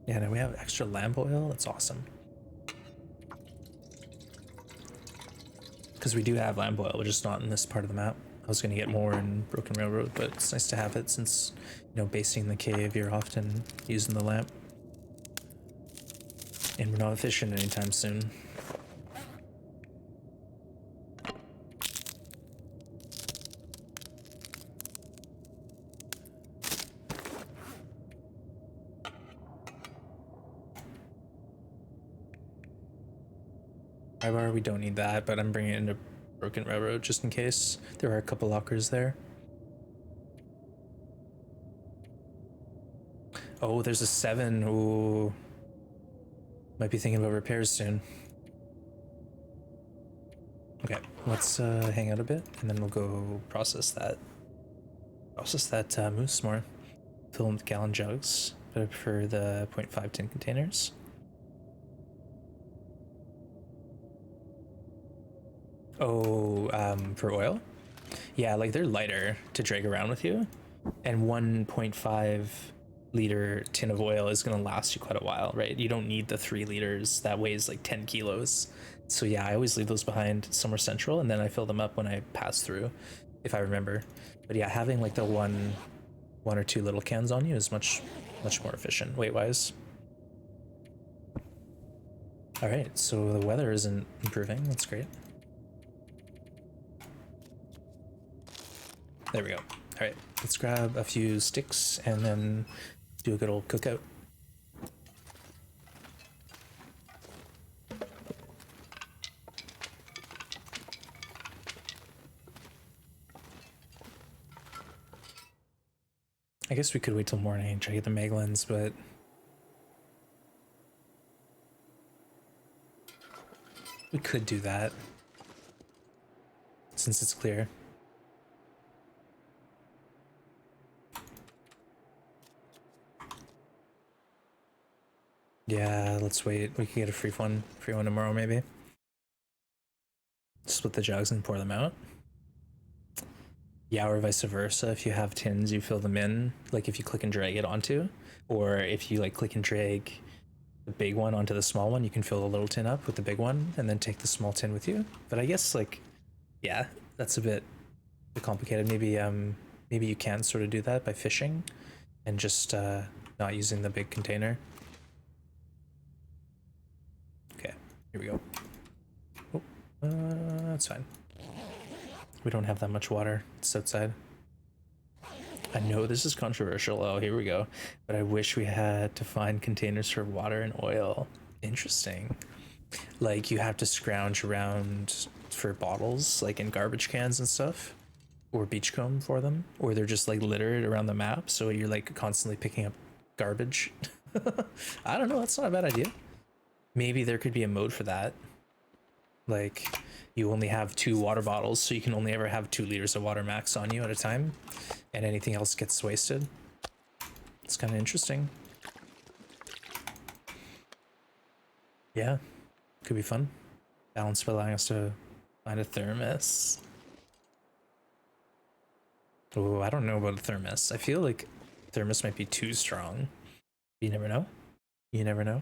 Yeah, now we have extra lamp oil. That's awesome. Because we do have lamp oil, we're just not in this part of the map. I was gonna get more in Broken Railroad, but it's nice to have it since, you know, basing the cave, you're often using the lamp. And we're not fishing anytime soon. Bar, we don't need that, but I'm bringing it into Broken Railroad just in case. There are a couple lockers there. Oh, there's a 7. Ooh. Might be thinking about repairs soon. Okay, let's hang out a bit and then we'll go process that. Moose more. Fill them with gallon jugs, but I prefer the 0.5 tin containers. Oh, for oil? Yeah, like they're lighter to drag around with you, and 1.5 liter tin of oil is gonna last you quite a while, right? You don't need the 3 liters that weighs like 10 kilos. So yeah, I always leave those behind somewhere central, and then I fill them up when I pass through, if I remember. But yeah, having like the one or two little cans on you is much more efficient weight-wise. All right, so the weather isn't improving. That's great. There we go. All right, let's grab a few sticks and then do a good old cookout. I guess we could wait till morning and try to get the Megalens, but we could do that since it's clear. Yeah, let's wait. We can get a free one tomorrow maybe. Split the jugs and pour them out. Yeah, or vice versa. If you have tins, you fill them in. Like if you click and drag it onto, or if you like click and drag the big one onto the small one, you can fill the little tin up with the big one and then take the small tin with you. But I guess like, yeah, that's a bit complicated. Maybe you can sort of do that by fishing and just not using the big container. Okay, here we go. Oh, that's fine. We don't have that much water. It's outside. I know this is controversial. Oh, here we go. But I wish we had to find containers for water and oil. Interesting. Like you have to scrounge around for bottles, like in garbage cans and stuff, or beachcomb for them, or they're just like littered around the map. So you're like constantly picking up garbage. I don't know. That's not a bad idea. Maybe there could be a mode for that. Like you only have 2 water bottles, so you can only ever have 2 liters of water max on you at a time, and anything else gets wasted. It's kind of interesting. Yeah, could be fun. Balance by allowing us to find a thermos. Oh, I don't know about a thermos. I feel like thermos might be too strong. You never know. You never know.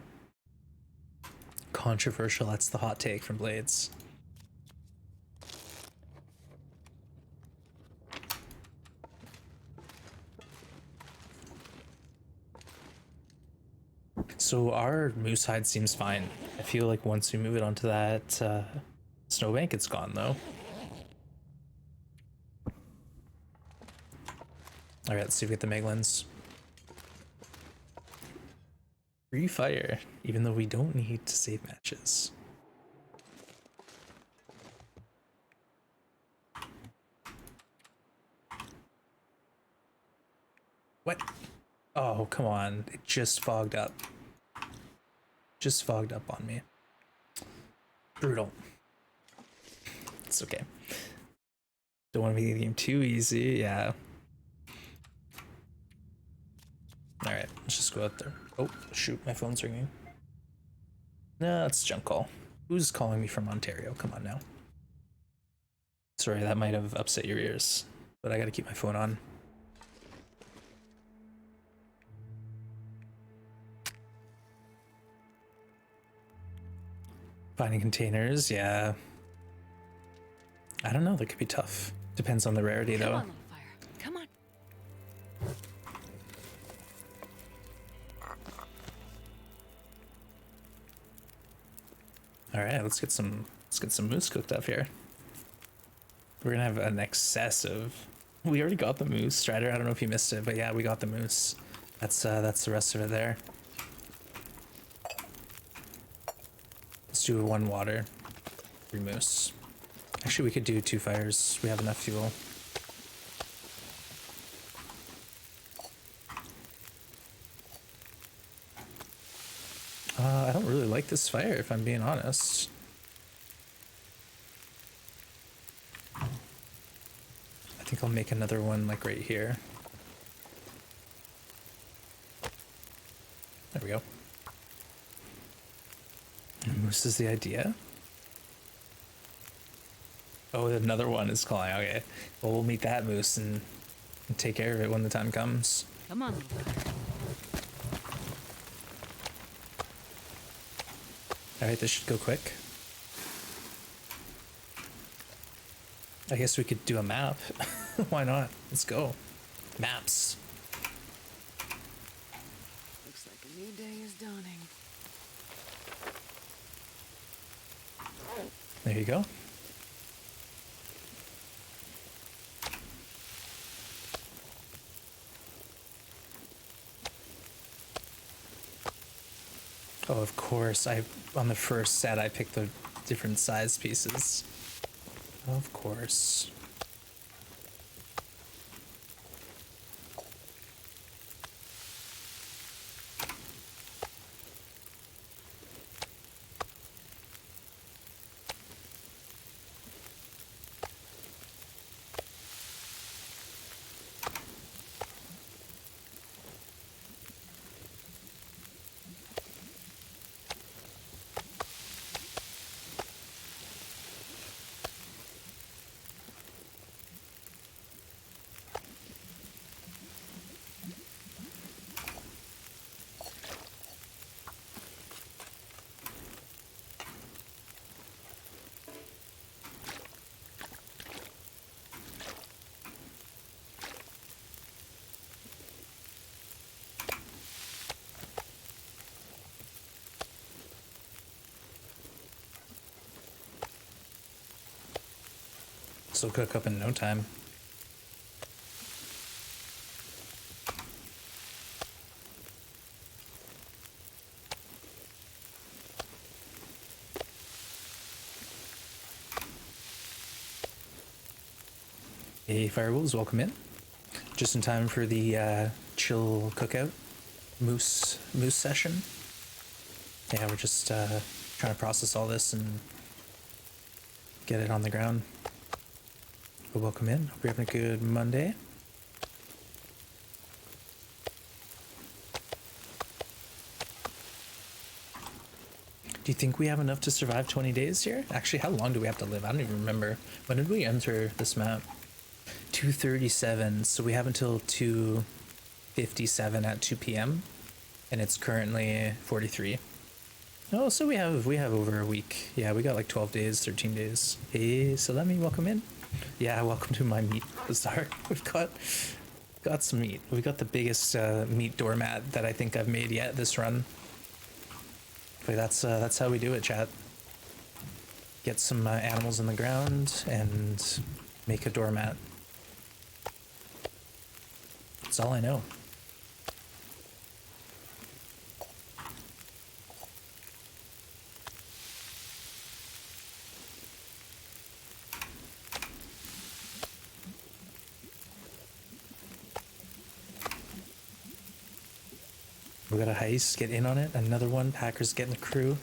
Controversial, that's the hot take from Blades. So our moose hide seems fine. I feel like once we move it onto that snowbank, it's gone though. All right, let's see if we get the Meglins. Free fire, even though we don't need to save matches. What? Oh, come on. It just fogged up. Just fogged up on me. Brutal. It's okay. Don't want to make the game too easy. Yeah. All right, let's just go out there. Oh, shoot, my phone's ringing. No, it's junk call. Who's calling me from Ontario? Come on now. Sorry, that might have upset your ears, but I gotta keep my phone on. Finding containers, yeah. I don't know, that could be tough. Depends on the rarity, though. Come on, little fire. Come on. All right, let's get some moose cooked up here. We're gonna have an excess of. We already got the moose, Strider. I don't know if you missed it, but yeah, we got the moose. That's the rest of it there. Let's do 1 water, 3 moose. Actually, we could do 2 fires. We have enough fuel. I don't really like this fire, if I'm being honest. I think I'll make another one like right here. There we go. Moose is the idea. Oh, another one is calling. Okay. Well, we'll meet that moose and take care of it when the time comes. Come on, little fire. All right, this should go quick. I guess we could do a map. Why not? Let's go. Maps. Looks like a new day is dawning. There you go. Oh, of course. On the first set, I picked the different size pieces. Of course. will cook up in no time. Hey, Firewolves, welcome in. Just in time for the chill cookout moose session. Yeah, we're just trying to process all this and get it on the ground. But welcome in. Hope you're having a good Monday. Do you think we have enough to survive 20 days here? Actually, how long do we have to live? I don't even remember. When did we enter this map? 2:37, so we have until 2:57 at 2 p.m. and it's currently 43. Oh, so we have over a week. Yeah, we got like 12 days, 13 days. Hey, so let me welcome in. Yeah, welcome to my meat bazaar. We've got some meat. We got the biggest meat doormat that I think I've made yet this run. But that's how we do it, chat. Get some animals in the ground and make a doormat. That's all I know. We got a heist, get in on it. Another one, Packers getting the crew.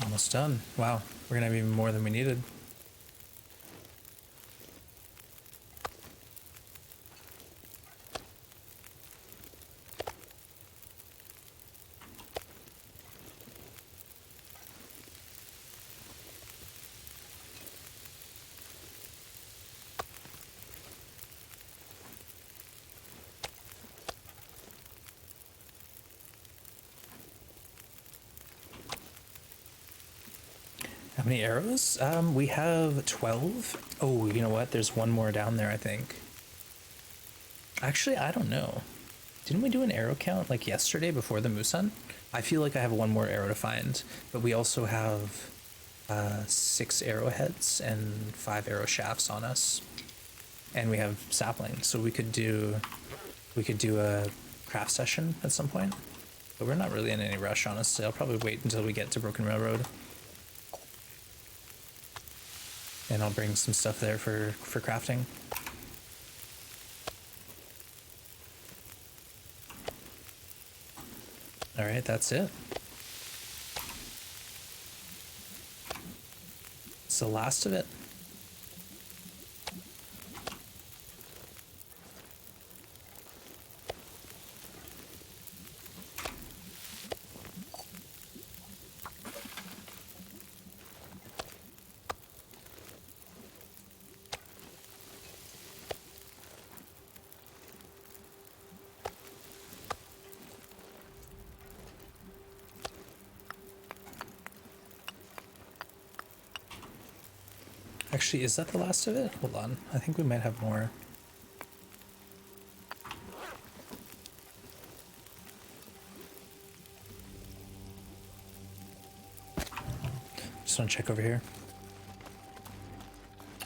Almost done. Wow, we're gonna have even more than we needed. How many arrows? We have 12. Oh, you know what? There's one more down there, I think. Actually, I don't know. Didn't we do an arrow count like yesterday before the moose hunt? I feel like I have one more arrow to find, but we also have 6 arrowheads and 5 arrow shafts on us, and we have saplings, so we could do a craft session at some point, but we're not really in any rush, honestly. I'll probably wait until we get to Broken Railroad. And I'll bring some stuff there for crafting. All right, that's it. It's the last of it. Actually, is that the last of it? Hold on. I think we might have more. Just want to check over here.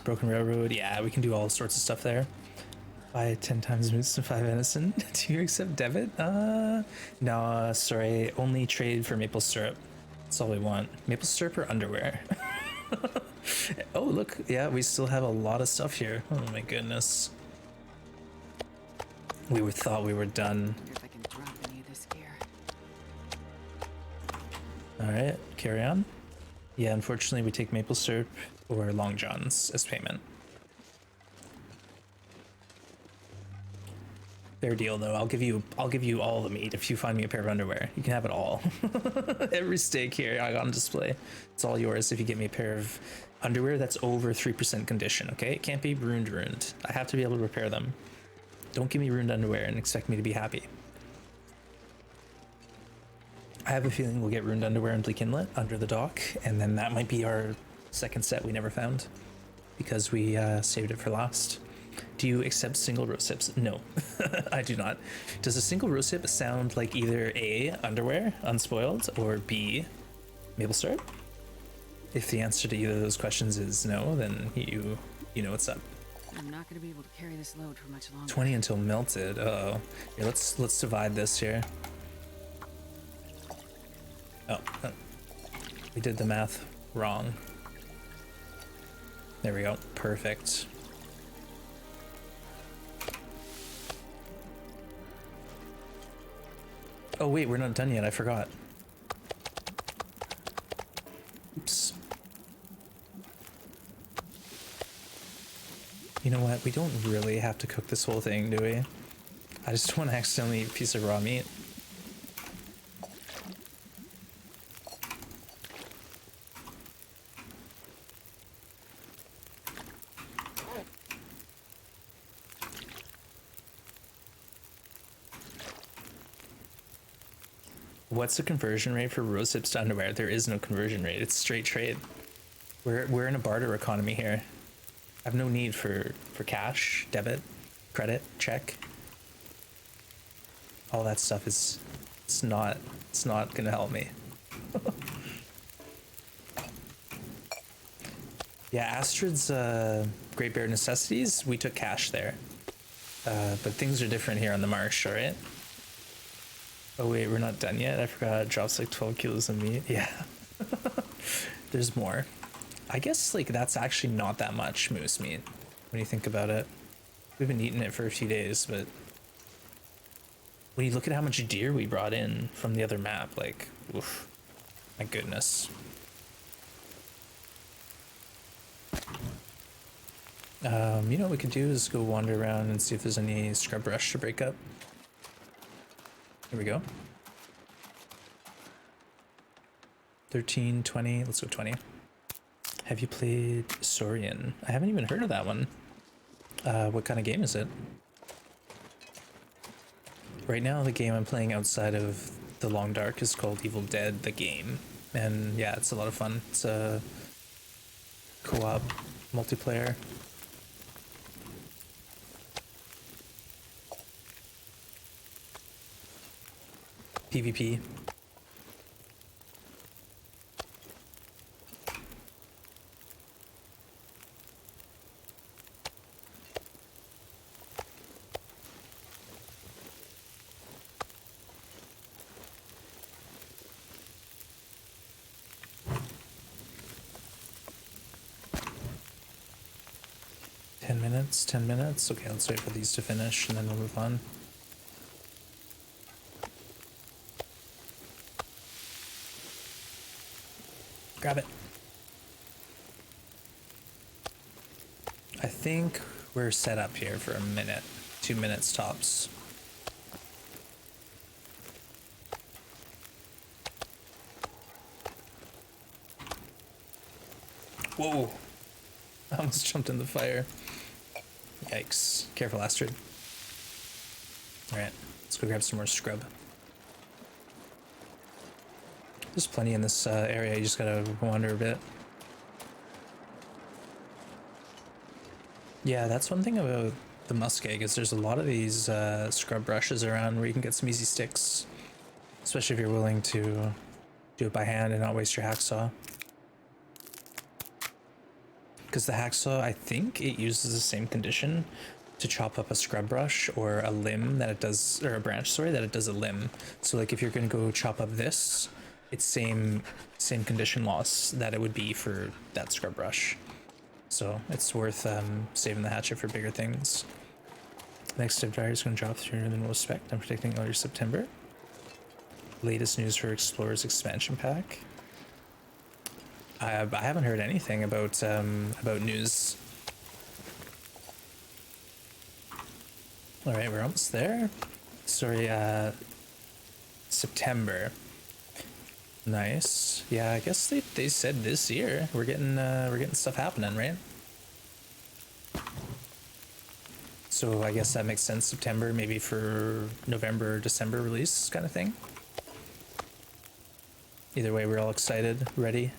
Broken Railroad. Yeah, we can do all sorts of stuff there. Buy 10 times moose and 5 venison. Do you accept debit? No, sorry. Only trade for maple syrup. That's all we want. Maple syrup or underwear? Oh, look. Yeah, we still have a lot of stuff here. Oh my goodness. We thought we were done. Wonder if I can drop any of this gear. Alright, carry on. Yeah, unfortunately we take maple syrup or long johns as payment. Fair deal though. I'll give you all the meat if you find me a pair of underwear. You can have it all. Every steak here I got on display. It's all yours if you get me a pair of underwear that's over 3% condition, okay? It can't be ruined. I have to be able to repair them. Don't give me ruined underwear and expect me to be happy. I have a feeling we'll get ruined underwear in Bleak Inlet under the dock, and then that might be our second set we never found because we saved it for last. Do you accept single row sips? No, I do not. Does a single row sip sound like either A, underwear, unspoiled, or B, maple syrup? If the answer to either of those questions is no, then you know what's up. I'm not gonna be able to carry this load for much longer. 20 until melted. Uh-oh. Here, let's divide this here. Oh, we did the math wrong. There we go. Perfect. Oh wait, we're not done yet. I forgot. Oops. You know what? We don't really have to cook this whole thing, do we? I just want to accidentally eat a piece of raw meat. What's the conversion rate for rose hips to underwear? There is no conversion rate. It's straight trade. We're in a barter economy here. I have no need for cash, debit, credit, check. All that stuff is it's not gonna help me. Yeah, Astrid's Great Bear Necessities, we took cash there. But things are different here on the marsh, alright? Oh wait, we're not done yet. I forgot it drops like 12 kilos of meat. Yeah. There's more. I guess like that's actually not that much moose meat when you think about it. We've been eating it for a few days, but when you look at how much deer we brought in from the other map, like, oof, my goodness. You know what we could do is go wander around and see if there's any scrub brush to break up. Here we go. 13, 20, let's go 20. Have you played Saurian? I haven't even heard of that one. What kind of game is it? Right now, the game I'm playing outside of The Long Dark is called Evil Dead, the game. And yeah, it's a lot of fun. It's a co-op multiplayer. PvP. Ten minutes. Okay, let's wait for these to finish and then we'll move on. Grab it. I think we're set up here for a minute, 2 minutes tops. Whoa! I almost jumped in the fire. Yikes. Careful, Astrid. Alright, let's go grab some more scrub. There's plenty in this area, you just gotta wander a bit. Yeah, that's one thing about the Muskeg is there's a lot of these scrub brushes around where you can get some easy sticks. Especially if you're willing to do it by hand and not waste your hacksaw. Because the hacksaw, I think it uses the same condition to chop up a scrub brush or a limb that it does, or a branch, sorry, that it does a limb. So like if you're gonna go chop up this, it's same condition loss that it would be for that scrub brush. So it's worth saving the hatchet for bigger things. Next step dryer is gonna drop through and then we'll respect. I'm predicting early September. Latest news for Explorers expansion pack. I haven't heard anything about news. All right, we're almost there. Sorry, September. Nice. Yeah, I guess they said this year we're getting stuff happening, right? So I guess that makes sense. September, maybe for November, December release kind of thing. Either way, we're all excited, ready,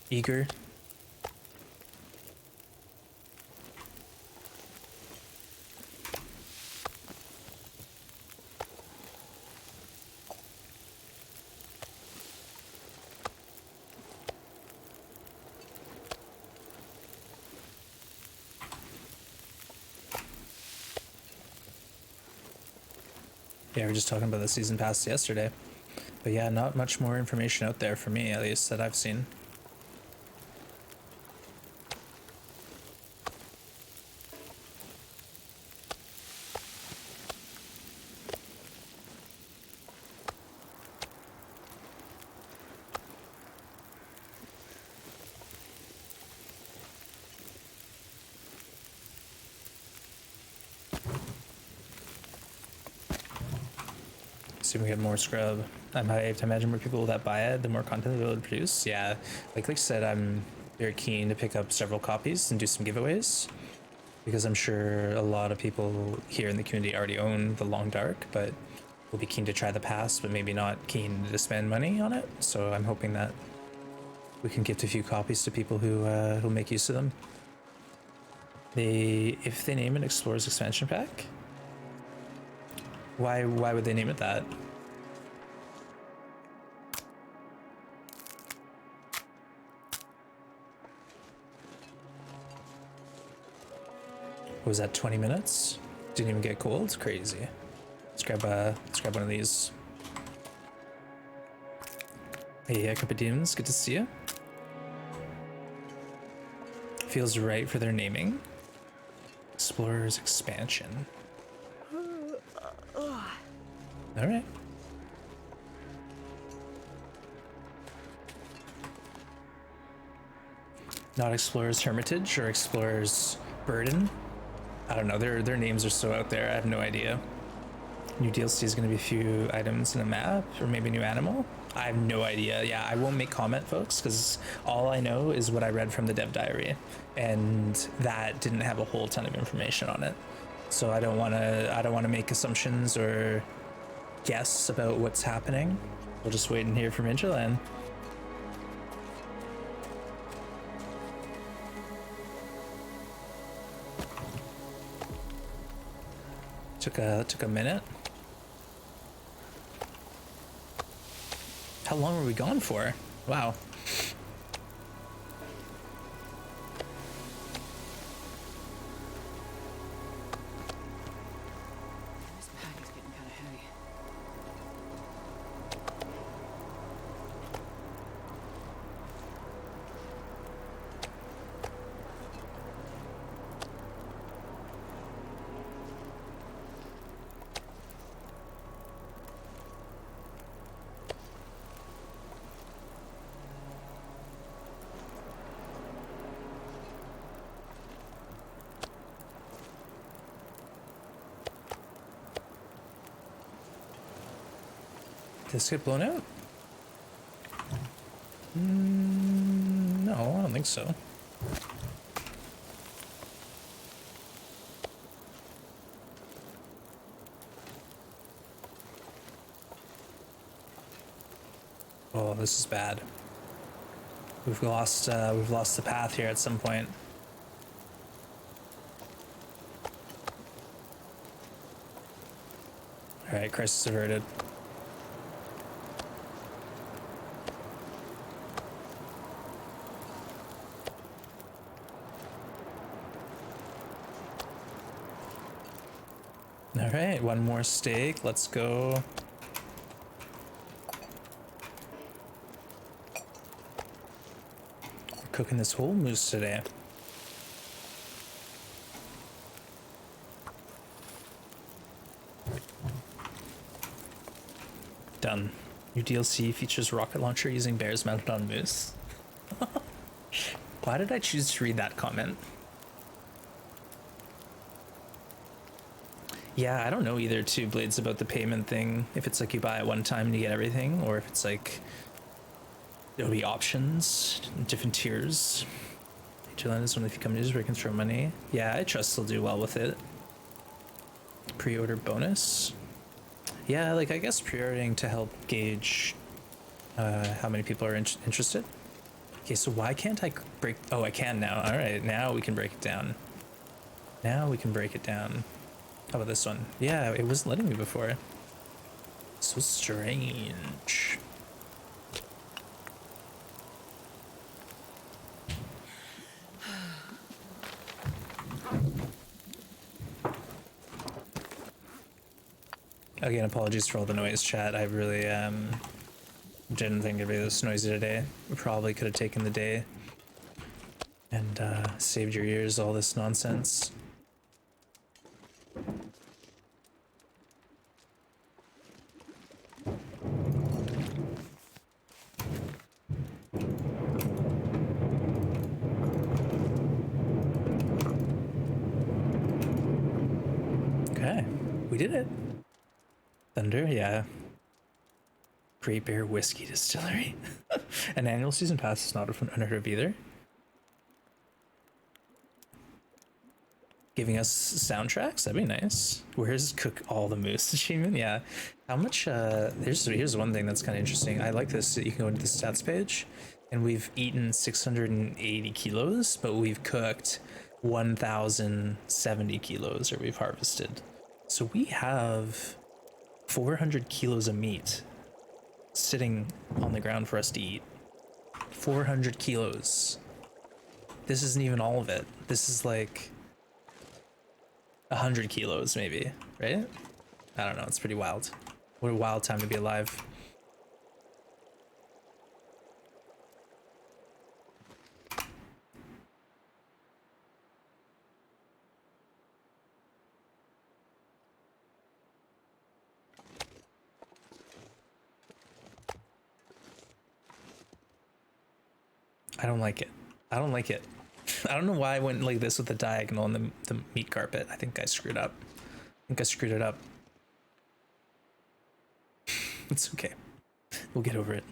eager. Yeah, we were just talking about the season pass yesterday. But yeah, not much more information out there for me, at least, that I've seen. See if we get more scrub. I'm hyped. I imagine more people that buy it, the more content they'll produce. Yeah, like I said, I'm very keen to pick up several copies and do some giveaways, because I'm sure a lot of people here in the community already own the Long Dark, but will be keen to try the pass, but maybe not keen to spend money on it. So I'm hoping that we can gift a few copies to people who make use of them. If they name it Explorers Expansion Pack, why would they name it that? What was that, 20 minutes? Didn't even get cold? It's crazy. Let's grab one of these. Hey, Acropodines, good to see you. Feels right for their naming. Explorers Expansion. All right. Not Explorer's Hermitage or Explorer's Burden. I don't know, their names are so out there, I have no idea. New DLC is going to be a few items in a map, or maybe a new animal. I have no idea. Yeah, I won't make comment, folks, because all I know is what I read from the dev diary, and that didn't have a whole ton of information on it. So I don't want to make assumptions or guess about what's happening. We'll just wait and hear from Interland. Took a minute. How long were we gone for? Wow. This pack is getting kind of heavy. Did this get blown out? No, I don't think so. Oh, this is bad. We've lost the path here at some point. All right, crisis averted. All right, one more steak. Let's go. We're cooking this whole moose today. Done. New DLC features rocket launcher using bears mounted on moose. Why did I choose to read that comment? Yeah, I don't know either two blades about the payment thing. If it's like you buy it one time and you get everything, or if it's like there'll be options, different tiers. Patreon is one of the few companies where you can throw money. Yeah, I trust they'll do well with it. Pre-order bonus. Yeah, like I guess pre-ordering to help gauge how many people are interested. Okay, so why can't I break? Oh, I can now. All right, now we can break it down. Now we can break it down. How about this one? Yeah, it wasn't letting me before. So strange. Again, apologies for all the noise, chat. I really didn't think it'd be this noisy today. We probably could have taken the day and saved your ears all this nonsense. Okay, we did it. Thunder, yeah. Great Bear Whiskey Distillery. An annual season pass is not unheard of either. Giving us soundtracks, that'd be nice. Where's Cook All the Moose achievement? Yeah. How much, here's one thing that's kind of interesting. I like this. You can go into the stats page, and we've eaten 680 kilos, but we've cooked 1,070 kilos, or we've harvested. So we have 400 kilos of meat sitting on the ground for us to eat. 400 kilos. This isn't even all of it. This is like 100 kilos maybe, right? I don't know, it's pretty wild. What a wild time to be alive. I don't like it. I don't like it. I don't know why I went like this with the diagonal and the meat carpet. I think I screwed up. I think I screwed it up. It's okay. We'll get over it.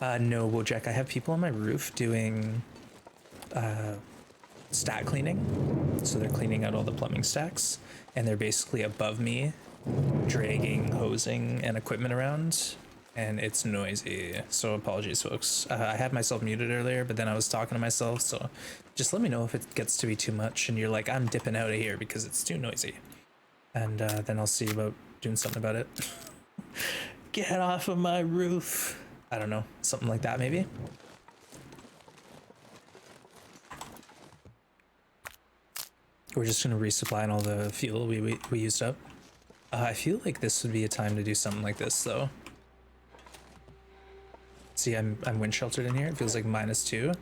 No, Wojak, I have people on my roof doing stack cleaning. So they're cleaning out all the plumbing stacks, and they're basically above me, dragging, hosing, and equipment around, and it's noisy. So apologies, folks. I had myself muted earlier, but then I was talking to myself, so just let me know if it gets to be too much and you're like, I'm dipping out of here because it's too noisy. And then I'll see about doing something about it. Get off of my roof. I don't know, something like that maybe. We're just gonna resupply all the fuel we used up. I feel like this would be a time to do something like this though. See, I'm wind sheltered in here. It feels like -2.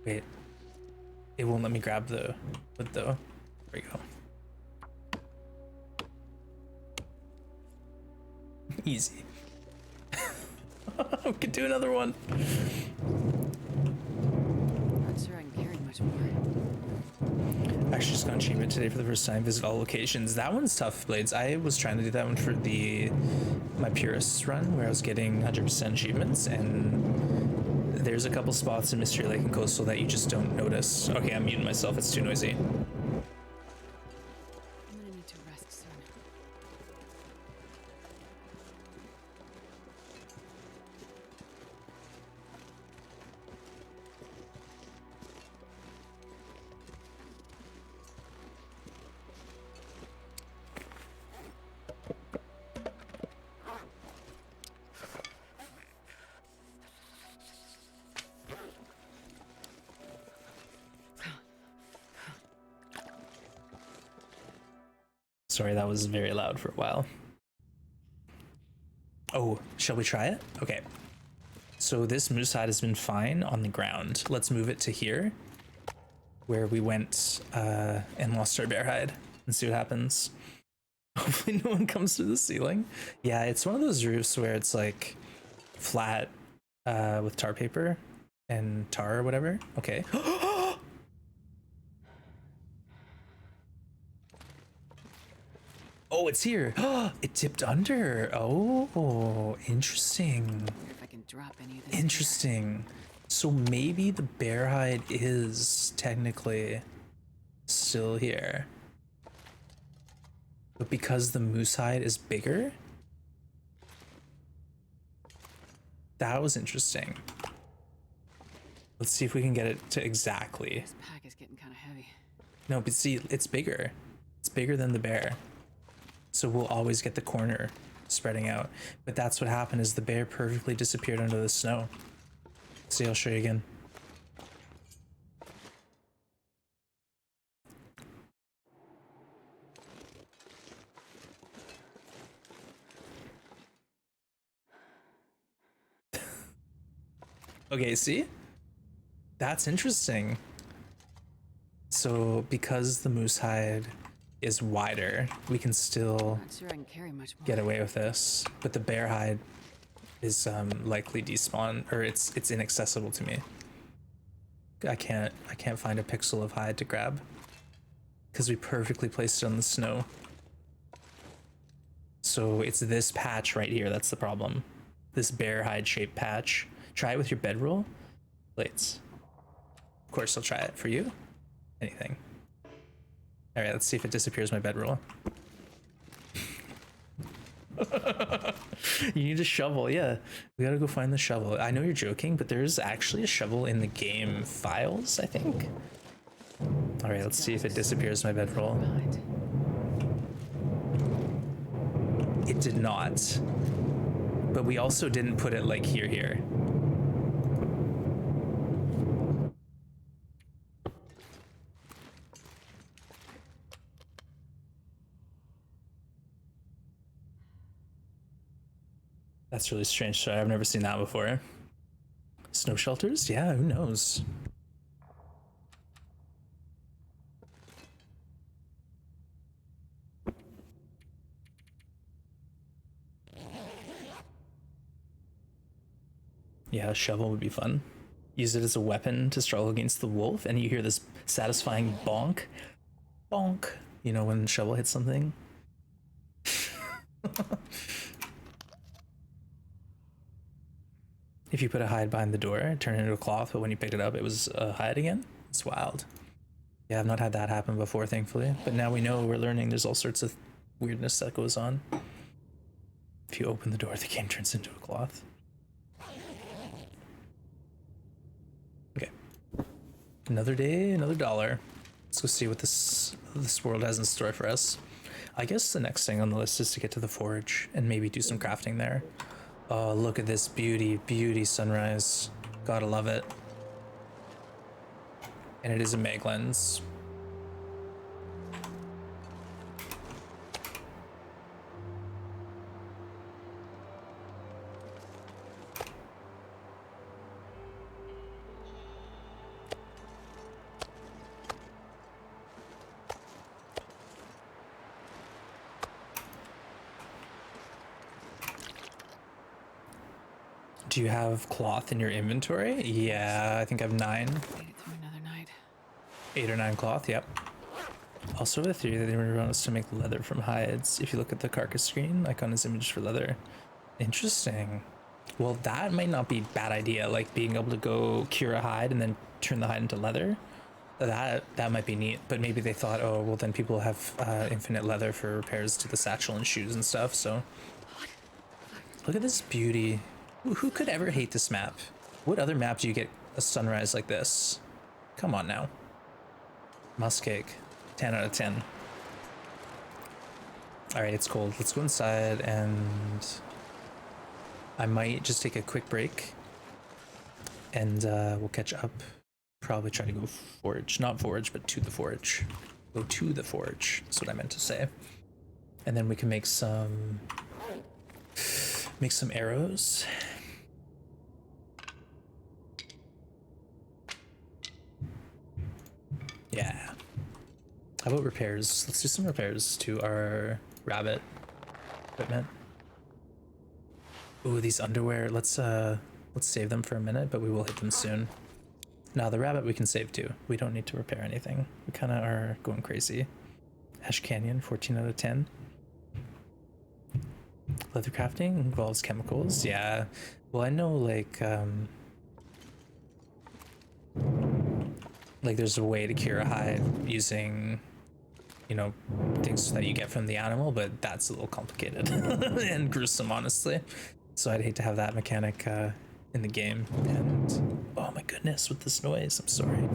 Wait, it won't let me grab the wood though. There we go. Easy. We could do another one. Not sure I can carry much more. Actually just got an achievement today for the first time. Visit all locations. That one's tough, Blades. I was trying to do that one for my Purists run where I was getting 100% achievements, and there's a couple spots in Mystery Lake and Coastal that you just don't notice. Okay, I'm muting myself. It's too noisy. I'm gonna need to rest soon. Sorry, that was very loud for a while. Oh, shall we try it? Okay. So this moose hide has been fine on the ground. Let's move it to here, where we went and lost our bear hide, and see what happens. Hopefully no one comes through the ceiling. Yeah, it's one of those roofs where it's like flat with tar paper and tar or whatever. Okay. Oh, it's here. It dipped under. Oh, interesting. Wonder if I can drop any of this here. Interesting. So maybe the bear hide is technically still here. But because the moose hide is bigger? That was interesting. Let's see if we can get it to exactly. This pack is getting kind of heavy. No, but see, it's bigger. It's bigger than the bear. So we'll always get the corner spreading out. But that's what happened is the bear perfectly disappeared under the snow. See, I'll show you again. Okay, see? That's interesting. So because the moose hide is wider, we can still Not sure I can carry much more. get away with this. But the bear hide is likely despawn, or it's inaccessible to me. I can't find a pixel of hide to grab because we perfectly placed it on the snow. So it's this patch right here that's the problem. This bear hide shaped patch. Try it with your bedroll plates. Of course, I'll try it for you. Anything. All right, let's see if it disappears my bedroll. You need a shovel, yeah. We gotta go find the shovel. I know you're joking, but there's actually a shovel in the game files, I think. All right, let's see if it disappears my bedroll. Behind. It did not. But we also didn't put it like here. That's really strange. Sorry, I've never seen that before. Snow shelters? Yeah, who knows? Yeah, a shovel would be fun. Use it as a weapon to struggle against the wolf, and you hear this satisfying bonk. Bonk. You know when the shovel hits something? If you put a hide behind the door, it turned into a cloth, but when you picked it up, it was a hide again. It's wild. Yeah, I've not had that happen before, thankfully. But now we know, we're learning there's all sorts of weirdness that goes on. If you open the door, the game turns into a cloth. Okay. Another day, another dollar. Let's go see what this world has in store for us. I guess the next thing on the list is to get to the forge and maybe do some crafting there. Oh, look at this beauty sunrise. Gotta love it. And it is a mag lens. Do you have cloth in your inventory? Yeah, I think I have 9. Made it through another night. 8 or 9 cloth, yep. Also a theory that they want us to make leather from hides. If you look at the carcass screen, icon is image for leather. Interesting. Well, that might not be a bad idea, like being able to go cure a hide and then turn the hide into leather. That might be neat, but maybe they thought, oh, well then people have infinite leather for repairs to the satchel and shoes and stuff, so. Look at this beauty. Who could ever hate this map? What other map do you get a sunrise like this? Come on now. Muskeg, 10 out of 10. All right, it's cold. Let's go inside, and I might just take a quick break, and we'll catch up. Probably try to go forge, not forge, but to the forge. Go to the forge. That's what I meant to say. And then we can make some arrows. Yeah. How about repairs? Let's do some repairs to our rabbit equipment. Ooh, these underwear. Let's save them for a minute, but we will hit them soon. Now the rabbit we can save too. We don't need to repair anything. We kind of are going crazy. Ash Canyon, 14 out of 10. Leather crafting involves chemicals. Yeah. Well, I know like there's a way to cure a hide using, you know, things that you get from the animal, but that's a little complicated and gruesome, honestly. So I'd hate to have that mechanic in the game. And oh my goodness, with this noise, I'm sorry.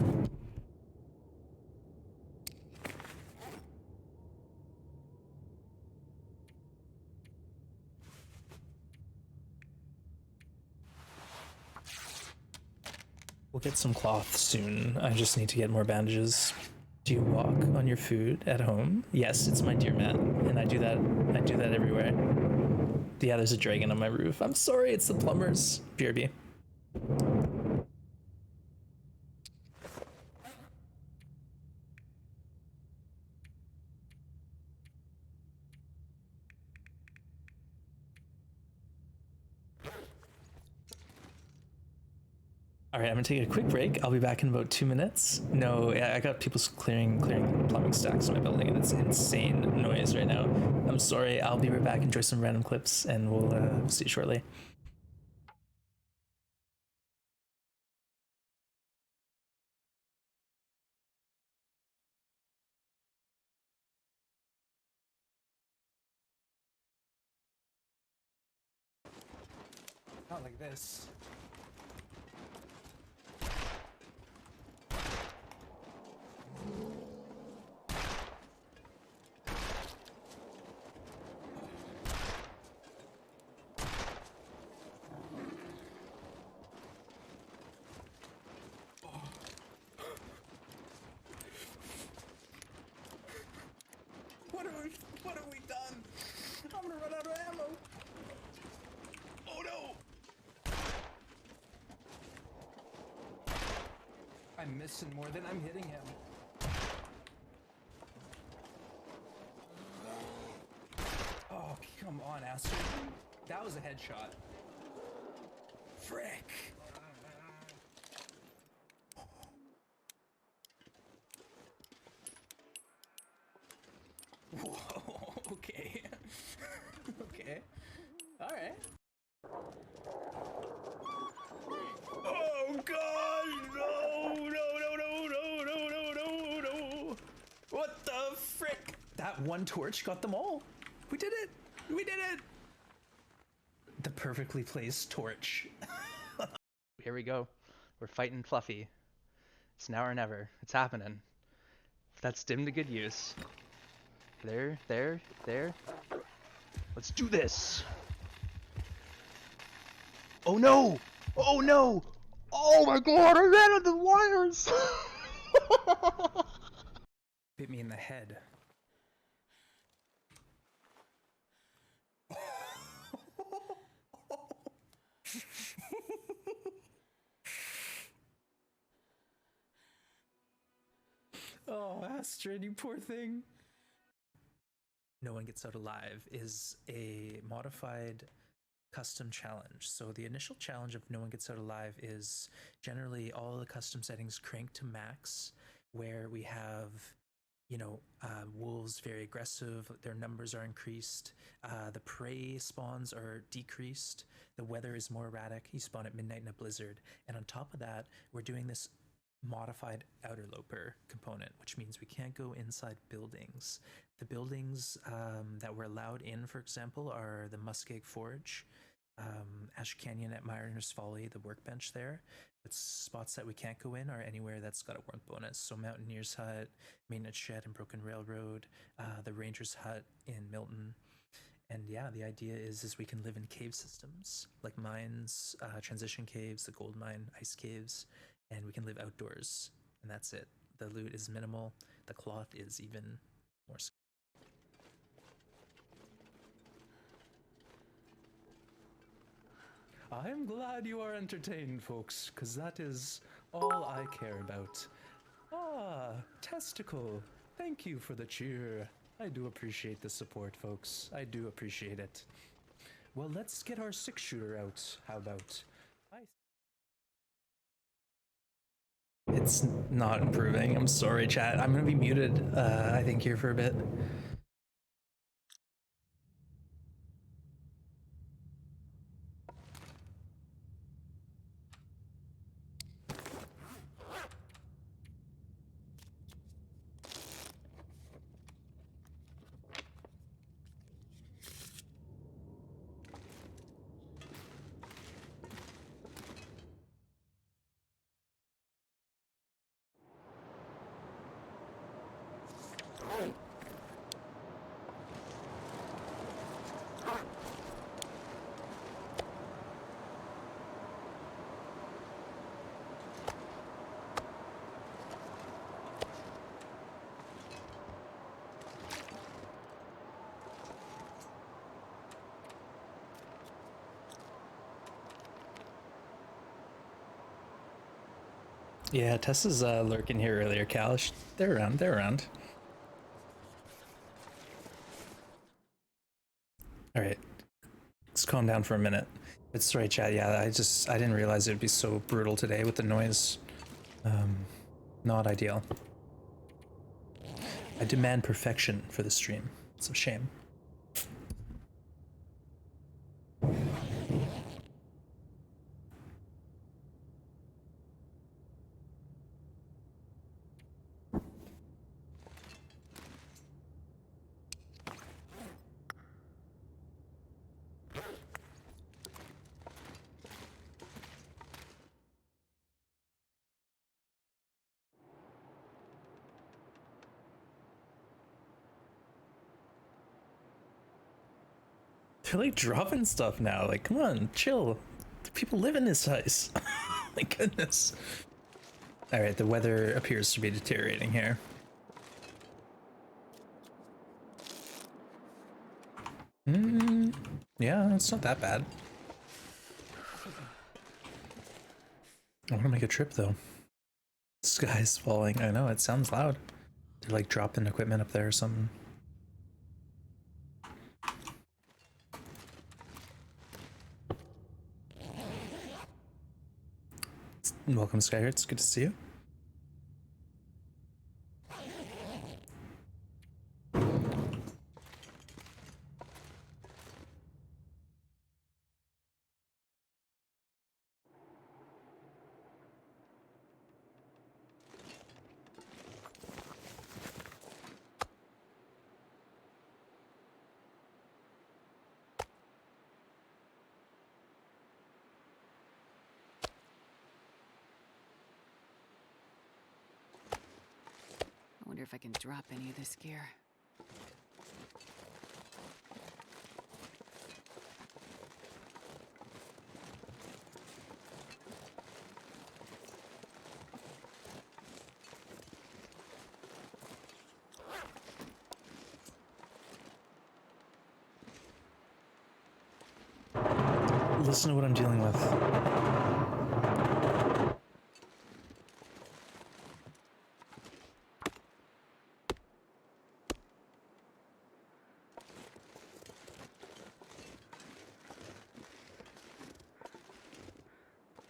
We'll get some cloth soon. I just need to get more bandages. Do you walk on your food at home? Yes, it's my dear mat, and I do that everywhere. Yeah, there's a dragon on my roof. I'm sorry, it's the plumbers. BRB. All right, I'm gonna take a quick break. I'll be back in about 2 minutes. No, I got people clearing plumbing stacks in my building, and it's insane noise right now. I'm sorry. I'll be right back. Enjoy some random clips, and we'll see you shortly. Not like this. What have we done? I'm gonna run out of ammo. Oh no! I'm missing more than I'm hitting him. Oh, come on, Astrid. That was a headshot. Frick! Whoa, okay. Okay. Alright. Oh god! No! What the frick? That one torch got them all. We did it! We did it! The perfectly placed torch. Here we go. We're fighting Fluffy. It's now or never. It's happening. That's stim to good use. There. Let's do this. Oh no! Oh no! Oh my god, I ran on the wires! Bit me in the head. Oh, Astrid, you poor thing. No One Gets Out Alive is a modified custom challenge. So the initial challenge of No One Gets Out Alive is generally all the custom settings cranked to max, where we have, you know, wolves very aggressive, their numbers are increased, the prey spawns are decreased, the weather is more erratic, you spawn at midnight in a blizzard, and on top of that, we're doing this modified outer loper component, which means we can't go inside buildings. The buildings that we're allowed in, for example, are the Muskeg Forge, Ash Canyon at Mariner's Folly, the workbench there. But spots that we can't go in are anywhere that's got a warmth bonus. So Mountaineer's Hut, Maintenance Shed and Broken Railroad, the Ranger's Hut in Milton. And yeah, the idea is we can live in cave systems like mines, transition caves, the gold mine, ice caves, and we can live outdoors, and that's it. The loot is minimal, the cloth is even more. I'm glad you are entertained, folks, because that is all I care about. Ah, Testicle, thank you for the cheer. I do appreciate the support, folks. I do appreciate it. Well, let's get our 6-shooter out. How about? It's not improving. I'm sorry, chat. I'm gonna be muted, I think, here for a bit. Yeah, Tessa's lurking here earlier, Kalish. They're around, they're around. Alright, let's calm down for a minute. It's right, chat. Yeah, I didn't realize it'd be so brutal today with the noise. Not ideal. I demand perfection for the stream. It's a shame. They're like dropping stuff now. Like, come on, chill. The people live in this house. My goodness. All right, the weather appears to be deteriorating here. Yeah, it's not that bad. I want to make a trip though. Sky's falling. I know, it sounds loud. They're like dropping equipment up there or something. Welcome, Skyhurt. It's good to see you. I wonder if I can drop any of this gear. Listen to what I'm dealing with.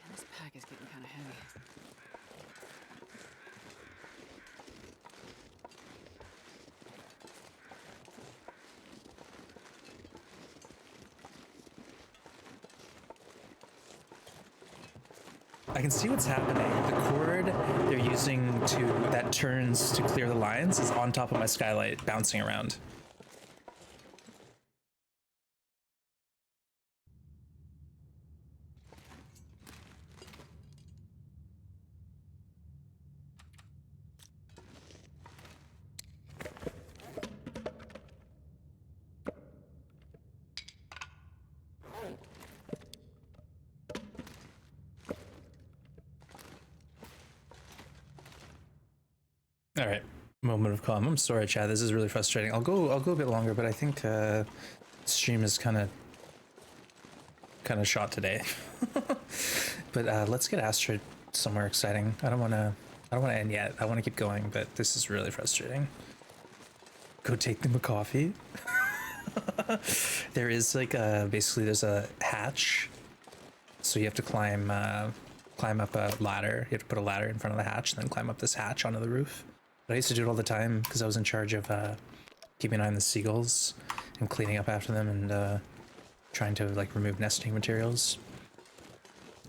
And this pack is getting kind of heavy. I can see what's happening. The cord they're using that turns to clear the lines is on top of my skylight, bouncing around. All right, moment of calm. I'm sorry, Chad. This is really frustrating. I'll go a bit longer, but I think stream is kind of shot today. But let's get Astrid somewhere exciting. I don't want to end yet. I want to keep going, but this is really frustrating. Go take them a coffee. There is like basically there's a hatch, so you have to climb up a ladder. You have to put a ladder in front of the hatch and then climb up this hatch onto the roof. But I used to do it all the time because I was in charge of keeping an eye on the seagulls and cleaning up after them and trying to like remove nesting materials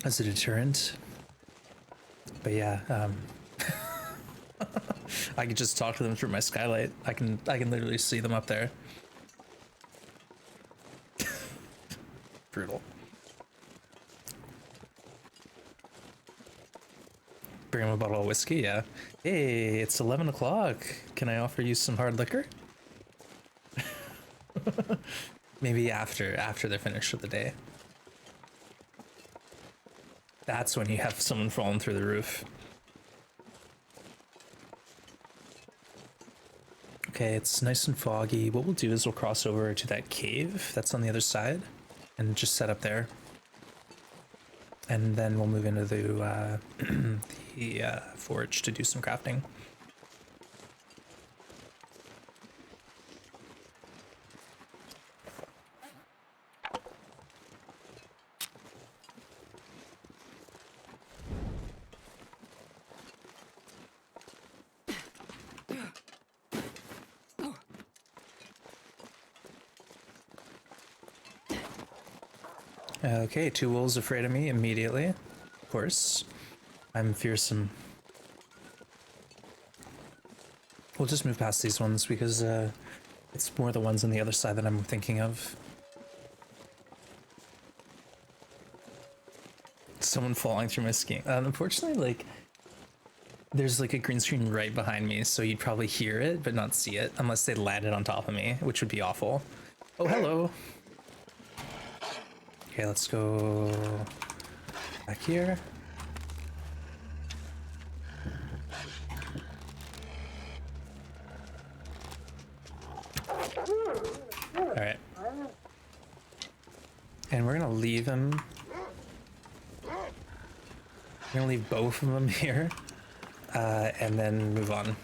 as a deterrent. But yeah, I could just talk to them through my skylight. I can literally see them up there. Brutal. Bring him a bottle of whiskey, yeah. Hey, it's 11 o'clock. Can I offer you some hard liquor? Maybe after they're finished with the day. That's when you have someone falling through the roof. Okay, it's nice and foggy. What we'll do is we'll cross over to that cave that's on the other side and just set up there. And then we'll move into the the forge to do some crafting. Okay, 2 wolves afraid of me immediately. Of course. I'm fearsome. We'll just move past these ones because it's more the ones on the other side that I'm thinking of. Someone falling through my skin. Unfortunately, like, there's like a green screen right behind me, so you'd probably hear it but not see it unless they landed on top of me, which would be awful. Oh, hello. Okay, let's go back here. All right. And we're gonna leave him. We're gonna leave both of them here, and then move on.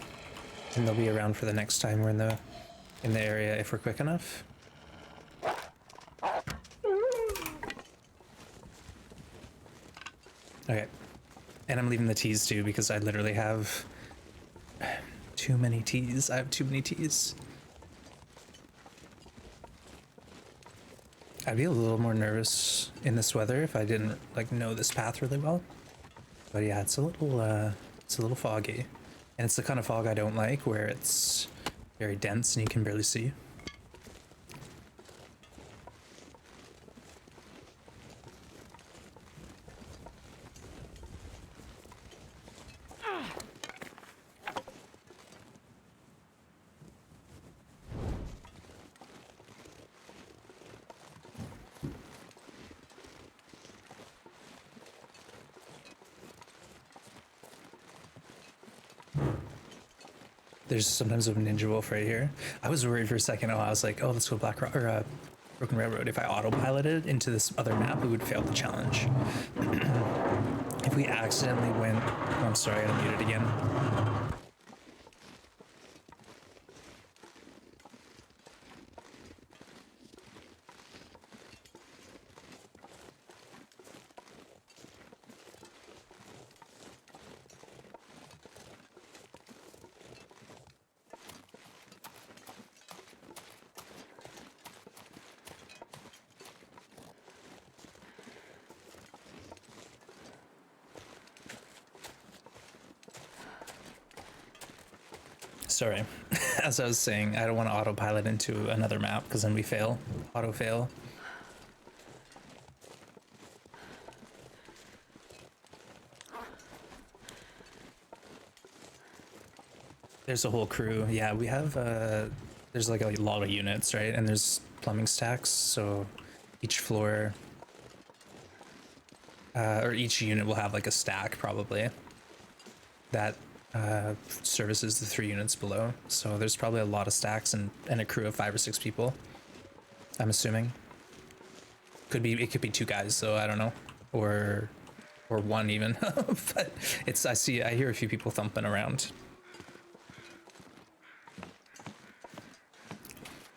And they'll be around for the next time we're in the area if we're quick enough. Okay, and I'm leaving the teas too because I literally have too many teas. I have too many teas. I'd be a little more nervous in this weather if I didn't like know this path really well. But yeah, it's a little foggy, and it's the kind of fog I don't like, where it's very dense and you can barely see. There's sometimes a ninja wolf right here. I was worried for a second. I was like, oh, let's go Black Rock or Broken Railroad. If I autopiloted into this other map, we would fail the challenge. If we accidentally went, oh, I'm sorry, I gotta mute it again. Sorry, as I was saying, I don't want to autopilot into another map because then we fail, auto fail. There's a whole crew. Yeah, we have, there's like a lot of units, right? And there's plumbing stacks, so each floor, or each unit will have like a stack probably that services the 3 units below. So there's probably a lot of stacks and a crew of 5 or 6 people, I'm assuming. It could be 2 guys, so I don't know, or 1 even. But I hear a few people thumping around.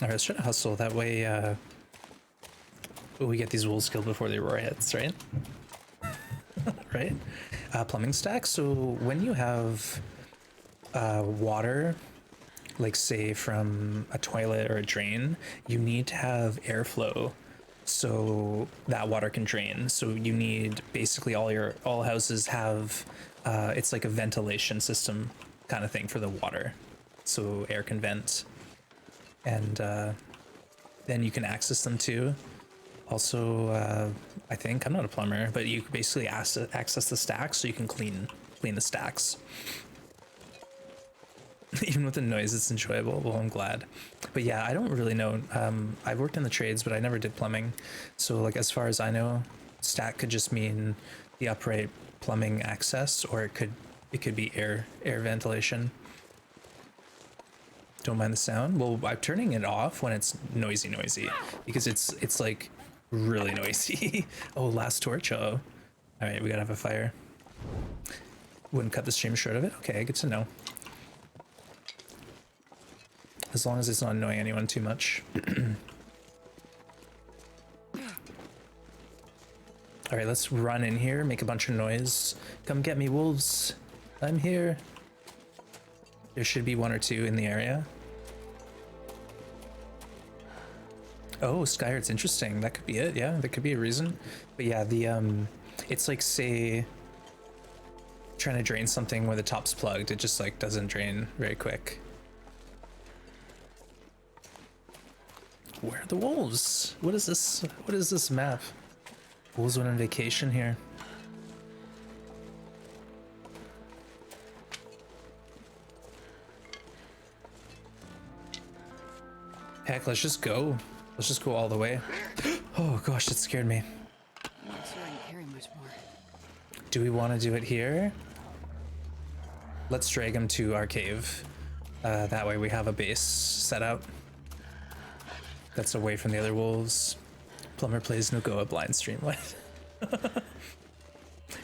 All right, let's try to hustle that way. We get these wolves killed before they roar hits, right? Right? Plumbing stacks. So when you have water, like say from a toilet or a drain, you need to have airflow so that water can drain. So you need basically all houses have it's like a ventilation system kind of thing for the water, so air can vent, and then you can access them too. Also, I think, I'm not a plumber, but you basically access the stacks so you can clean the stacks. Even with the noise, it's enjoyable. Well, I'm glad. But yeah, I don't really know. I've worked in the trades, but I never did plumbing. So like, as far as I know, stack could just mean the upright plumbing access, or it could be air ventilation. Don't mind the sound. Well, I'm turning it off when it's noisy, because it's like really noisy. Oh, last torch. Oh, all right, we gotta have a fire. Wouldn't cut the stream short of it. Okay, good to know. As long as it's not annoying anyone too much. All right, let's run in here, make a bunch of noise. Come get me, wolves. I'm here. There should be 1 or 2 in the area. Oh, Skyheart's interesting. That could be it. Yeah, that could be a reason. But yeah, it's like, say, trying to drain something where the top's plugged. It just like doesn't drain very quick. Where are the wolves? What is this? What is this map? Wolves went on vacation here. Heck, let's just go. Let's just go all the way. Oh gosh, that scared me. I'm not sure I can carry much more. Do we want to do it here? Let's drag him to our cave. That way we have a base set out. That's away from the other wolves. Plumber plays Nogoa blind stream. What?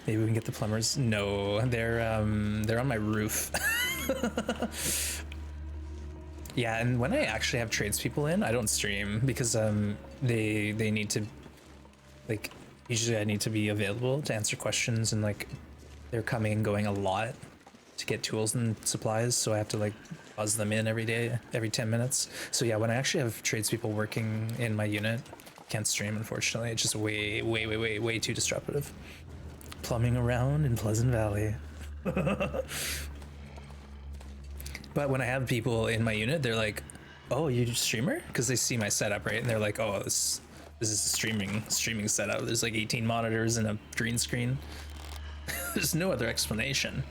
Maybe we can get the plumbers. No, they're on my roof. Yeah, and when I actually have tradespeople in, I don't stream because they need to, like, usually I need to be available to answer questions, and like they're coming and going a lot to get tools and supplies, so I have to like buzz them in every day, every 10 minutes. So yeah, when I actually have tradespeople working in my unit, can't stream, unfortunately. It's just way too disruptive. Plumbing around in Pleasant Valley. But when I have people in my unit, they're like, "Oh, you a streamer?" Because they see my setup, right? And they're like, "Oh, this is a streaming setup. There's like 18 monitors and a green screen." There's no other explanation.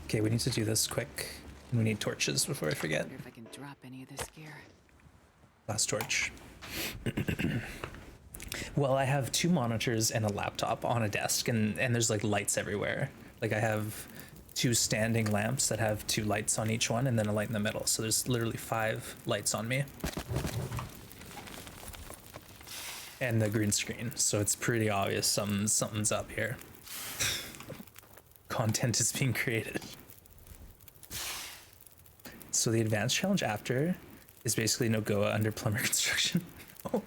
Okay, we need to do this quick. We need torches before I forget. Wonder if I can drop any of this gear. Last torch. Well, I have 2 monitors and a laptop on a desk, and there's like lights everywhere. Like I have 2 standing lamps that have 2 lights on each one, and then a light in the middle. So there's literally 5 lights on me. And the green screen. So it's pretty obvious something's up here. Content is being created. So the advanced challenge after is basically Nogoa under plumber construction. Oh,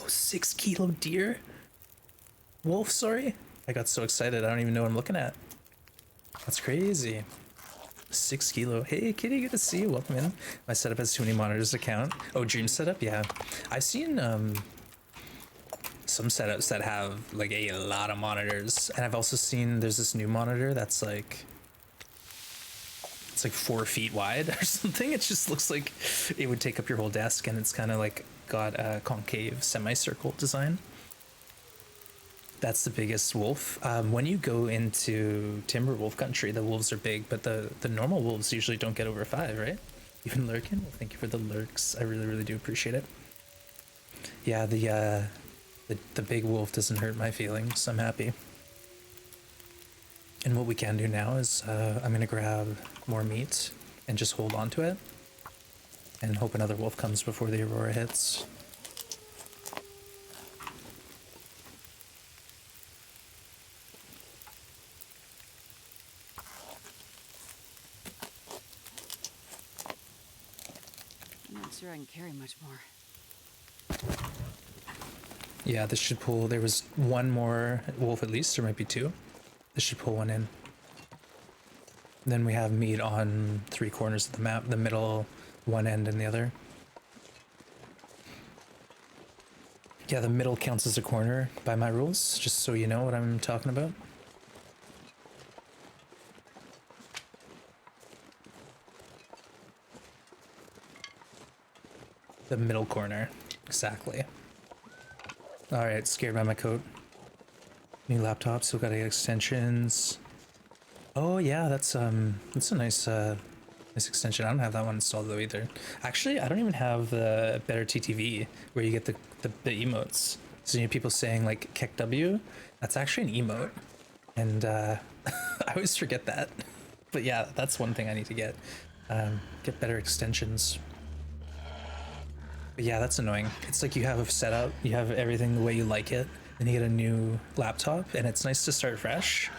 6 kilo deer? Wolf, sorry. I got so excited, I don't even know what I'm looking at. That's crazy. 6 kilo. Hey, Kitty, good to see you. Welcome in. My setup has too many monitors to count. Oh, dream setup? Yeah. I've seen some setups that have like a lot of monitors. And I've also seen there's this new monitor that's like, it's like 4 feet wide or something. It just looks like it would take up your whole desk, and it's kind of like got a concave semicircle design. That's the biggest wolf. When you go into timber wolf country, the wolves are big, but the normal wolves usually don't get over 5, right? Even lurking. Well, thank you for the lurks. I really do appreciate it. Yeah, the big wolf doesn't hurt my feelings. I'm happy. And what we can do now is I'm gonna grab more meat and just hold on to it and hope another wolf comes before the aurora hits. I'm not sure I can carry much more. Yeah, this should pull. There was 1 more wolf at least. There might be 2. This should pull 1 in. Then we have meat on 3 corners of the map, the middle, one end, and the other. Yeah, the middle counts as a corner by my rules, just so you know what I'm talking about. The middle corner, exactly. Alright, scared by my coat. New laptop, still gotta get extensions. Oh yeah, that's a nice nice extension. I don't have that one installed though either. Actually, I don't even have the better TTV where you get the emotes. So you know, people saying like Kek W, that's actually an emote. And I always forget that. But yeah, that's one thing I need to get. Get better extensions. But yeah, that's annoying. It's like you have a setup, you have everything the way you like it, and and you get a new laptop, and it's nice to start fresh.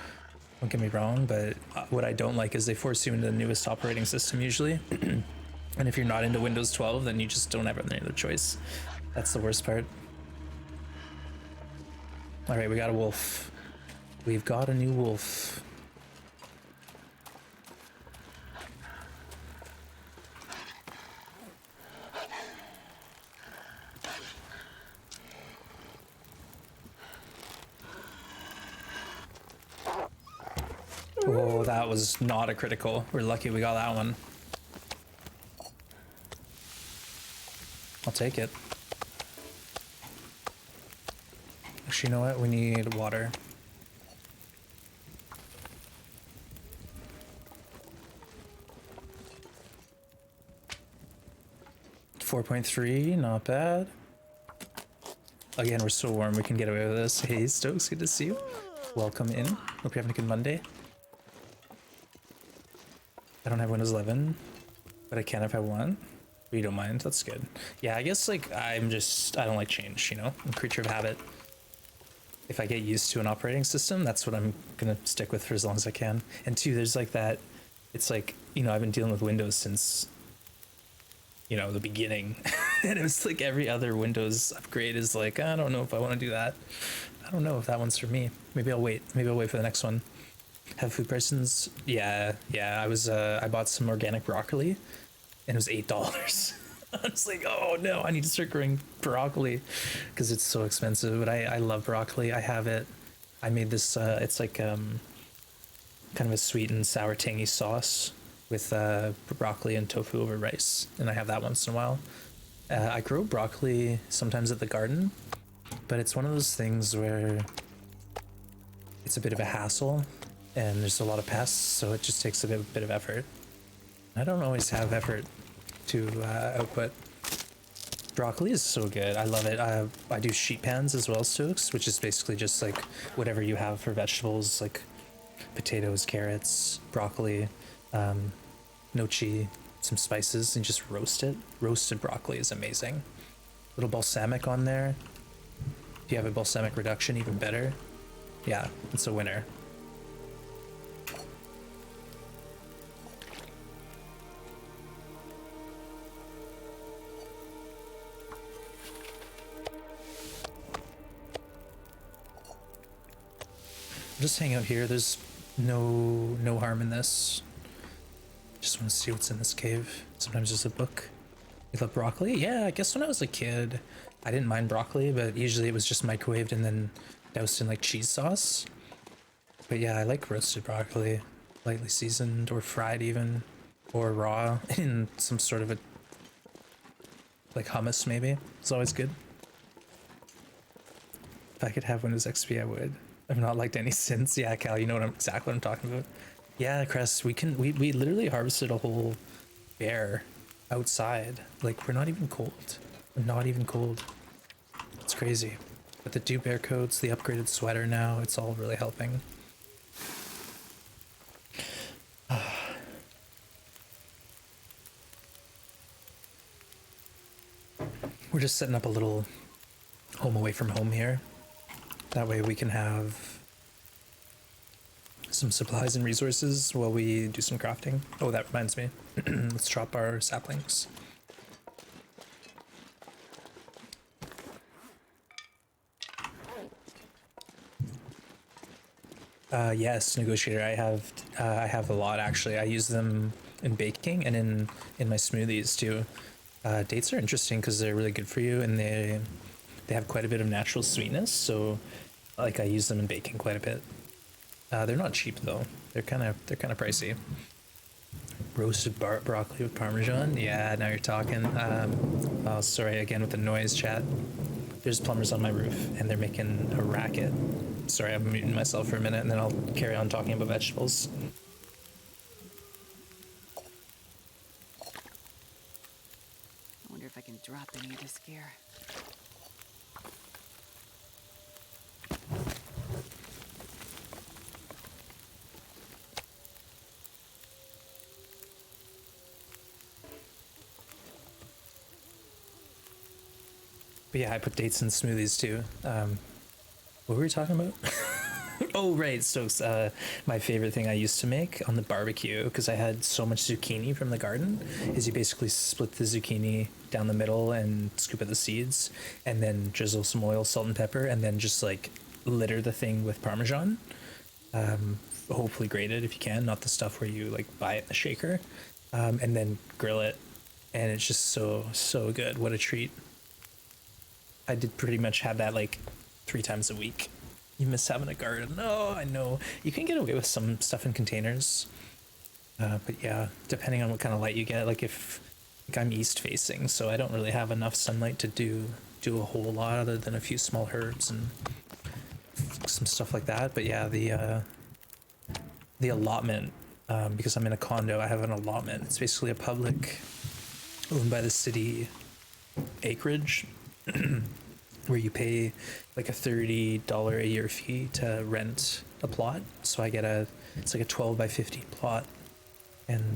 Don't get me wrong, but what I don't like is they force you into the newest operating system usually. And if you're not into Windows 12, then you just don't have any other choice. That's the worst part. All right, we got a wolf. We've got a new wolf. Oh, that was not a critical. We're lucky we got that one. I'll take it. Actually, you know what? We need water. .3, not bad. Again, we're so warm, we can get away with this. Hey, Stokes, good to see you. Welcome in. Hope you're having a good Monday. I don't have Windows 11, but I can if I want. But you don't mind, that's good. Yeah, I guess like I don't like change, you know? I'm a creature of habit. If I get used to an operating system, that's what I'm gonna stick with for as long as I can. And two, there's like that, it's like, you know, I've been dealing with Windows since, you know, the beginning. And it was like every other Windows upgrade is like, I don't know if I want to do that. I don't know if that one's for me. Maybe I'll wait. Maybe I'll wait for the next one. Have food prices? Yeah. I bought some organic broccoli, and it was $8. I was like, oh no, I need to start growing broccoli because it's so expensive. But I love broccoli. I have it. I made this. It's like kind of a sweet and sour tangy sauce with broccoli and tofu over rice, and I have that once in a while. I grow broccoli sometimes at the garden, but it's one of those things where it's a bit of a hassle and there's a lot of pests, so it just takes a bit of effort. I don't always have effort to output. Broccoli is so good. I love it. I do sheet pans as well, Stokes, which is basically just like whatever you have for vegetables, like potatoes, carrots, broccoli, nochi, some spices, and just roast it. Roasted broccoli is amazing. Little balsamic on there. If you have a balsamic reduction, even better. Yeah, it's a winner. Just hang out here. There's no harm in this. Just want to see what's in this cave. Sometimes there's a book. You love broccoli? Yeah, I guess when I was a kid, I didn't mind broccoli, but usually it was just microwaved and then doused in like cheese sauce. But yeah, I like roasted broccoli, lightly seasoned or fried even, or raw in some sort of a like hummus maybe. It's always good. If I could have Windows XP, I would. I've not liked any since. Yeah, Cal, you know exactly what I'm talking about. Yeah, Crest, we literally harvested a whole bear outside. Like, we're not even cold. We're not even cold. It's crazy. But the dew bear coats, the upgraded sweater now, it's all really helping. We're just setting up a little home away from home here. That way we can have some supplies and resources while we do some crafting. Oh, that reminds me. Let's chop our saplings. Yes, negotiator. I have a lot actually. I use them in baking and in my smoothies too. Dates are interesting because they're really good for you, and they have quite a bit of natural sweetness. So, like, I use them in baking quite a bit. They're not cheap though. They're kind of pricey. Roasted broccoli with parmesan. Yeah, now you're talking. Oh, sorry again with the noise, chat. There's plumbers on my roof and they're making a racket. Sorry, I'm muting myself for a minute and then I'll carry on talking about vegetables. I wonder if I can drop any of this gear. But yeah, I put dates in smoothies too. What were we talking about? Oh, right. So, my favorite thing I used to make on the barbecue, because I had so much zucchini from the garden, is you basically split the zucchini down the middle and scoop out the seeds, and then drizzle some oil, salt, and pepper, and then just like litter the thing with Parmesan. Hopefully grated if you can, not the stuff where you like buy it in the shaker, and then grill it. And it's just so good. What a treat. I did pretty much have that like 3 times a week. You miss having a garden. Oh, I know. You can get away with some stuff in containers. But yeah, depending on what kind of light you get, like I'm east facing, so I don't really have enough sunlight to do a whole lot other than a few small herbs and some stuff like that. But yeah, the allotment, because I'm in a condo, I have an allotment. It's basically a public owned by the city acreage where you pay like a $30 a year fee to rent a plot. So it's like a 12 by 15 plot. And,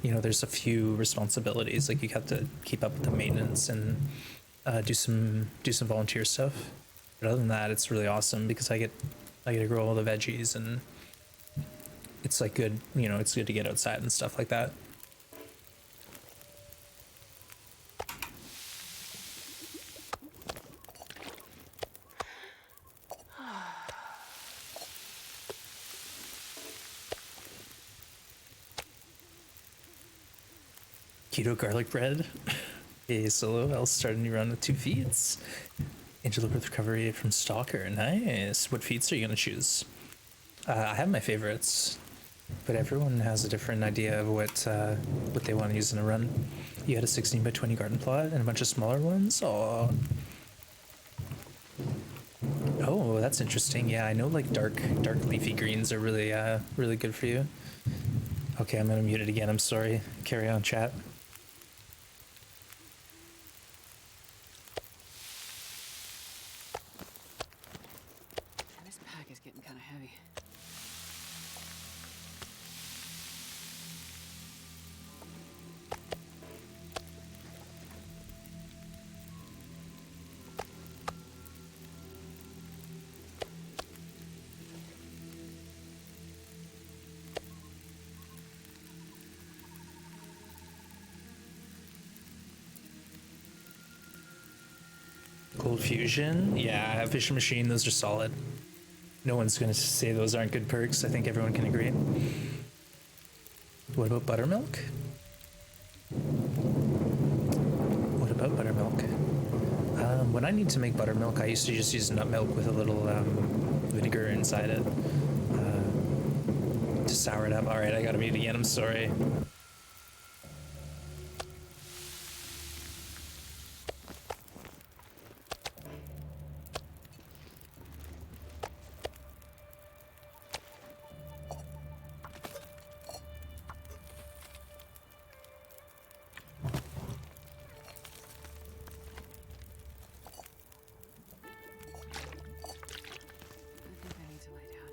there's a few responsibilities. Like you have to keep up with the maintenance and do some volunteer stuff. But other than that, it's really awesome because I get to grow all the veggies, and it's like good, it's good to get outside and stuff like that. Keto garlic bread. Hey, Solo, I'll start a new run with 2 feeds. Antelope with recovery from Stalker. Nice. What feeds are you going to choose? I have my favorites, but everyone has a different idea of what they want to use in a run. You had a 16 by 20 garden plot and a bunch of smaller ones? Oh, that's interesting. Yeah, I know like dark leafy greens are really good for you. Okay, I'm going to mute it again. I'm sorry. Carry on, chat. This pack is getting kind of heavy. Cold Fusion, yeah, Fishing Machine, those are solid. No one's gonna say those aren't good perks. I think everyone can agree. What about buttermilk? What about buttermilk? When I need to make buttermilk, I used to just use nut milk with a little vinegar inside it to sour it up. All right, I gotta mute again. I'm sorry. I think I need to lay down.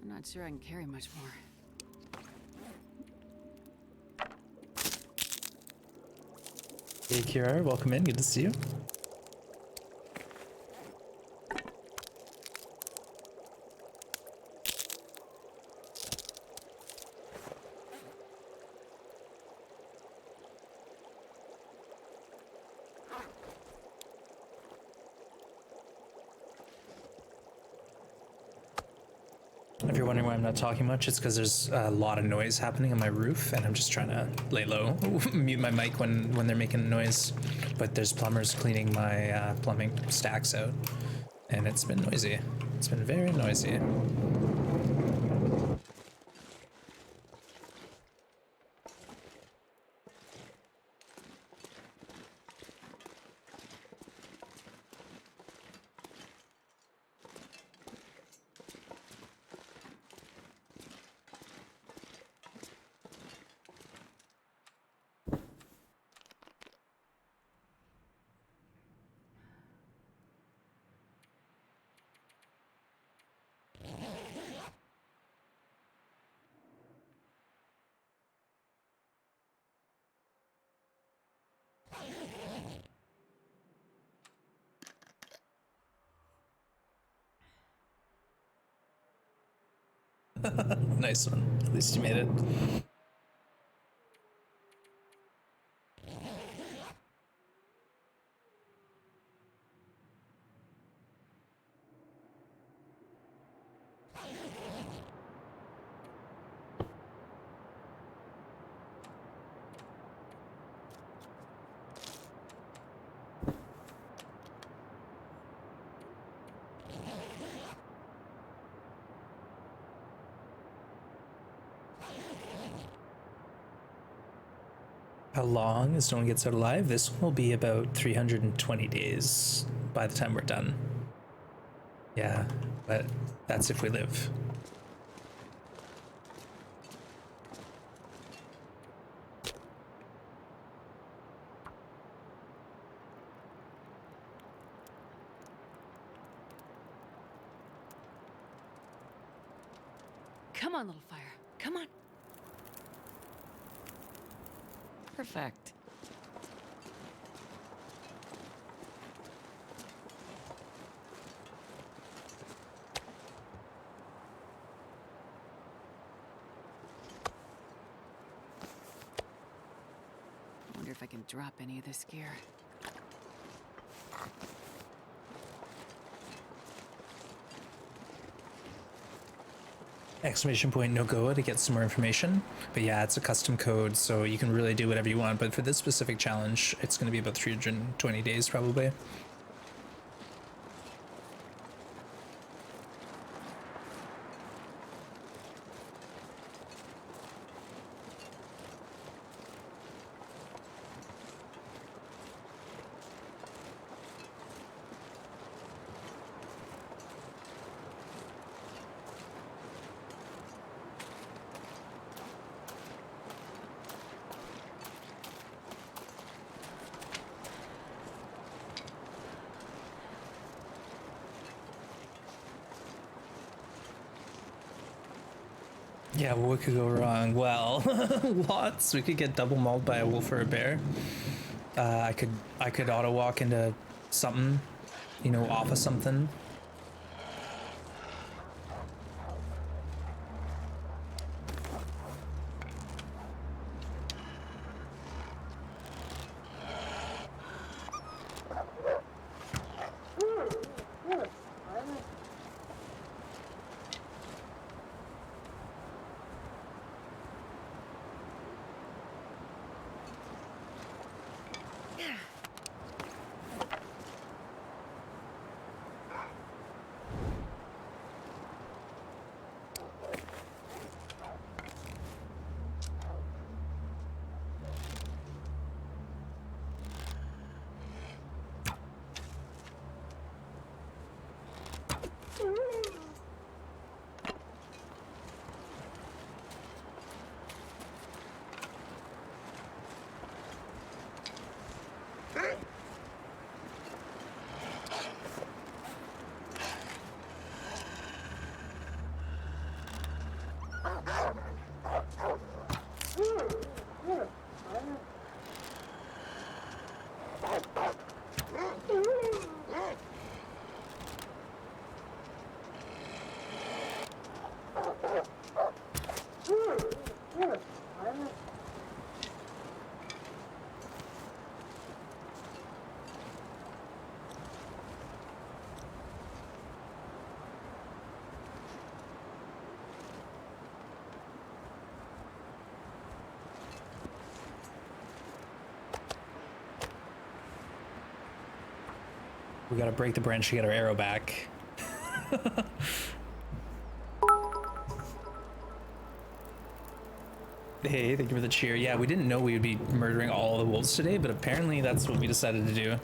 I'm not sure I can carry much more. Hey, Kira, welcome in. Good to see you. If you're wondering why I'm not talking much, it's because there's a lot of noise happening on my roof, and I'm just trying to lay low, mute my mic when they're making noise. But there's plumbers cleaning my plumbing stacks out, and it's been noisy. It's been very noisy. Nice one. At least you made it. How long is No One Gets Out Alive? This one will be about 320 days by the time we're done. Yeah, but that's if we live. Come on, little fire. Come on. Perfect. I wonder if I can drop any of this gear. Exclamation point Nogoa to get some more information. But yeah, it's a custom code, so you can really do whatever you want. But for this specific challenge, it's going to be about 320 days probably. Yeah, well, what could go wrong? Well, lots. We could get double mauled by a wolf or a bear. I could auto walk into something, you know, off of something. We gotta break the branch to get our arrow back. Hey, thank you for the cheer. Yeah, we didn't know we would be murdering all the wolves today, but apparently that's what we decided to do.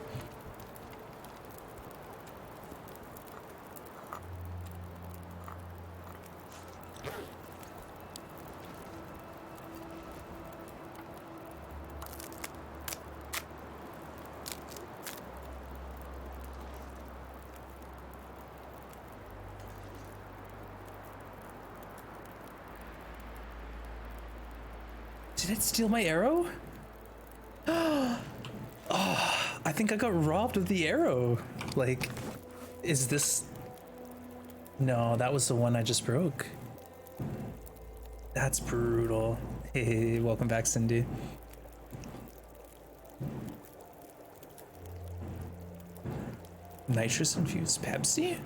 Did it steal my arrow? Oh, I think I got robbed of the arrow. Like, is this... No, that was the one I just broke. That's brutal. Hey, welcome back, Cindy. Nitrous infused Pepsi?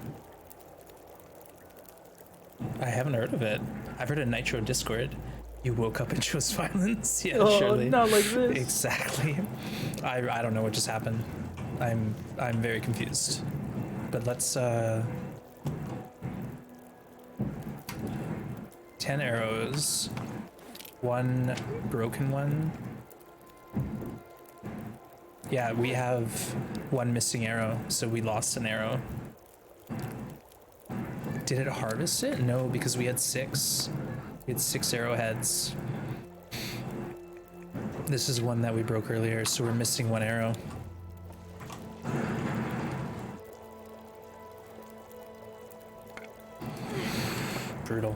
I haven't heard of it. I've heard of Nitro Discord. You woke up and chose violence? Yeah, surely. not like this. Exactly. I don't know what just happened. I'm very confused. But let's 10 arrows. One broken one. Yeah, we have one missing arrow, so we lost an arrow. Did it harvest it? No, because we had 6. We had 6 arrowheads. This is one that we broke earlier, so we're missing 1 arrow. Brutal.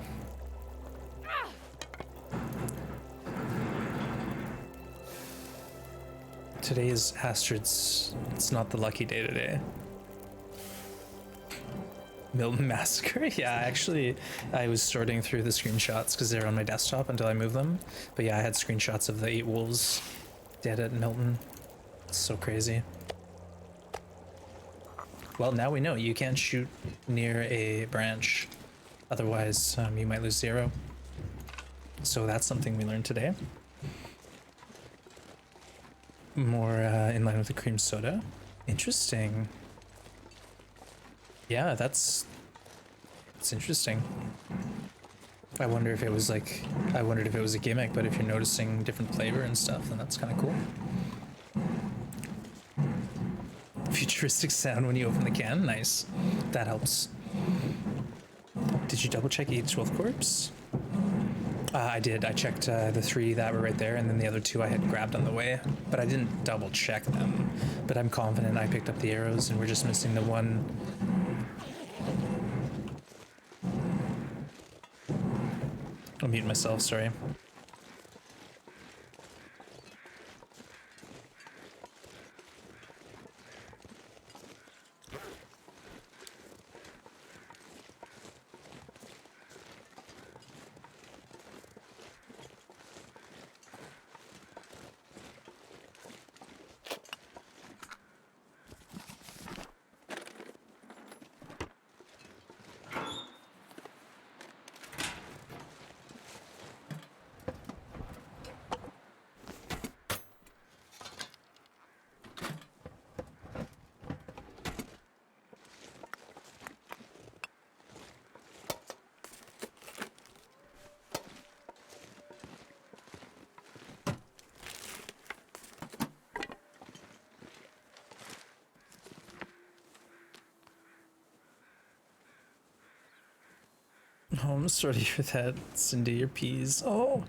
Today is Astrid's. It's not the lucky day today. Milton Massacre? Yeah, actually, I was sorting through the screenshots because they're on my desktop until I moved them. But yeah, I had screenshots of the 8 wolves dead at Milton. It's so crazy. Well, now we know you can't shoot near a branch. Otherwise, you might lose 0. So that's something we learned today. More in line with the cream soda. Interesting. Yeah, that's interesting. I wonder if it was like, I wondered if it was a gimmick, but if you're noticing different flavor and stuff, then that's kind of cool. Futuristic sound when you open the can, nice. That helps. Did you double check each wolf corpse? I did. I checked the 3 that were right there, and then the other 2 I had grabbed on the way, but I didn't double check them. But I'm confident I picked up the arrows, and we're just missing the 1. I'll mute myself, sorry. Oh, I'm sorry for that, Cindy, your peas. Oh!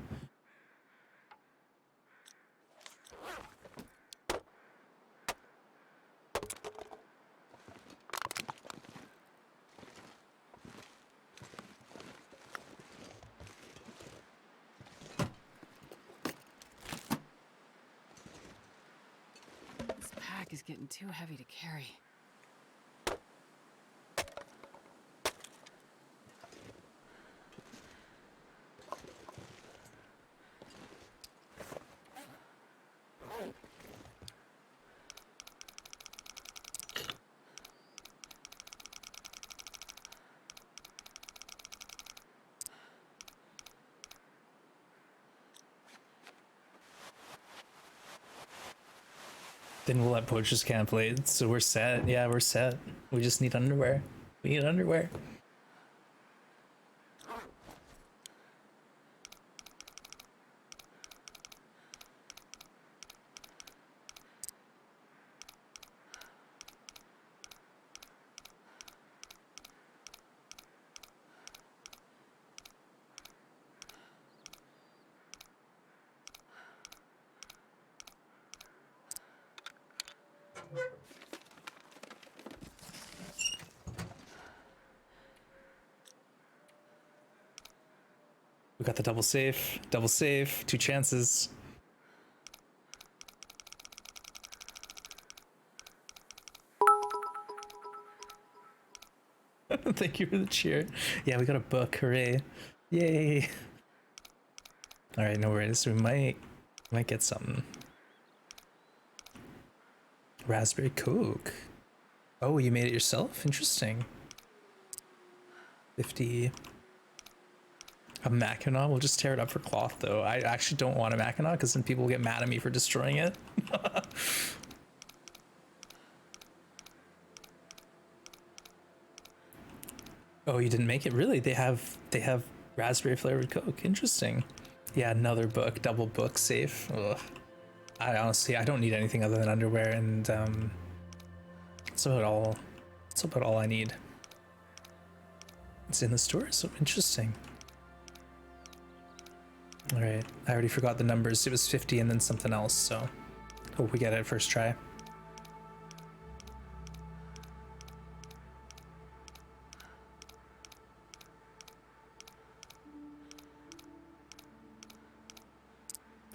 This pack is getting too heavy to carry. Then we'll let poachers camp late, so we're set. Yeah, we're set. We just need underwear. We need underwear. We got the double safe, 2 chances. Thank you for the cheer. Yeah, we got a book, hooray. Yay. All right, no worries. We might get something. Raspberry Coke. Oh, you made it yourself? Interesting. 50. A Mackinac? We'll just tear it up for cloth, though. I actually don't want a Mackinac because then people will get mad at me for destroying it. Oh, you didn't make it? Really? They have raspberry flavored Coke. Interesting. Yeah, another book, double book safe. Ugh. I honestly, I don't need anything other than underwear, and that's about all. That's about all I need. It's in the store, so interesting. All right, I already forgot the numbers. It was 50 and then something else, so hope we get it first try.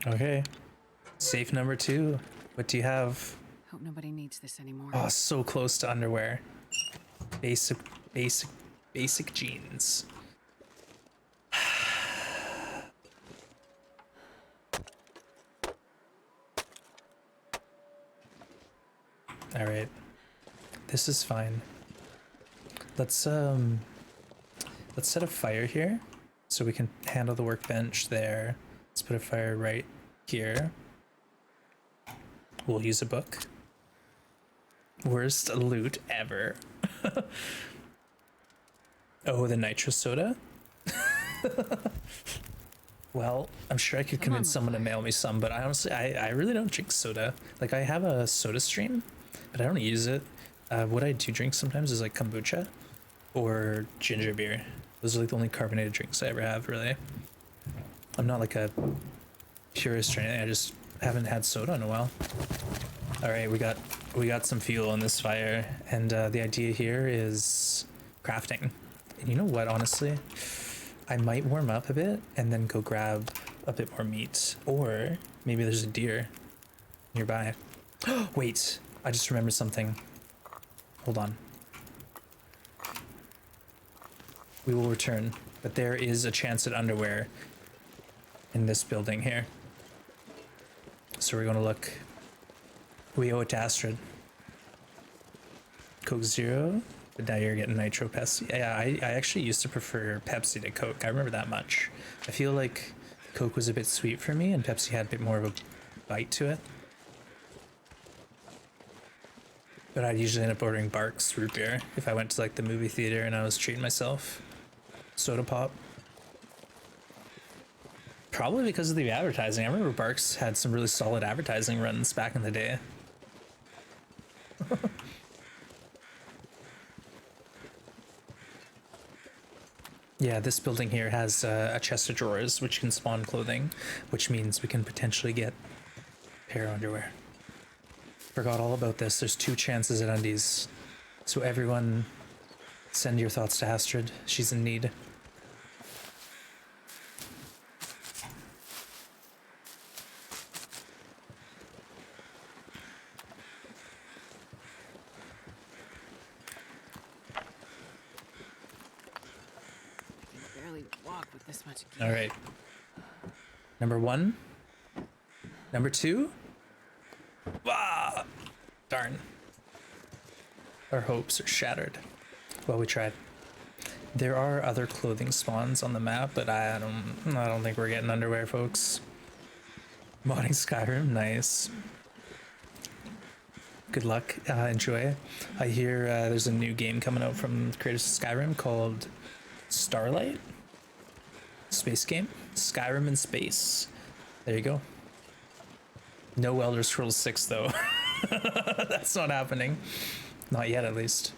Okay, safe number 2. What do you have? Hope nobody needs this anymore. Oh, so close to underwear. Basic jeans. All right, this is fine. Let's set a fire here so we can handle the workbench there. Let's put a fire right here. We'll use a book. Worst loot ever. Oh, the nitro soda? Well, I'm sure I could convince someone to mail me some, but I honestly, I really don't drink soda. Like, I have a soda stream, but I don't use it. What I do drink sometimes is like kombucha or ginger beer. Those are like the only carbonated drinks I ever have, really. I'm not like a purist or anything. I just haven't had soda in a while. All right, we got some fuel in this fire, and the idea here is crafting. And you know what, honestly? I might warm up a bit and then go grab a bit more meat. Or maybe there's a deer nearby. Wait, I just remembered something. Hold on. We will return, but there is a chance at underwear in this building here. So we're gonna look. We owe it to Astrid. Coke Zero, but now you're getting Nitro Pepsi. Yeah, I actually used to prefer Pepsi to Coke. I remember that much. I feel like Coke was a bit sweet for me and Pepsi had a bit more of a bite to it. But I'd usually end up ordering Barks root beer if I went to like the movie theater and I was treating myself. Soda pop. Probably because of the advertising. I remember Barks had some really solid advertising runs back in the day. Yeah, this building here has a chest of drawers which can spawn clothing, which means we can potentially get a pair of underwear. Forgot all about this. There's 2 chances at undies. So everyone, send your thoughts to Astrid. She's in need. I can barely walk with this much gear. All right. Number 1. Number 2. Ah, darn. Our hopes are shattered. Well, we tried. There are other clothing spawns on the map, but I don't think we're getting underwear, folks. Modding Skyrim, nice. Good luck. Enjoy. I hear there's a new game coming out from the creators of Skyrim called Starlight. Space game. Skyrim in space. There you go. No Elder Scrolls 6 though. That's not happening. Not yet, at least.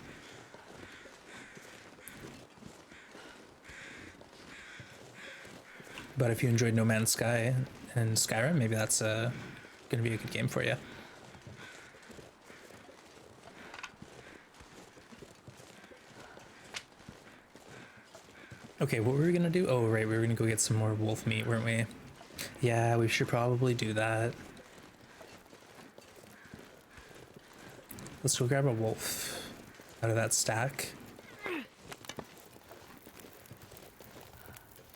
But if you enjoyed No Man's Sky and Skyrim, maybe that's gonna be a good game for you. Okay, what were we gonna do? Oh, right, we were gonna go get some more wolf meat, weren't we? Yeah, we should probably do that. Let's go grab a wolf out of that stack.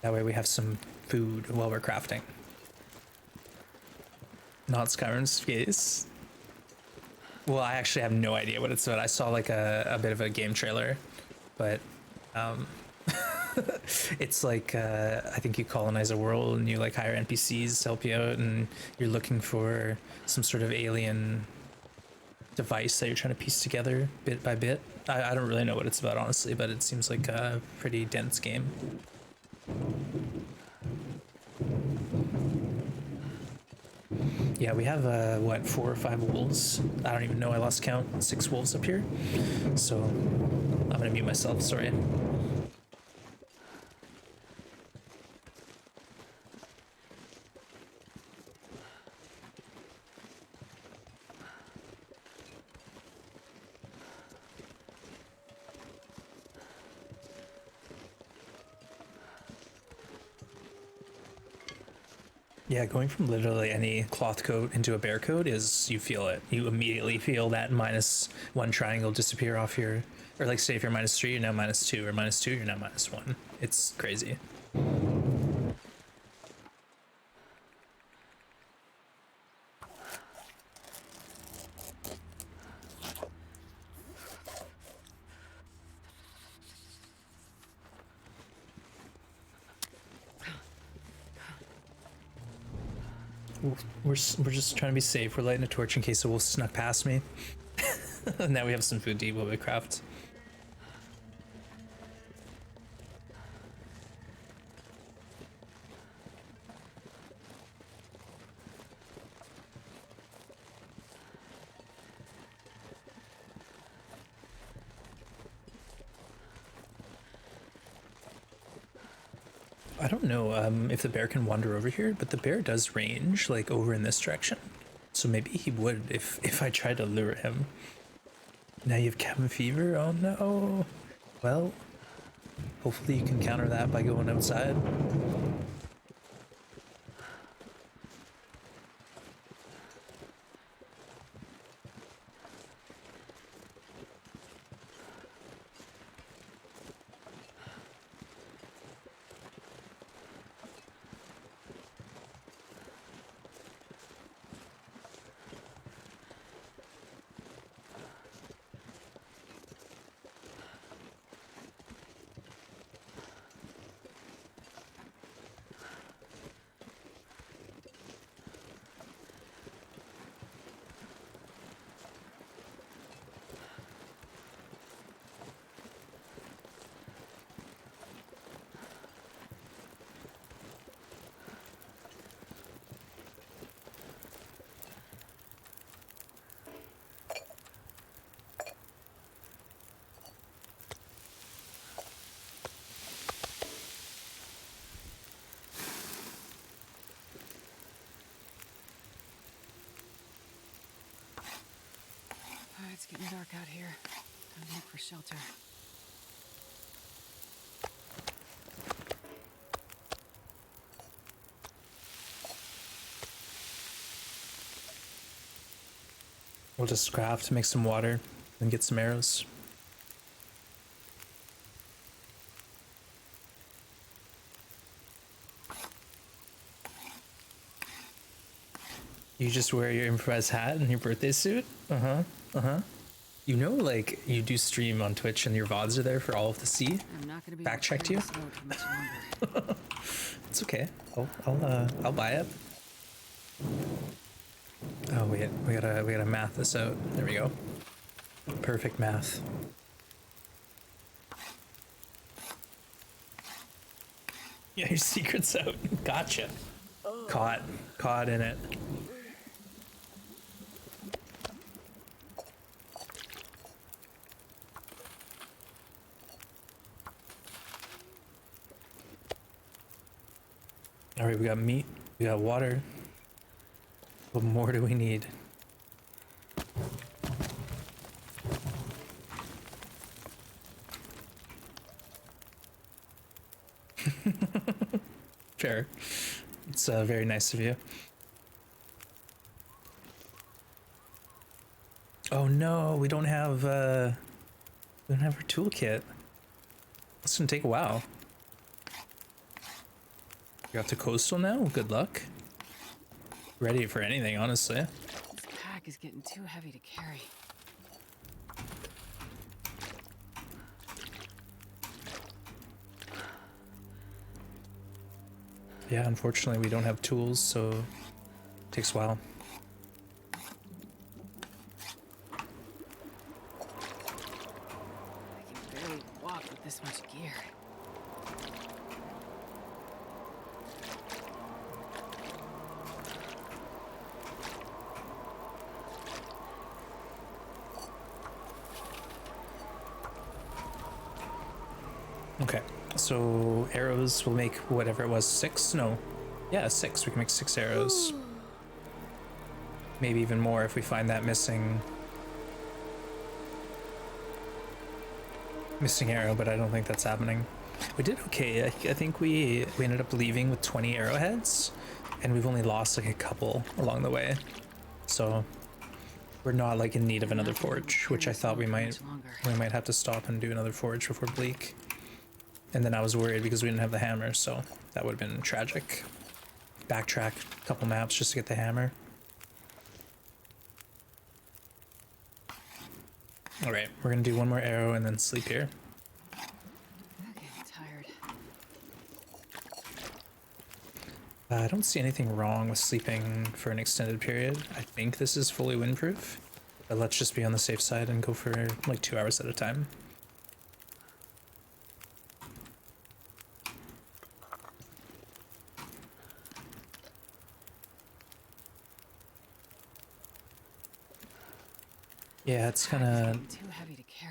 That way we have some food while we're crafting. Not Skyrim's case. Well, I actually have no idea what it's about. I saw like a bit of a game trailer, but it's like I think you colonize a world and you like hire NPCs to help you out, and you're looking for some sort of alien device that you're trying to piece together bit by bit. I don't really know what it's about, honestly, but it seems like a pretty dense game. Yeah, we have what, 4 or 5 wolves? I don't even know, I lost count. 6 wolves up here. So I'm gonna mute myself, sorry. Yeah, going from literally any cloth coat into a bear coat is, you feel it. You immediately feel that -1 triangle disappear off your, or like say if you're -3, you're now -2, or -2, you're now -1. It's crazy. We're just trying to be safe. We're lighting a torch in case the wolf snuck past me. Now we have some food to eat while we craft. I don't know if the bear can wander over here, but the bear does range like over in this direction. So maybe he would if I tried to lure him. Now you have cabin fever? Oh no. Well, hopefully you can counter that by going outside. It's getting dark out here. Time to look for shelter. We'll just craft, make some water, and get some arrows. You just wear your improvised hat and your birthday suit? Uh-huh, uh-huh. You know, like, you do stream on Twitch and your VODs are there for all of to see? I'm not gonna be Back checked you? much longer. It's okay. I'll buy it. Oh wait, we gotta math this out. There we go. Perfect math. Yeah, your secret's out. Gotcha. Caught in it. All right, we got meat, we got water. What more do we need? Fair. It's very nice of you. Oh no, we don't have our toolkit. It's gonna take a while. You're up to coastal now? Good luck. ready for anything, honestly. This pack is getting too heavy to carry. Yeah, unfortunately we don't have tools, so it takes a while. I can barely walk with this much gear. Okay, so arrows will make whatever it was, 6? No. Yeah, 6. We can make 6 arrows. Maybe even more if we find that missing arrow, but I don't think that's happening. We did okay. I think we ended up leaving with 20 arrowheads, and we've only lost like a couple along the way. So we're not like in need of another forge, which I thought we might have to stop and do another forge before Bleak. And then I was worried because we didn't have the hammer, so that would have been tragic. Backtrack a couple maps just to get the hammer. All right, we're gonna do one more arrow and then sleep here. Okay, I'm tired. I don't see anything wrong with sleeping for an extended period. I think this is fully windproof, but let's just be on the safe side and go for like 2 hours at a time. Yeah, it's kind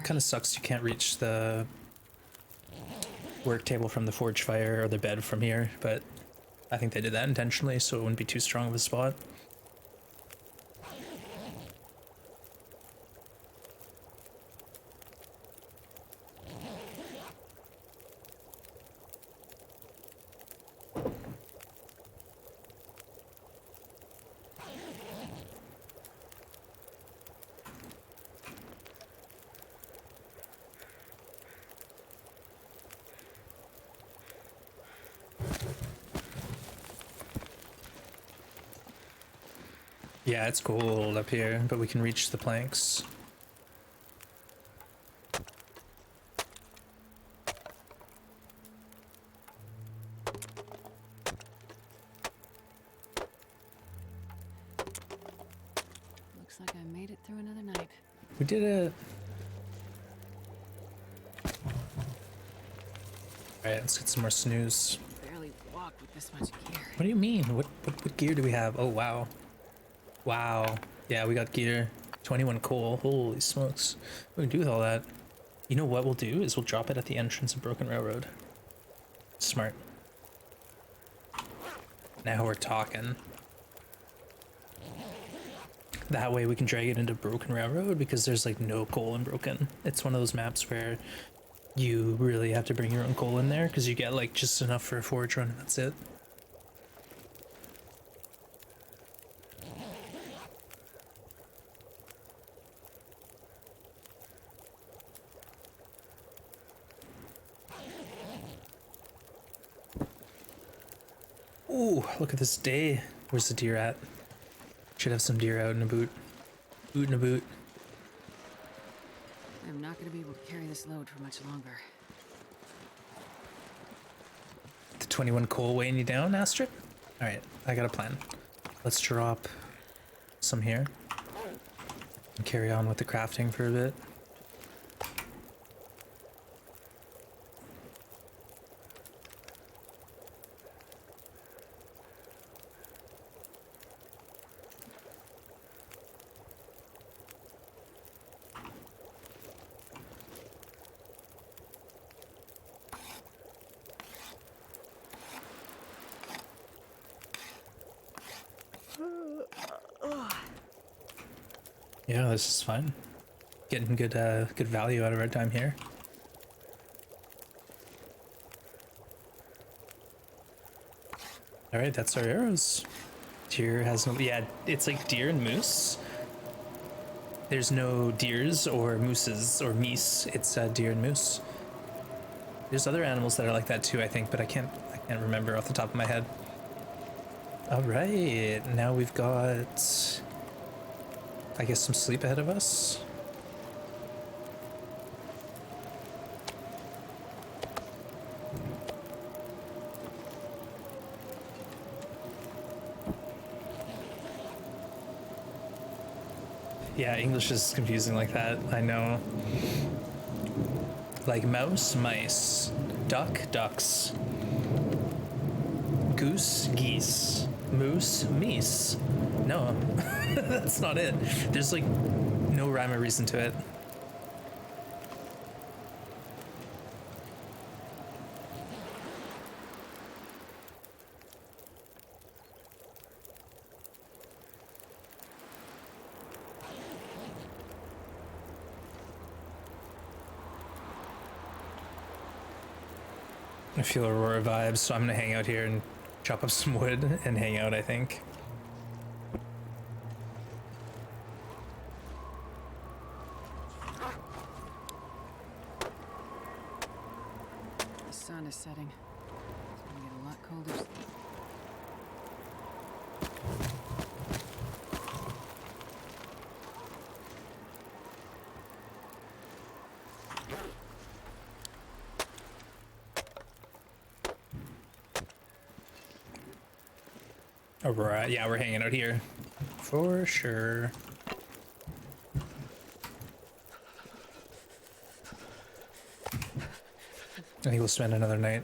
of sucks you can't reach the work table from the forge fire or the bed from here, but I think they did that intentionally so it wouldn't be too strong of a spot. Yeah, it's cold up here, but we can reach the planks. Looks like I made it through another night. We did it. Alright, let's get some more snooze. Barely walk with this much gear. What do you mean? What gear do we have? Oh, wow. Wow. Yeah, we got gear. 21 coal. Holy smokes. What do we do with all that? You know what we'll do is we'll drop it at the entrance of Broken Railroad. Smart. Now we're talking. That way we can drag it into Broken Railroad because there's like no coal in Broken. It's one of those maps where you really have to bring your own coal in there because you get like just enough for a forge run and that's it. Ooh, look at this day. Where's the deer at? Should have some deer out in a boot. Boot in a boot. I'm not going to be able to carry this load for much longer. The 21 coal weighing you down, Astrid? Alright, I got a plan. Let's drop some here. And carry on with the crafting for a bit. Yeah, this is fine. Getting good good value out of our time here. All right, that's our arrows. Deer has no, yeah, it's like deer and moose. There's no deers or mooses or meese. It's deer and moose. There's other animals that are like that too, I think, but I can't remember off the top of my head. All right, now we've got, I guess, some sleep ahead of us. Yeah, English is confusing like that, I know. Like mouse, mice, duck, ducks, goose, geese, moose, meese. No, that's not it. There's like no rhyme or reason to it. I feel Aurora vibes, so I'm gonna hang out here and chop up some wood and hang out, I think. The sun is setting. It's gonna get a lot colder. Aurora, yeah, we're hanging out here. For sure. I think we'll spend another night.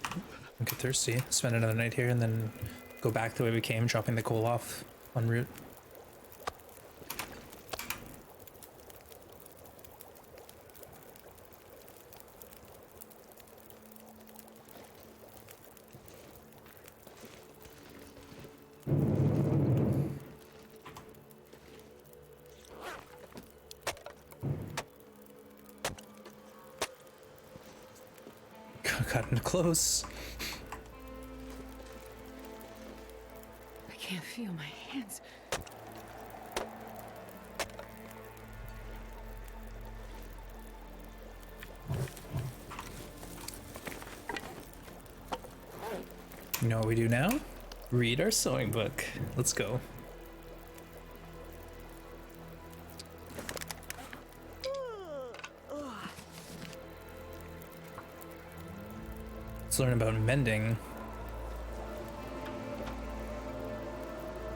I'm get thirsty. Spend another night here and then go back the way we came, dropping the coal off en route. Cutting close. I can't feel my hands. You know what we do now? Read our sewing book. Let's go. Let's learn about mending.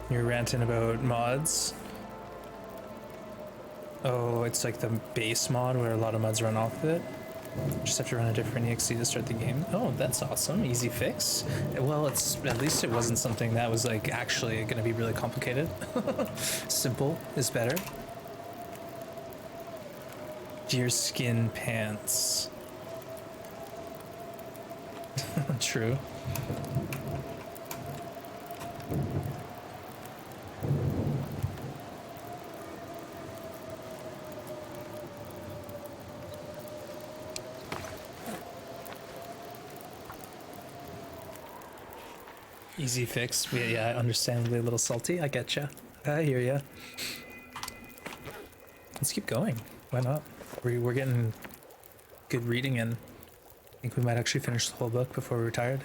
You're ranting about mods. Oh, it's like the base mod where a lot of mods run off of it. Just have to run a different exe to start the game. Oh, that's awesome. Easy fix. Well, it's at least it wasn't something that was like actually going to be really complicated. Simple is better. Deerskin pants. True. Easy fix. Yeah, understandably a little salty. I getcha. I hear ya. Let's keep going. Why not? We're getting good reading in. I think we might actually finish the whole book before we're retired.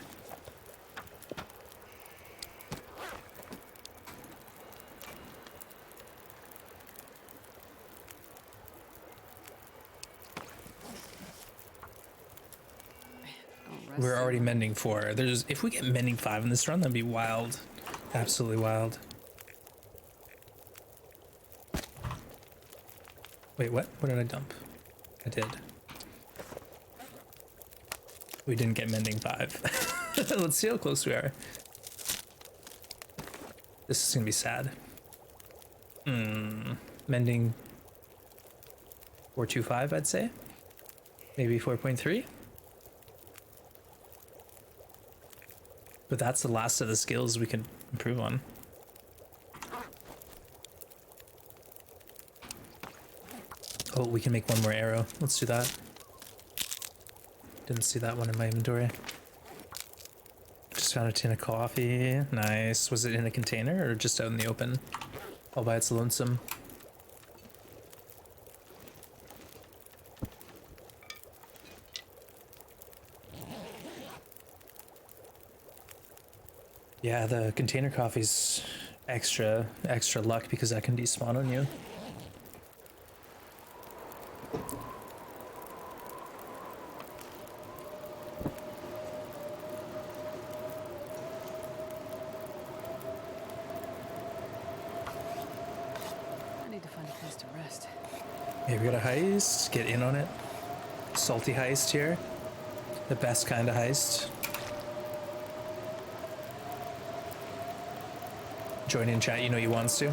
We're already mending 4. If we get mending 5 in this run, that'd be wild. Absolutely wild. Wait, what? What did I dump? I did. We didn't get mending 5. Let's see how close we are. This is gonna be sad. Mending 4.25, I'd say. Maybe 4.3. But that's the last of the skills we can improve on. Oh, we can make one more arrow. Let's do that. Didn't see that one in my inventory. Just found a tin of coffee. Nice. Was it in a container or just out in the open? All by its lonesome. Yeah, the container coffee's extra luck because that can despawn on you. I need to find a place to rest. Hey, we got a heist. Get in on it. Salty heist here. The best kind of heist. Join in chat, you know you wants to.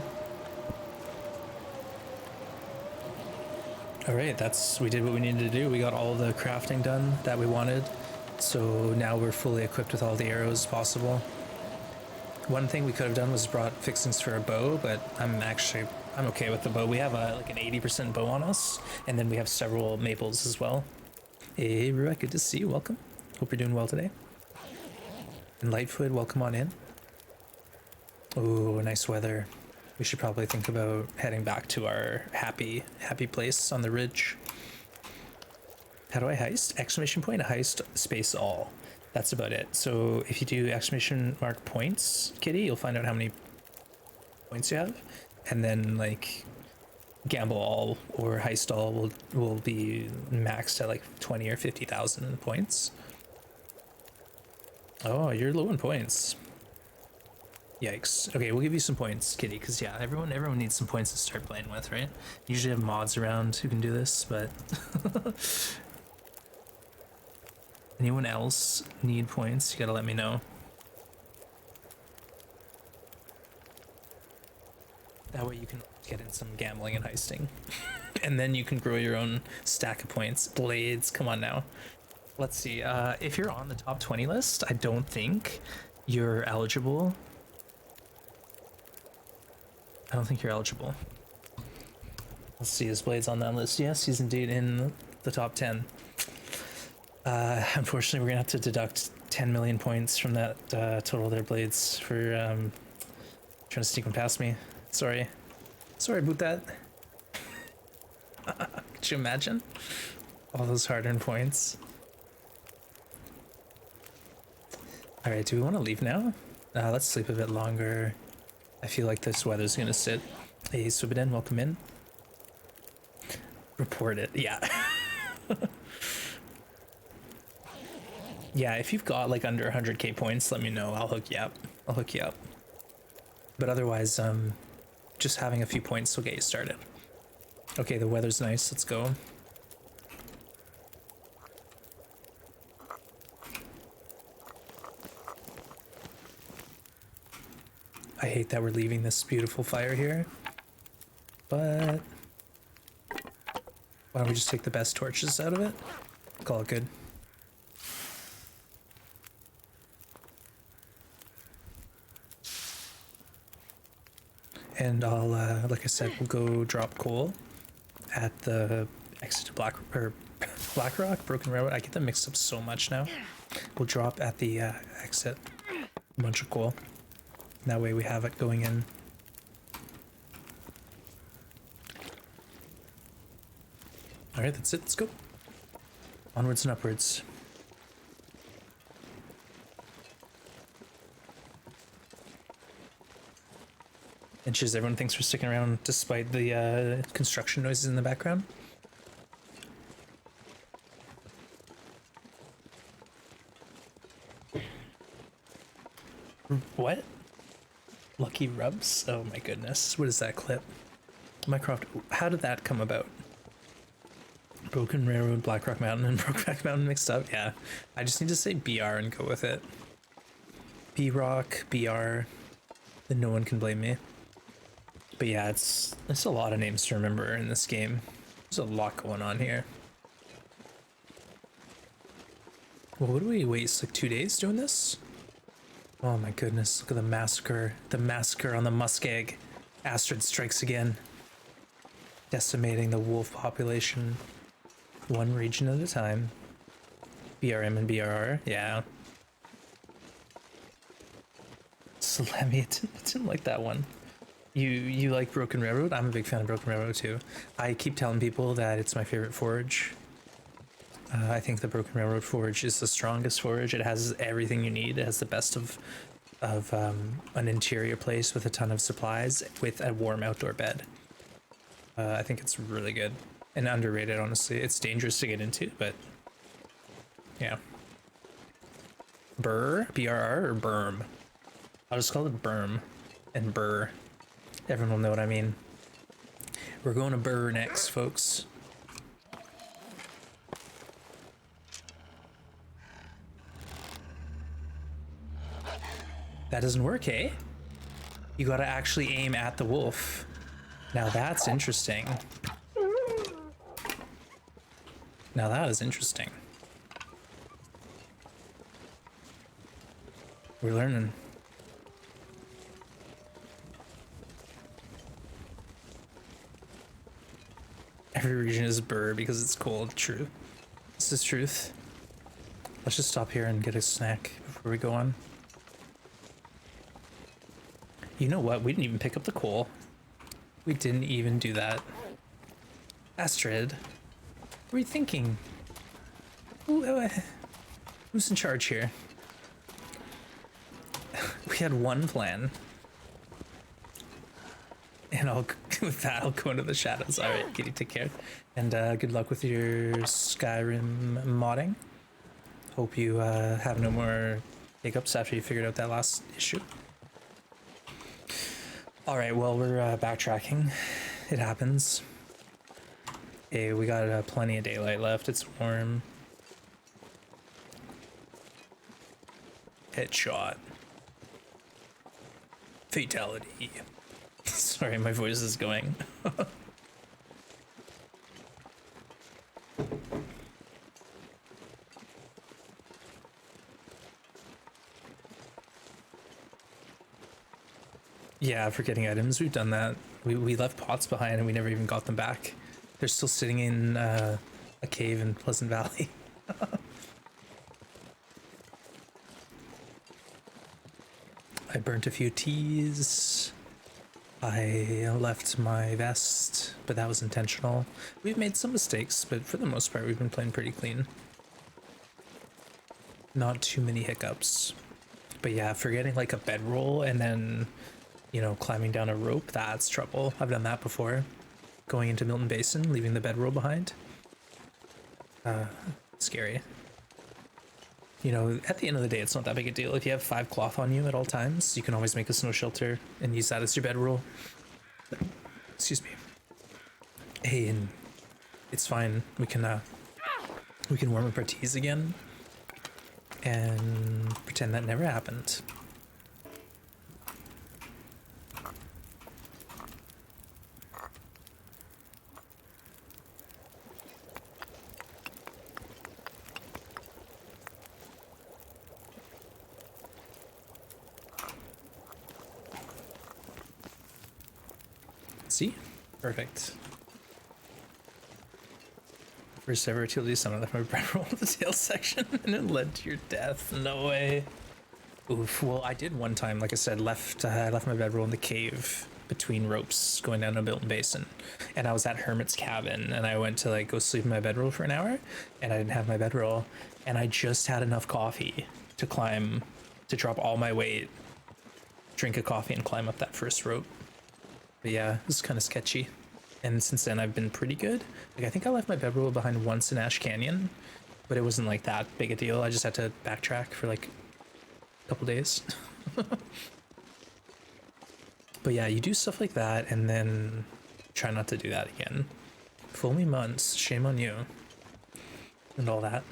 Alright, we did what we needed to do. We got all the crafting done that we wanted. So now we're fully equipped with all the arrows possible. One thing we could have done was brought fixings for a bow, but I'm okay with the bow. We have like an 80% bow on us, and then we have several maples as well. Hey, Ruek, good to see you. Welcome. Hope you're doing well today. And Lightfoot, welcome on in. Oh, nice weather. We should probably think about heading back to our happy place on the ridge. How do I heist? Exclamation point, heist, space all. That's about it. So if you do exclamation mark points, Kitty, you'll find out how many points you have. And then like gamble all or heist all will be maxed at like 20 or 50,000 points. Oh, you're low in points. Yikes. Okay, we'll give you some points, Kitty, because yeah, everyone needs some points to start playing with, right? You usually have mods around who can do this, but anyone else need points? You gotta let me know. That way you can get in some gambling and heisting. And then you can grow your own stack of points. Blades, come on now. Let's see, if you're on the top 20 list, I don't think you're eligible. I don't think you're eligible. Let's see, is Blades on that list? Yes, he's indeed in the top 10. Unfortunately, we're gonna have to deduct 10 million points from that total there, Blades, for trying to sneak him past me. Sorry about that. Could you imagine? All those hard-earned points. Alright, do we want to leave now? Let's sleep a bit longer. I feel like this weather's gonna sit. Hey, Subidin, welcome in. Report it, yeah. Yeah, if you've got like under 100k points, let me know. I'll hook you up. But otherwise, just having a few points will get you started. Okay, the weather's nice. Let's go. I hate that we're leaving this beautiful fire here, but why don't we just take the best torches out of it? Call it good. And I'll, like I said, we'll go drop coal at the exit to Blackrock, Broken Railroad. I get them mixed up so much now. We'll drop at the exit a bunch of coal. That way we have it going in. Alright, that's it. Let's go. Onwards and upwards. And cheers, everyone. Thanks for sticking around despite the construction noises in the background. What? Lucky Rubs? Oh my goodness. What is that clip? Mycroft, how did that come about? Broken Railroad, Blackrock Mountain, and Brokeback Mountain mixed up? Yeah. I just need to say BR and go with it. B-Rock, BR, then no one can blame me. But yeah, it's a lot of names to remember in this game. There's a lot going on here. Well, what do we waste, like 2 days doing this? Oh my goodness, look at the massacre. The massacre on the Muskeg. Astrid strikes again. Decimating the wolf population. One region at a time. BRM and BRR, yeah. Slammy, I didn't like that one. You like Broken Railroad? I'm a big fan of Broken Railroad too. I keep telling people that it's my favorite forge. I think the Broken Railroad forge is the strongest forge. It has everything you need. It has the best of of an interior place with a ton of supplies with a warm outdoor bed. I think it's really good and underrated, honestly. It's dangerous to get into, but yeah. Burr, BRR, or Berm? I'll just call it Berm and Burr. Everyone will know what I mean. We're going to Burr next, folks. That doesn't work, eh? You gotta actually aim at the wolf. Now that's interesting. Now that is interesting. We're learning. Every region is Burr because it's cold. True. This is truth. Let's just stop here and get a snack before we go on. You know what? We didn't even pick up the coal. We didn't even do that. Astrid, what were you thinking? Who's in charge here? We had one plan. And with that, I'll go into the shadows. All right, Kitty, take care. And good luck with your Skyrim modding. Hope you have no more hiccups after you figured out that last issue. All right, well, we're backtracking. It happens. Hey, we got plenty of daylight left. It's warm. Headshot. Fatality. Sorry, my voice is going. Yeah, forgetting items. We've done that. We left pots behind and we never even got them back. They're still sitting in a cave in Pleasant Valley. I burnt a few teas. I left my vest, but that was intentional. We've made some mistakes, but for the most part, we've been playing pretty clean. Not too many hiccups. But yeah, forgetting like a bedroll and then, you know, climbing down a rope, that's trouble. I've done that before. Going into Milton Basin, leaving the bedroll behind. Scary. You know, at the end of the day, it's not that big a deal. If you have 5 cloth on you at all times, you can always make a snow shelter and use that as your bedroll. Excuse me. Hey, and it's fine. We can warm up our teas again and pretend that never happened. See? Perfect. First ever utility summon left my bread roll in the tail section and it led to your death. No way. Oof. Well, I did one time, like I said, I left my bedroll in the cave between ropes going down to Milton Basin. And I was at Hermit's cabin and I went to like go sleep in my bedroll for an hour and I didn't have my bedroll and I just had enough coffee to drop all my weight, drink a coffee and climb up that first rope. But yeah, it was kind of sketchy. And since then I've been pretty good. Like I think I left my bedroll behind once in Ash Canyon, but it wasn't like that big a deal. I just had to backtrack for like a couple days. But yeah, you do stuff like that and then try not to do that again. Fool me months, shame on you. And all that.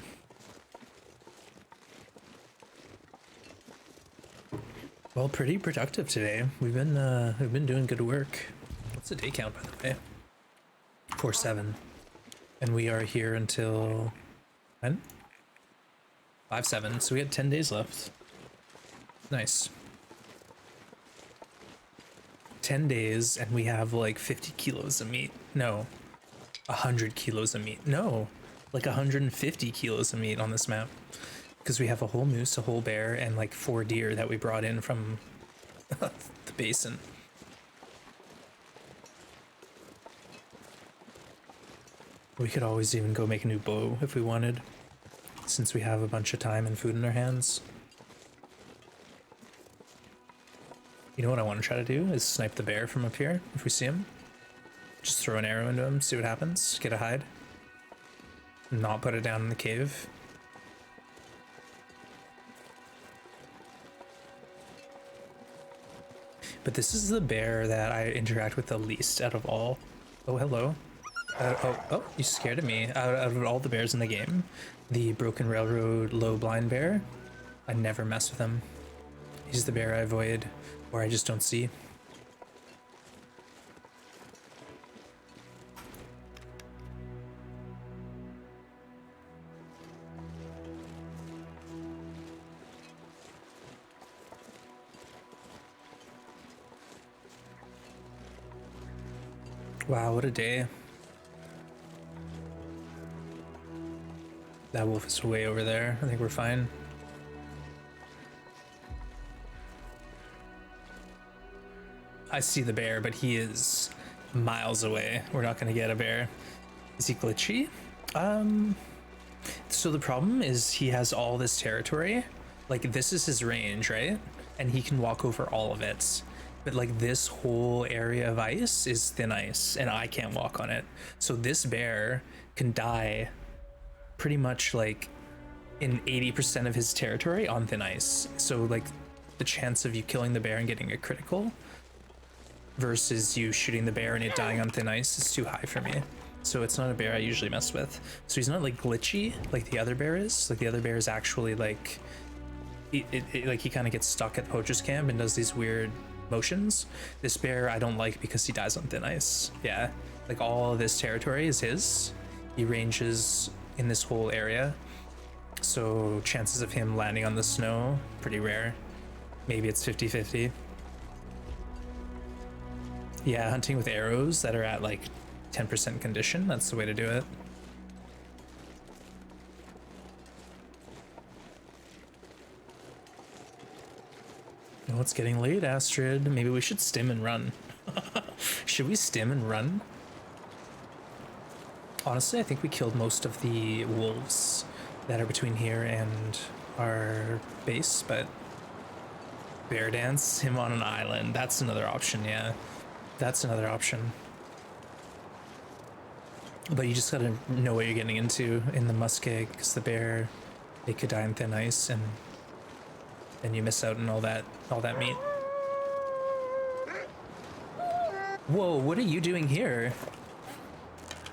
Well, pretty productive today. We've been doing good work. What's the day count, by the way? 4/7, and we are here until when? 5/7. So we had 10 days left. Nice. 10 days, and we have like 50 kilos of meat. No, 100 kilos of meat. No, like 150 kilos of meat on this map. Because we have a whole moose, a whole bear, and like 4 deer that we brought in from the basin. We could always even go make a new bow if we wanted, since we have a bunch of time and food in our hands. You know what I want to try to do is snipe the bear from up here if we see him. Just throw an arrow into him, see what happens, get a hide. Not put it down in the cave. But this is the bear that I interact with the least out of all. Oh, hello. Oh, you scared of me. Out of all the bears in the game, the Broken Railroad low blind bear, I never mess with him. He's the bear I avoid, or I just don't see. Wow, what a day. That wolf is way over there. I think we're fine. I see the bear, but he is miles away. We're not going to get a bear. Is he glitchy? So the problem is he has all this territory. Like, this is his range, right? And he can walk over all of it. But like, this whole area of ice is thin ice and I can't walk on it. So this bear can die pretty much like in 80% of his territory on thin ice. So like, the chance of you killing the bear and getting a critical versus you shooting the bear and it dying on thin ice is too high for me. So it's not a bear I usually mess with. So he's not like glitchy like the other bear is. Like, the other bear is actually like, like he kind of gets stuck at poacher's camp and does these weird motions. This bear I don't like because he dies on thin ice. Yeah, like all of this territory is his. He ranges in this whole area, so chances of him landing on the snow pretty rare. Maybe it's 50-50. Yeah, hunting with arrows that are at like 10% condition, that's the way to do it. Oh, it's getting late, Astrid. Maybe we should stim and run. Should we stim and run? Honestly, I think we killed most of the wolves that are between here and our base, but bear dance him on an island. That's another option, yeah. That's another option. But you just gotta know what you're getting into in the Muskeg, because the bear, they could die in thin ice, and then you miss out on all that meat. Whoa, what are you doing here?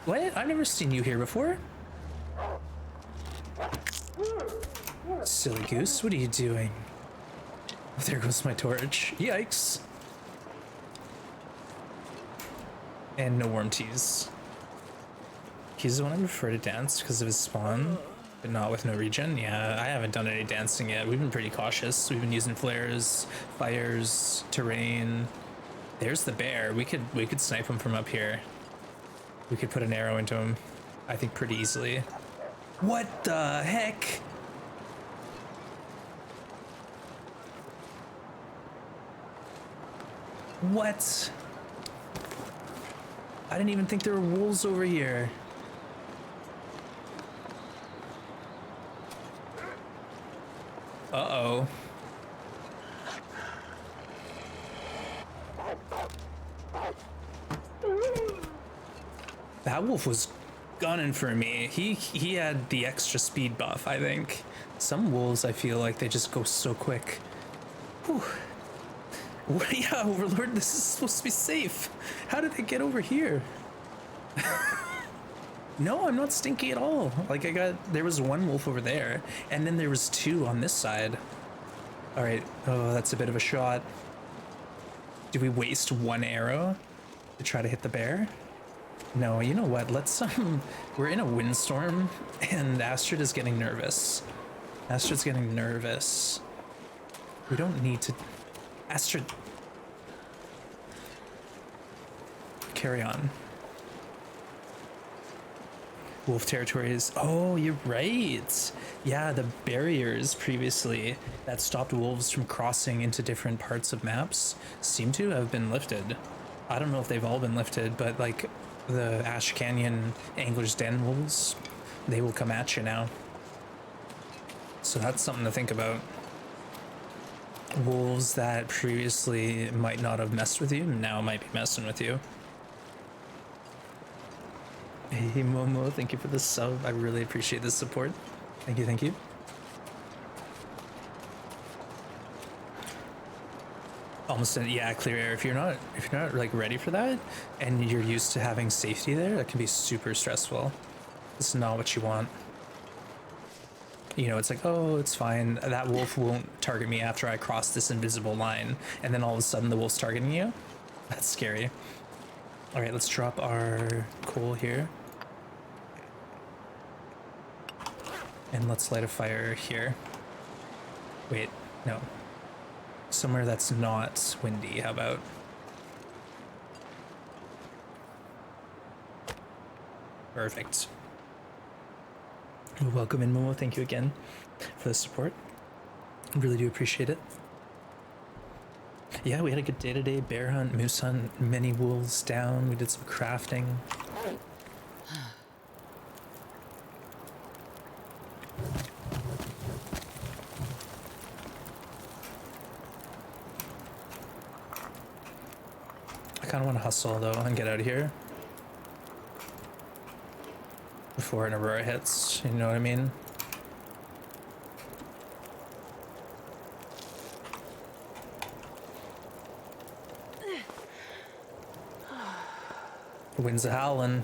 What? I've never seen you here before. Silly goose, what are you doing? Oh, there goes my torch. Yikes. And no worm teas. He's the one I prefer to dance because of his spawn, but not with no regen. Yeah, I haven't done any dancing yet. We've been pretty cautious. We've been using flares, fires, terrain. There's the bear. We could snipe him from up here. We could put an arrow into him, I think, pretty easily. What the heck? What? I didn't even think there were wolves over here. Uh-oh. That wolf was gunning for me. He had the extra speed buff, I think. Some wolves, I feel like they just go so quick. Whew. Yeah, Overlord, this is supposed to be safe. How did it get over here? No, I'm not stinky at all. Like, there was one wolf over there, and then there was two on this side. All right, oh, that's a bit of a shot. Do we waste one arrow to try to hit the bear? No, you know what, let's, we're in a windstorm, and Astrid is getting nervous. Astrid's getting nervous. We don't need to... Astrid... Carry on. Wolf territories. Oh, you're right. Yeah, the barriers previously that stopped wolves from crossing into different parts of maps seem to have been lifted. I don't know if they've all been lifted, but like the Ash Canyon Angler's Den wolves, they will come at you now. So that's something to think about. wolves that previously might not have messed with you now might be messing with you. Hey Momo, thank you for the sub. I really appreciate the support. Thank you, thank you. Almost yeah, clear air. If you're not like ready for that and you're used to having safety there, that can be super stressful. It's not what you want. You know, it's like, oh, it's fine. That wolf won't target me after I cross this invisible line. And then all of a sudden the wolf's targeting you. That's scary. All right, let's drop our coal here. And let's light a fire here. Wait, no. Somewhere that's not windy, how about? Perfect. Welcome in, Momo. Thank you again for the support. Really do appreciate it. Yeah, we had a good day today. Bear hunt, moose hunt, many wolves down. We did some crafting. I kind of want to hustle though and get out of here before an Aurora hits, you know what I mean? The winds are howling.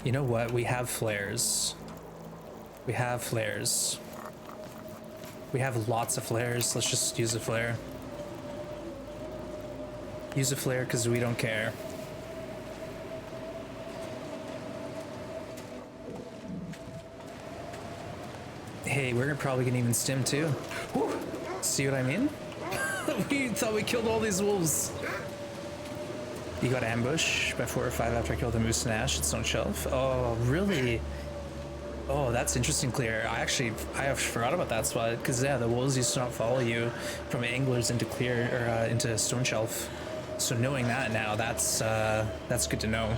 You know what? We have flares. We have flares. We have lots of flares. Let's just use a flare. Use a flare because we don't care. Hey, we're probably gonna even stim too. Whew. See what I mean? We thought we killed all these wolves. You got ambushed by 4 or 5 after I killed a moose and ash at Stone Shelf. Oh, really? Oh, that's interesting, Clear. I forgot about that spot because yeah, the wolves used to not follow you from anglers into Clear or into Stone Shelf. So knowing that now, that's good to know.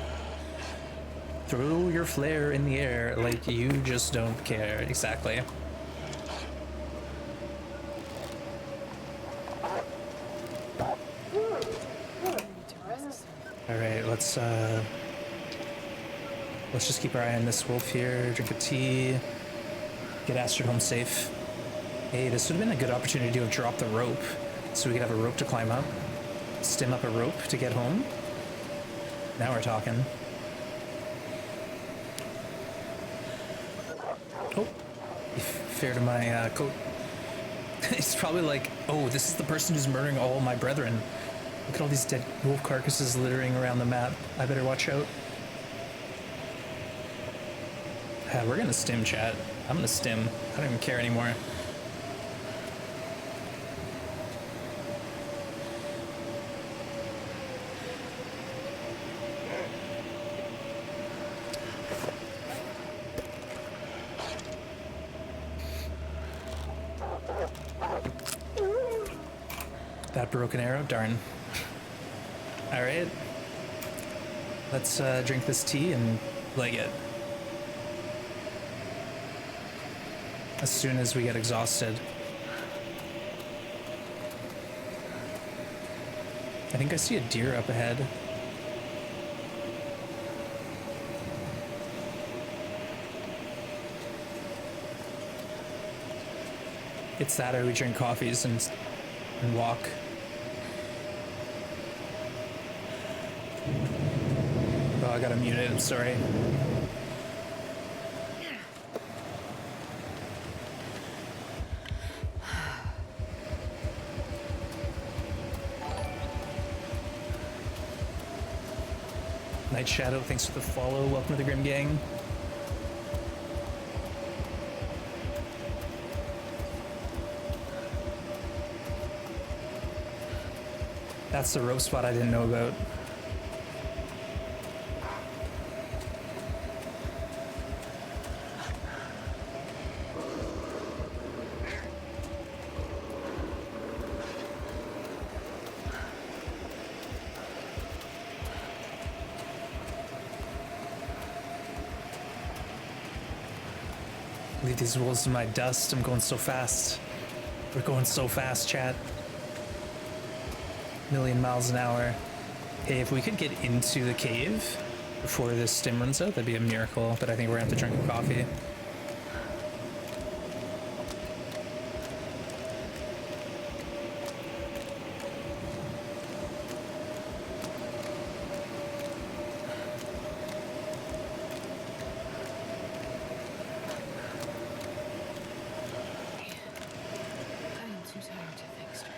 Throw your flare in the air like you just don't care. Exactly. All right, let's just keep our eye on this wolf here. Drink a tea. Get Astrid home safe. Hey, this would have been a good opportunity to have dropped the rope, so we could have a rope to climb up. Stim up a rope to get home. Now we're talking. Oh, he fair to my coat. He's probably like, oh, this is the person who's murdering all my brethren. Look at all these dead wolf carcasses littering around the map. I better watch out. We're gonna stim, chat. I'm gonna stim. I don't even care anymore. That broken arrow? Darn. Alright. Let's drink this tea and leg it. As soon as we get exhausted. I think I see a deer up ahead. It's that or we drink coffees and walk. Oh, I gotta mute it, I'm sorry. Night Shadow, thanks for the follow. Welcome to the Grim Gang. That's the rope spot I didn't know about. Leave these wolves in my dust. I'm going so fast. We're going so fast, chat. Million miles an hour. Hey, if we could get into the cave before this stim runs out, that'd be a miracle, but I think we're gonna have to drink a coffee. I am too tired to think straight.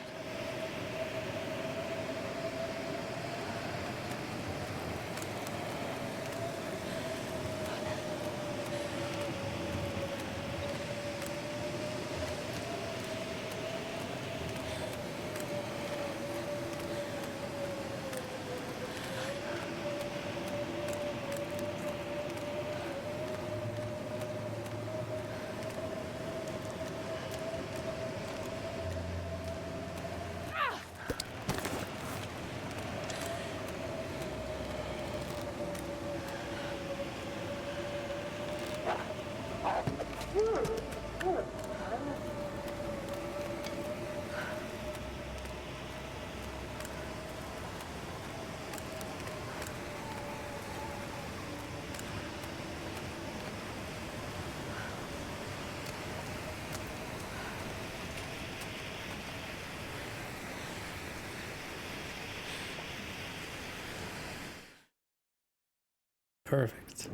Perfect.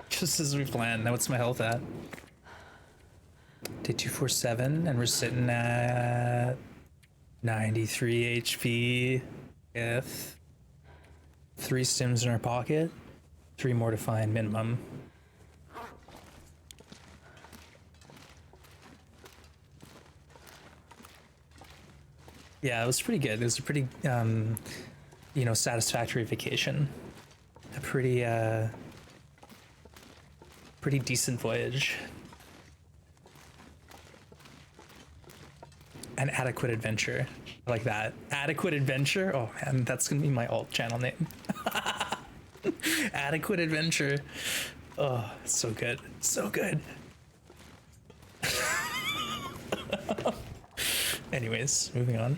Just as we planned. Now what's my health at? Day 247, and we're sitting at 93 HP. If 3 stims in our pocket, 3 more to find minimum. Yeah, it was pretty good. It was a pretty, you know, satisfactory vacation. A pretty decent voyage. An adequate adventure. I like that. Adequate adventure? Oh man, that's gonna be my alt channel name. Adequate adventure. Oh, so good. So good. Anyways, moving on.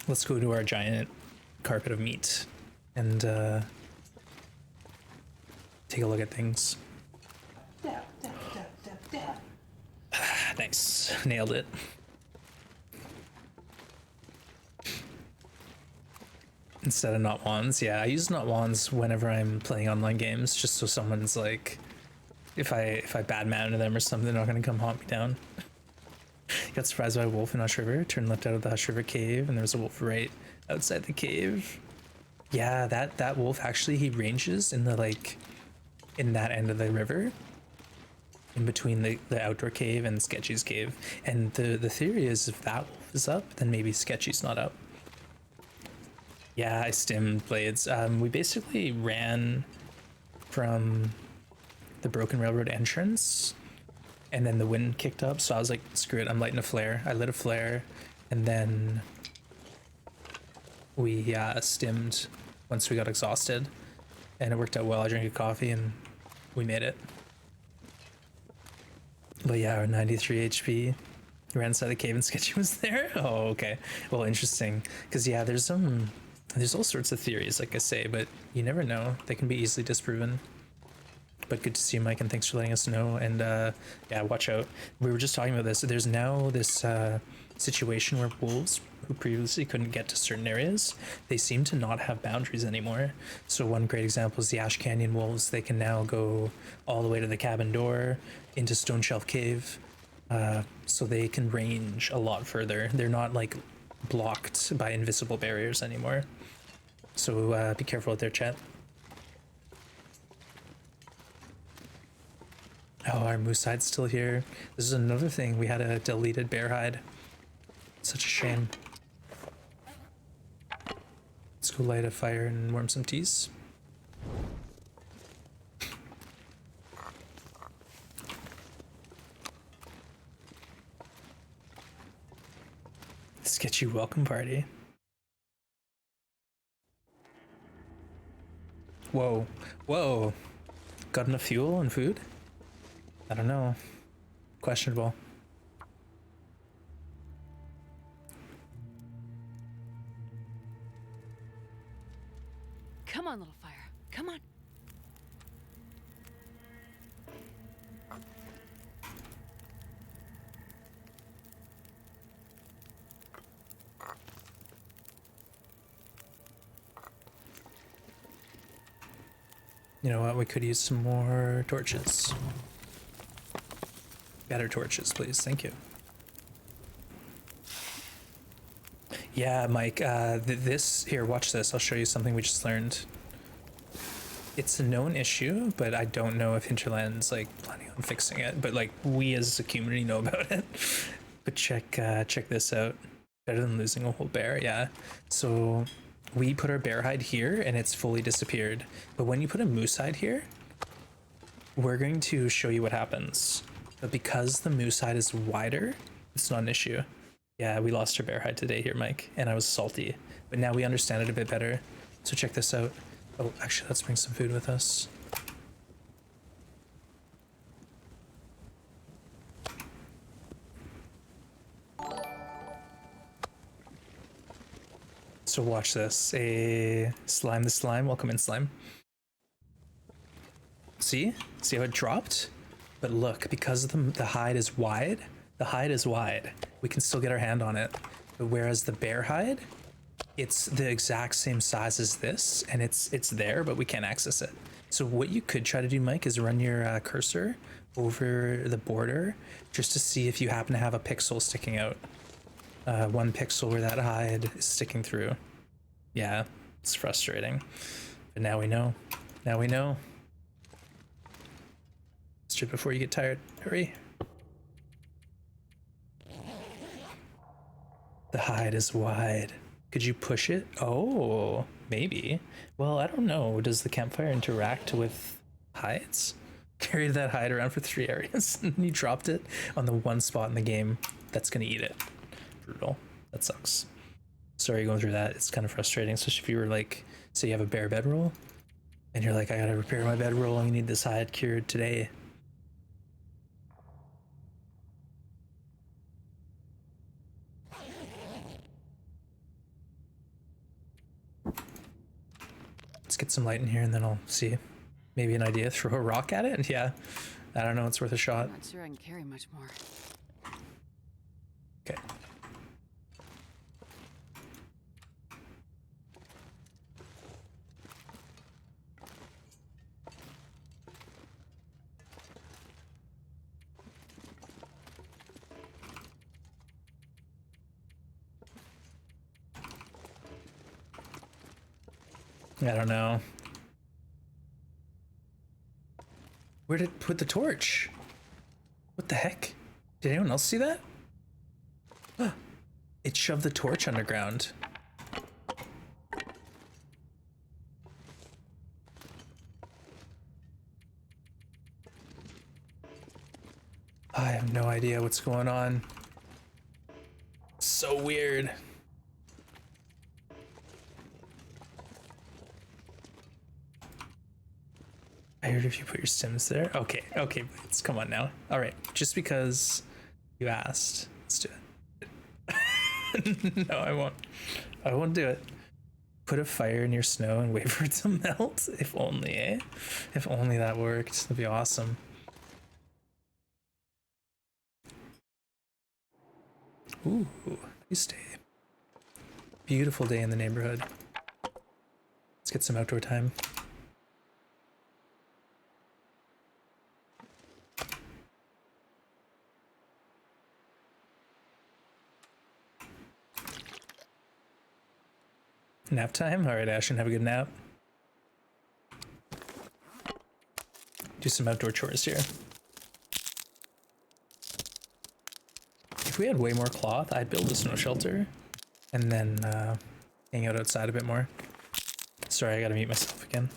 Let's go to our giant carpet of meat and take a look at things. Nice. Nailed it. Instead of not wands. Yeah, I use not wands whenever I'm playing online games, just so someone's like, if I badmount them or something, they're not gonna come haunt me down. Got surprised by a wolf in Hush River. Turned left out of the Hush River cave, and there was a wolf right outside the cave. Yeah, that wolf actually, he ranges in the like in that end of the river, in between the outdoor cave and Sketchy's cave. And the theory is if that wolf is up, then maybe Sketchy's not up. Yeah, I stimmed blades. We basically ran from the Broken Railroad entrance, and then the wind kicked up, so I was like, screw it, I'm lighting a flare. I lit a flare, and then we stimmed once we got exhausted, and it worked out well. I drank a coffee and we made it. But yeah, our 93 HP. Ran inside the cave and Sketchy was there. Oh, okay. Well, interesting. Because yeah, there's all sorts of theories, like I say, but you never know. They can be easily disproven. But good to see you, Mike, and thanks for letting us know. And yeah, watch out. We were just talking about this. There's now this situation where wolves who previously couldn't get to certain areas, they seem to not have boundaries anymore. So one great example is the Ash Canyon wolves. They can now go all the way to the cabin door into Stone Shelf Cave. So they can range a lot further. They're not like blocked by invisible barriers anymore. So be careful out there, chat. Oh, our moose hide's still here. This is another thing. We had a deleted bear hide. Such a shame. Let's go light a fire and warm some teas. get you welcome party. Whoa, whoa. Got enough fuel and food? I don't know. Questionable. Come on, little fire. Come on. You know what? We could use some more torches. Better torches, please. Thank you. Yeah, Mike, this, here, watch this. I'll show you something we just learned. It's a known issue, but I don't know if Hinterland's like planning on fixing it. But like we as a community know about it. But check this out. Better than losing a whole bear, yeah. So we put our bear hide here and it's fully disappeared. But when you put a moose hide here, we're going to show you what happens. But because the moose hide is wider, it's not an issue. Yeah, we lost our bear hide today here, Mike, and I was salty. But now we understand it a bit better. So check this out. Oh, actually, let's bring some food with us. So watch this. A slime the slime. Welcome in, slime. See? See how it dropped? But look, because the hide is wide, we can still get our hand on it. But whereas the bear hide, it's the exact same size as this, and it's there, but we can't access it. So what you could try to do, Mike, is run your cursor over the border just to see if you happen to have a pixel sticking out. 1 pixel where that hide is sticking through. Yeah, it's frustrating. But now we know. Now we know. Strip before you get tired. Hurry. The hide is wide. Could you push it? Oh, maybe. Well, I don't know. Does the campfire interact with hides? Carried that hide around for 3 areas and you dropped it on the 1 spot in the game that's gonna eat it. Brutal. That sucks. Sorry going through that. It's kind of frustrating, especially if you were like, say you have a bare bedroll and you're like, I gotta repair my bedroll and you need this hide cured today. Let's get some light in here and then I'll see. Maybe an idea. Throw a rock at it? And yeah, I don't know. It's worth a shot. I'm not sure I can carry much more. Okay. I don't know. Where did it put the torch? What the heck? Did anyone else see that? It shoved the torch underground. I have no idea what's going on. So weird. I heard if you put your Sims there. Okay, okay, let's come on now. All right, just because you asked, let's do it. No, I won't. I won't do it. Put a fire in your snow and wait for it to melt. If only, eh? If only that worked. That'd be awesome. Ooh, nice day. Beautiful day in the neighborhood. Let's get some outdoor time. Nap time? All right, Ashton, have a good nap. Do some outdoor chores here. If we had way more cloth, I'd build a snow shelter and then hang out outside a bit more. Sorry, I gotta mute myself again.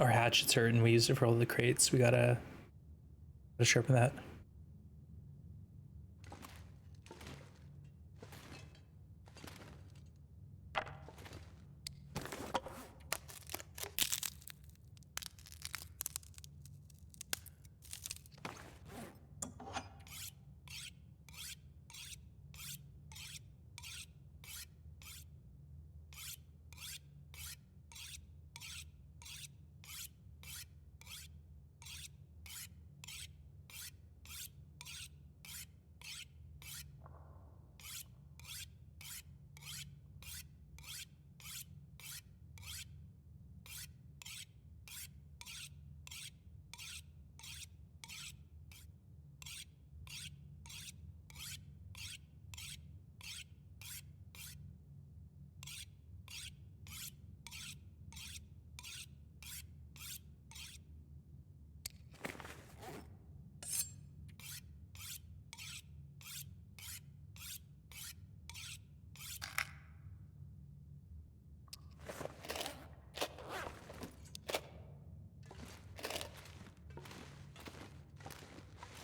our hatchet's hurt and we used it for all the crates. We gotta sharpen that.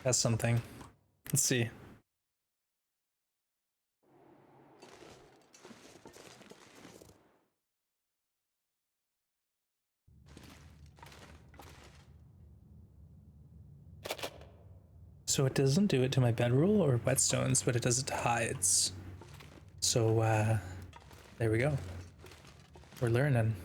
That's something. Let's see. So it doesn't do it to my bedroll or whetstones, but it does it to hides. So there we go. We're learning.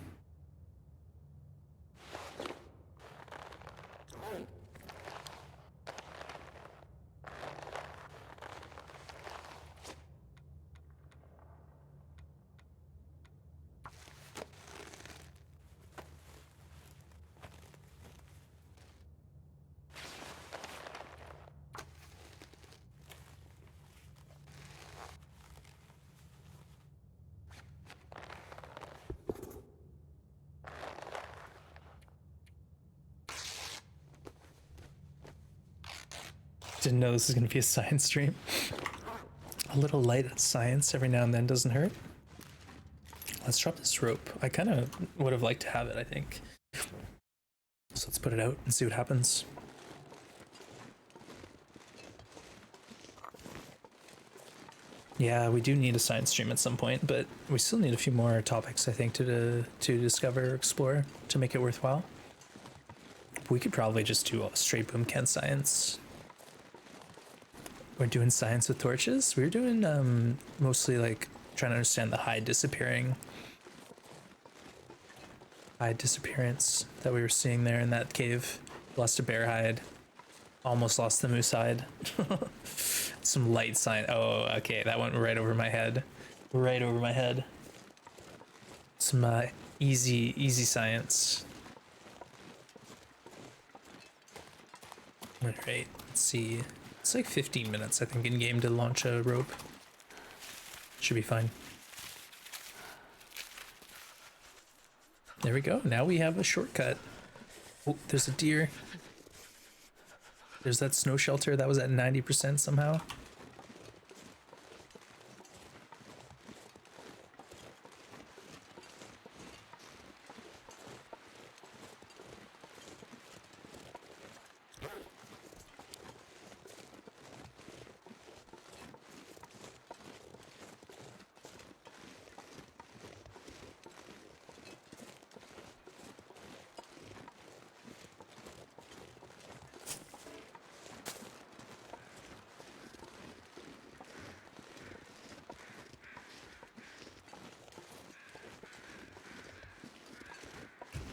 Didn't know this was gonna be a science stream. A little light at science every now and then doesn't hurt. Let's drop this rope. I kind of would have liked to have it, I think. So let's put it out and see what happens. Yeah, we do need a science stream at some point, but we still need a few more topics, I think, to discover, explore, to make it worthwhile. We could probably just do a straight boom can science. We're doing science with torches. We're doing mostly like trying to understand the hide disappearance that we were seeing there in that cave. Lost a bear hide. Almost lost the moose hide. Some light science. Oh, okay, that went right over my head. Right over my head. Some easy science. All right, let's see. It's like 15 minutes, I think, in game to launch a rope. Should be fine. There we go. Now we have a shortcut. Oh, there's a deer. There's that snow shelter that was at 90% somehow.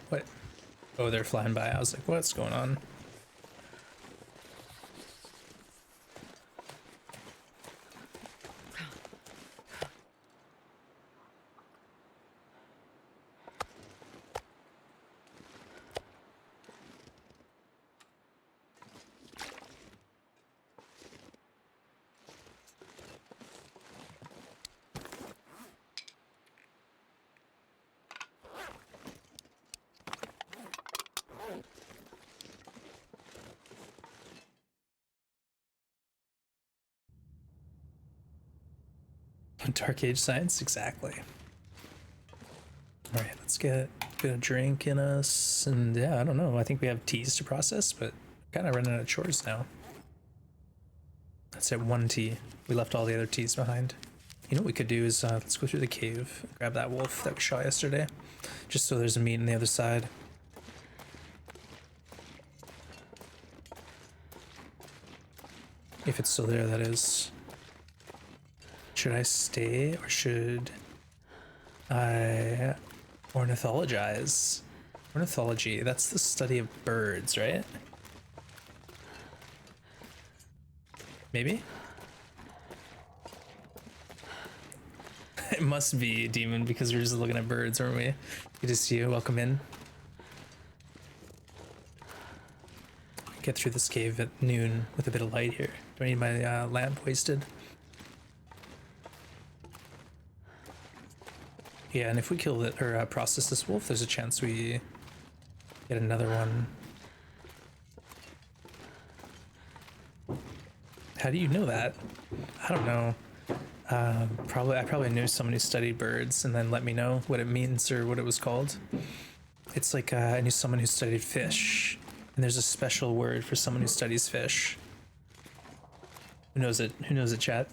What? Oh, they're flying by. I was like, what's going on? Dark Age science, exactly. All right, let's get a drink in us, and yeah, I don't know. I think we have teas to process, but kind of running out of chores now. That's at 1 tea. We left all the other teas behind. You know what we could do is let's go through the cave, grab that wolf that we shot yesterday, just so there's a meat on the other side. If it's still there, that is. Should I stay or should I ornithologize? Ornithology, that's the study of birds, right? Maybe? It must be Demon because we're just looking at birds, aren't we? Good to see you. Welcome in. Get through this cave at noon with a bit of light here. Do I need my lamp wasted? Yeah, and if we kill it or process this wolf, there's a chance we get another one. How do you know that? I don't know. I probably knew someone who studied birds and then let me know what it means or what it was called. It's like I knew someone who studied fish, and there's a special word for someone who studies fish. Who knows it? Who knows it, chat?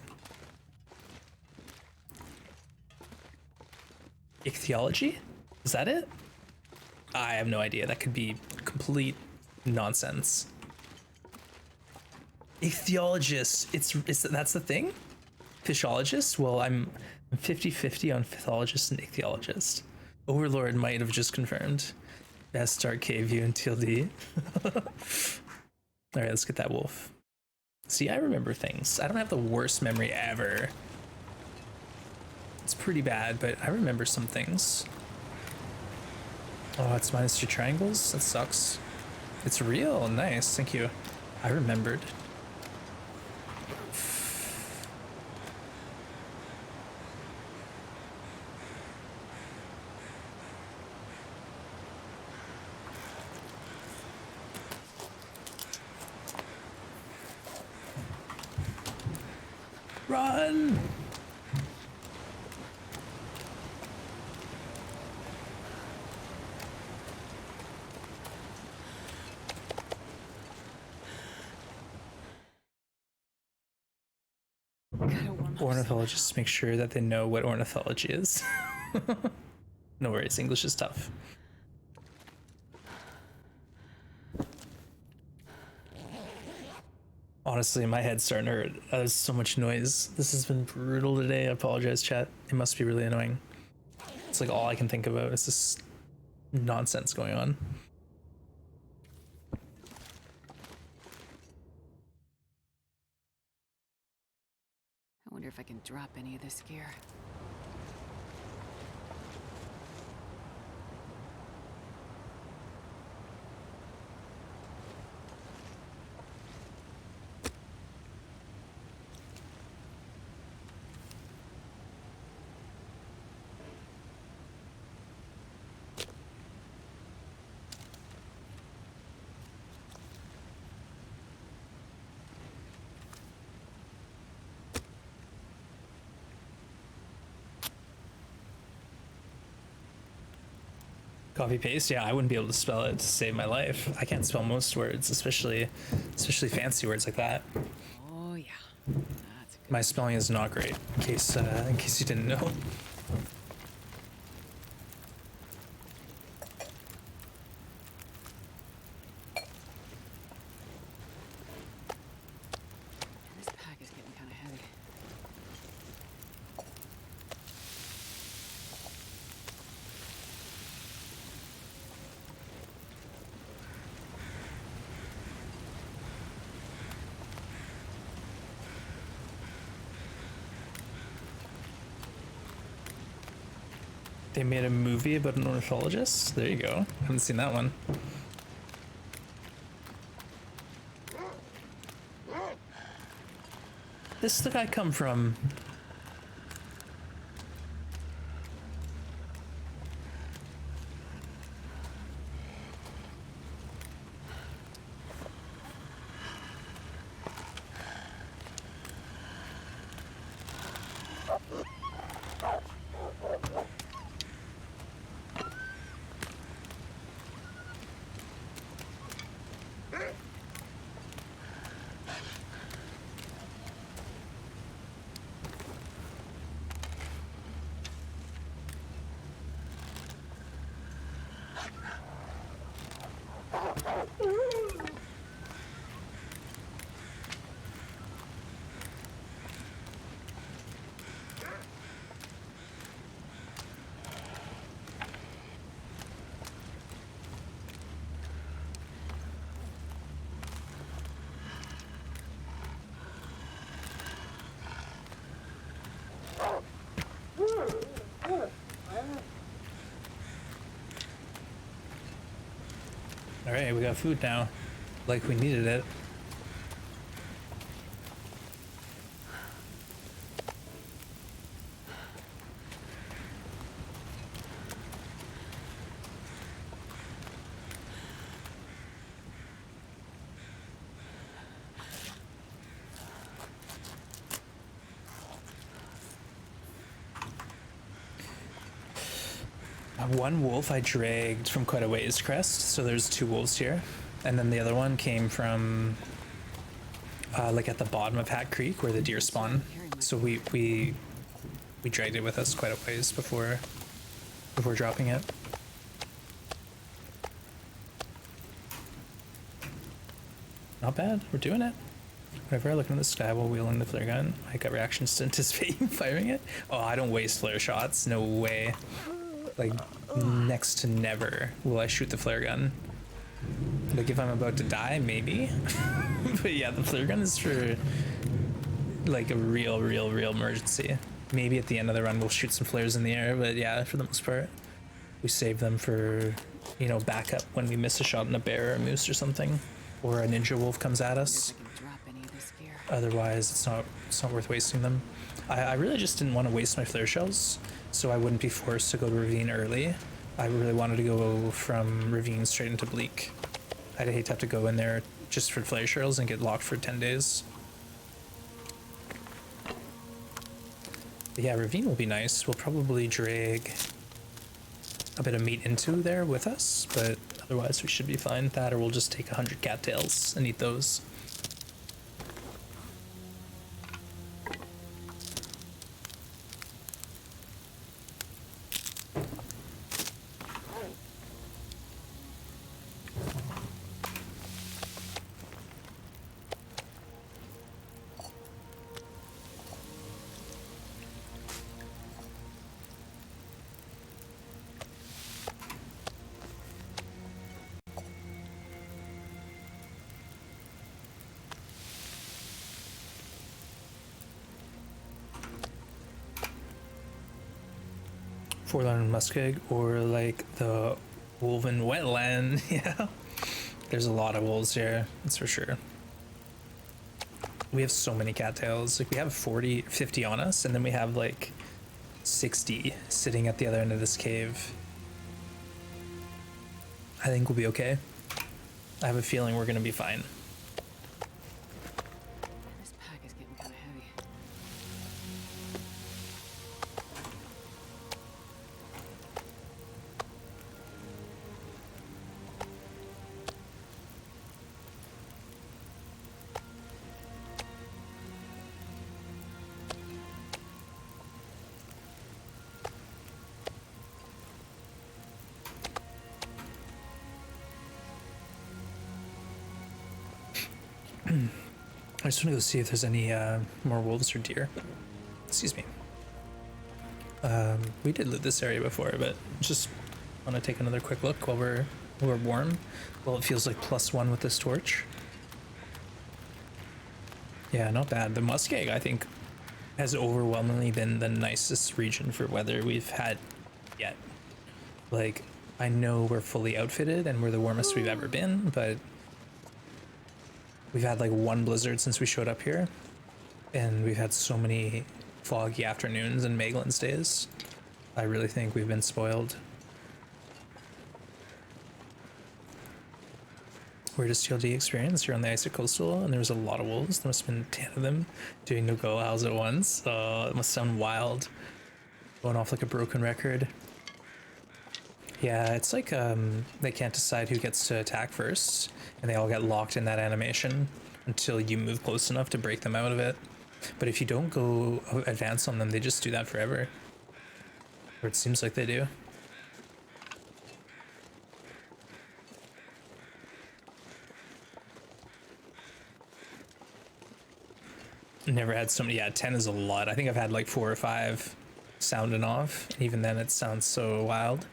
Ichthyology? Is that it? I have no idea. That could be complete nonsense. Ichthyologist. That's the thing? Fishologist? Well, I'm 50-50 on phythologist and ichthyologist. Overlord might have just confirmed. Best dark cave view in TLD. Alright, let's get that wolf. See, I remember things. I don't have the worst memory ever. It's pretty bad, but I remember some things. Oh, it's -2 triangles? That sucks. It's real. Nice. Thank you. I remembered. Run! Ornithologists make sure that they know what ornithology is. No worries, English is tough. Honestly, my head's starting to hurt. There's so much noise. This has been brutal today. I apologize, chat. It must be really annoying. It's like all I can think about is this nonsense going on. I wonder if I can drop any of this gear. Copy paste? Yeah, I wouldn't be able to spell it to save my life. I can't spell most words, especially fancy words like that. Oh yeah, that's good. My spelling is not great, in case you didn't know. This pack is getting kind of heavy. They made a movie about an ornithologist? There you go. Haven't seen that one. This is the guy come from. All right, we got food now, like we needed it. One wolf I dragged from quite a ways, Crest, so there's 2 wolves here. And then the other one came from like at the bottom of Hat Creek where the deer spawn. So we dragged it with us quite a ways before dropping it. Not bad, we're doing it. Whenever I look in the sky while wielding the flare gun, I got reactions to anticipating firing it. Oh, I don't waste flare shots, no way. Like, next to never will I shoot the flare gun. Like, if I'm about to die, maybe. But yeah, the flare gun is for, like, a real emergency. Maybe at the end of the run we'll shoot some flares in the air, but yeah, for the most part, we save them for, you know, backup when we miss a shot in a bear or a moose or something. Or a ninja wolf comes at us. Otherwise, it's not worth wasting them. I really just didn't want to waste my flare shells, so I wouldn't be forced to go to Ravine early. I really wanted to go from Ravine straight into Bleak. I'd hate to have to go in there just for flare shells and get locked for 10 days. But yeah, Ravine will be nice. We'll probably drag a bit of meat into there with us, but otherwise we should be fine. That, or we'll just take 100 cattails and eat those. Forlorn and Muskeg, or like the woven wetland. Yeah, there's a lot of wolves here, that's for sure. We have so many cattails. Like, we have 50 on us, and then we have like 60 sitting at the other end of this cave. I think we'll be okay. I have a feeling we're gonna be fine. This pack is getting kind of heavy. I just want to go see if there's any more wolves or deer. Excuse me. We did loot this area before, but just want to take another quick look while we're warm. Well, it feels like +1 with this torch. Yeah, not bad. The Muskeg, I think, has overwhelmingly been the nicest region for weather we've had yet. Like, I know we're fully outfitted and we're the warmest we've ever been, but we've had like 1 blizzard since we showed up here, and we've had so many foggy afternoons and Maglins days. I really think we've been spoiled. Weirdest TLD experience, you're on the icy coastal and there was a lot of wolves. There must have been 10 of them doing Nogoa howls at once. It must sound wild. Going off like a broken record. Yeah, it's like they can't decide who gets to attack first, and they all get locked in that animation until you move close enough to break them out of it. But if you don't go advance on them, they just do that forever. Or it seems like they do. Never had so many. Yeah, 10 is a lot. I think I've had like 4 or 5 sounding off. Even then, it sounds so wild.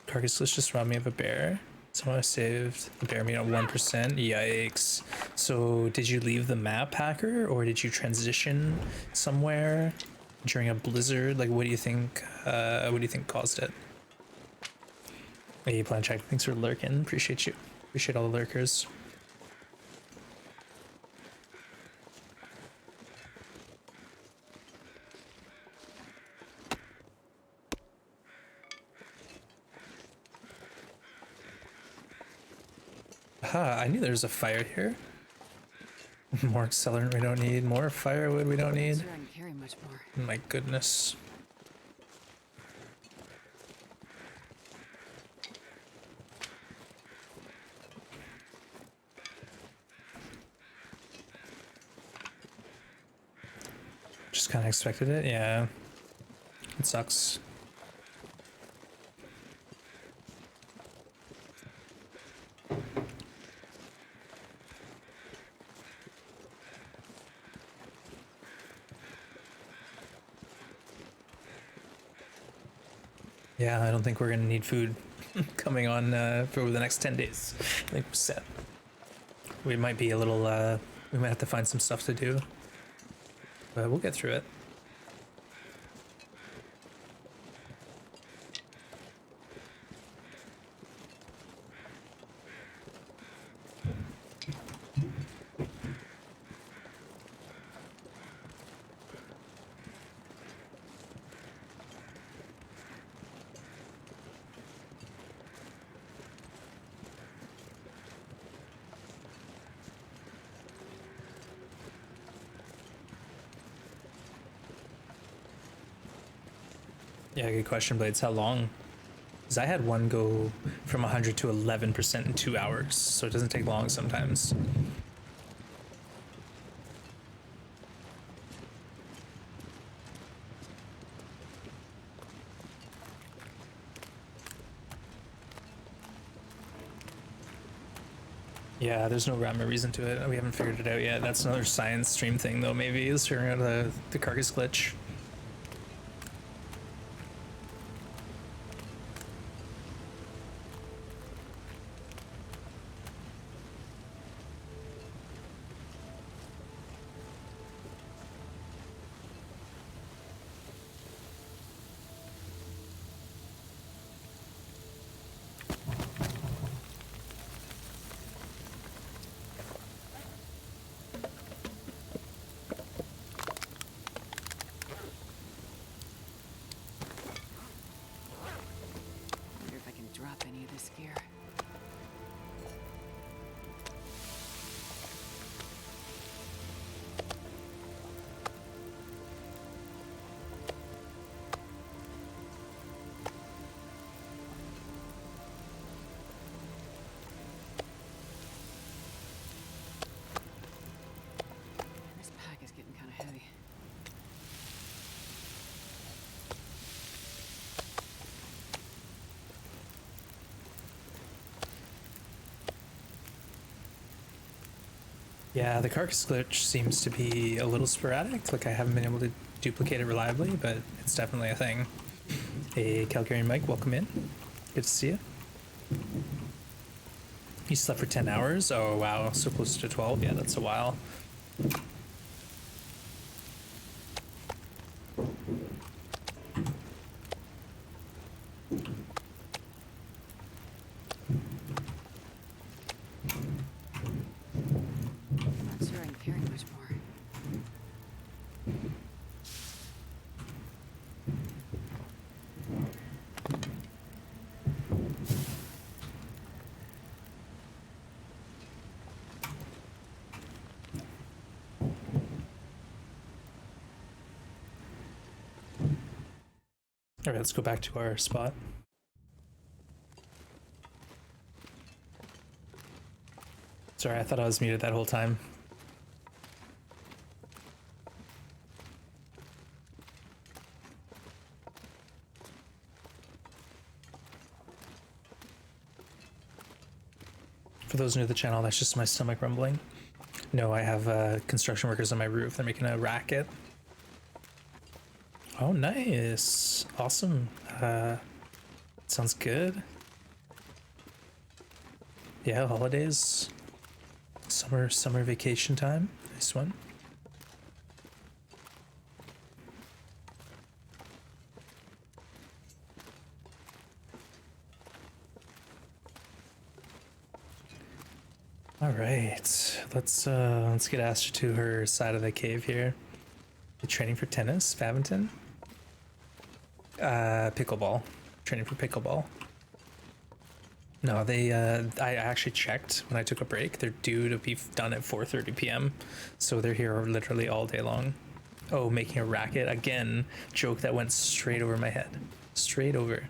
Carcassless just robbed me of a bear. Someone saved the bear meat at 1%. Yikes. So did you leave the map, hacker, or did you transition somewhere during a blizzard? Like, what do you think caused it? Hey, plan check. Thanks for lurking. Appreciate you. Appreciate all the lurkers. Aha, I knew there was a fire here. More accelerant we don't need. More firewood we don't Not need. sure I can carry much more. My goodness. Just kind of expected it, yeah. It sucks. Yeah, I don't think we're gonna need food coming on for the next 10 days. I think we're set. We might be a little, we might have to find some stuff to do, but we'll get through it. Yeah, good question, Blades. How long? Because I had one go from 100 to 11% in 2 hours, so it doesn't take long sometimes. Yeah, there's no rhyme or reason to it. We haven't figured it out yet. That's another science stream thing, though, maybe, is figuring out the carcass glitch. Wonder if I can drop any of this gear. This pack is getting kind of heavy. Yeah, the carcass glitch seems to be a little sporadic. Like, I haven't been able to duplicate it reliably, but it's definitely a thing. Hey, Calgarian Mike, welcome in. Good to see you. You slept for 10 hours? Oh, wow. So close to 12? Yeah, that's a while. Not sure I can carry much more. All right, let's go back to our spot. Sorry, I thought I was muted that whole time. For those new to the channel, that's just my stomach rumbling. No, I have construction workers on my roof. They're making a racket. Oh, nice. Awesome. Sounds good. Yeah, holidays. Summer vacation time. Nice one. All right, let's get Astra to her side of the cave here. You training for tennis, badminton? Pickleball. Training for pickleball. No, they I actually checked when I took a break. They're due to be done at 4:30 p.m. So they're here literally all day long. Oh, making a racket again. Joke that went straight over my head. Straight over.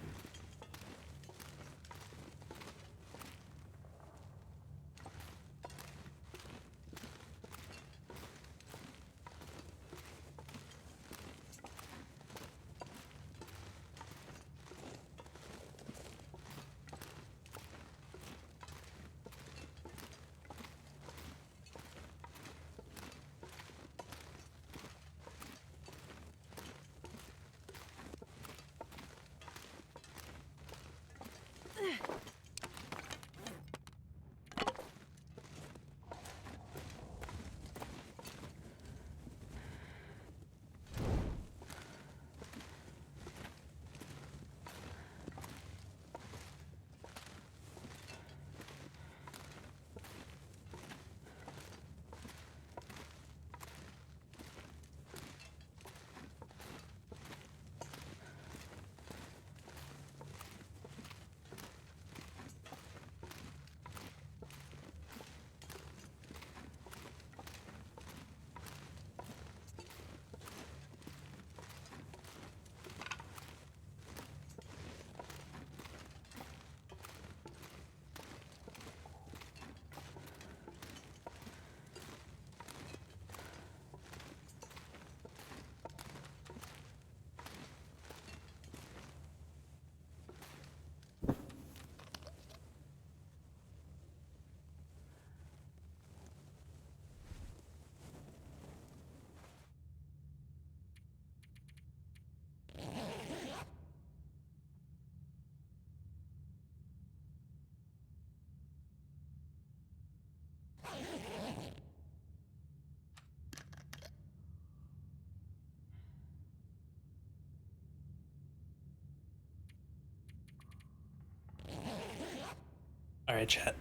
All right, chat.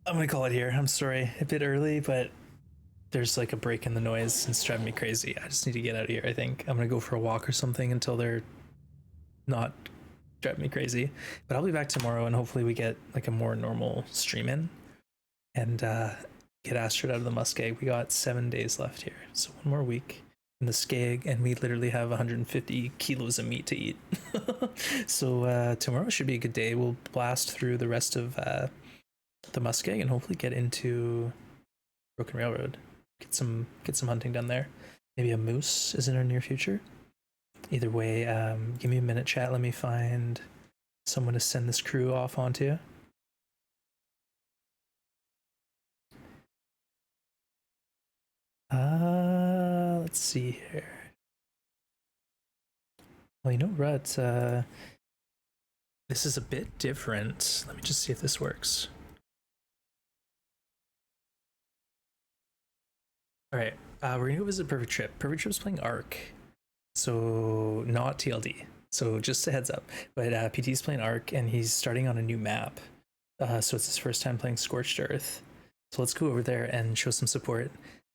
I'm gonna call it here. I'm sorry, a bit early, but there's like a break in the noise and it's driving me crazy. I just need to get out of here. I think I'm gonna go for a walk or something until they're not driving me crazy. But I'll be back tomorrow and hopefully we get like a more normal stream in and get Astrid out of the Muskeg. We got 7 days left here, so one more week in the Skeg, and we literally have 150 kilos of meat to eat. So tomorrow should be a good day. We'll blast through the rest of the Muskeg and hopefully get into Broken Railroad. Get some hunting done there. Maybe a moose is in our near future. Either way, give me a minute, chat. Let me find someone to send this crew off onto. Let's see here. Well, you know, Rut, this is a bit different. Let me just see if this works. All right, we're gonna go visit Perfect Trip. Perfect Trip's playing Ark, so not TLD. So just a heads up. But PT's playing Ark, and he's starting on a new map. So it's his first time playing Scorched Earth. So let's go over there and show some support.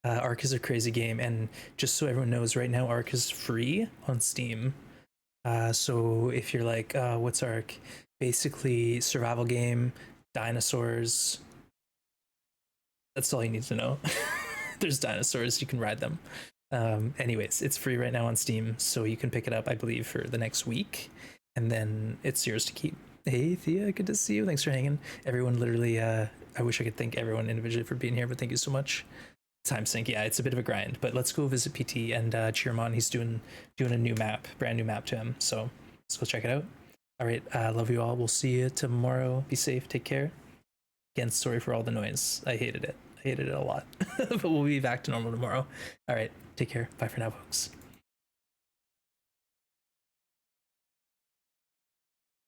Ark is a crazy game, and just so everyone knows, right now Ark is free on Steam. So if you're like, what's Ark? Basically, survival game, dinosaurs. That's all you need to know. There's dinosaurs, you can ride them. Anyways, it's free right now on Steam, so you can pick it up, I believe, for the next week, and then it's yours to keep. Hey, Thea, good to see you. Thanks for hanging. Everyone, literally, I wish I could thank everyone individually for being here, but thank you so much. Time sync, yeah, it's a bit of a grind, but let's go visit PT and cheer him on. He's doing a new map, brand new map to him, so let's go check it out. All right, love you all. We'll see you tomorrow. Be safe. Take care. Again, sorry for all the noise. I hated it a lot. But we'll be back to normal tomorrow. All right, take care. Bye for now, folks.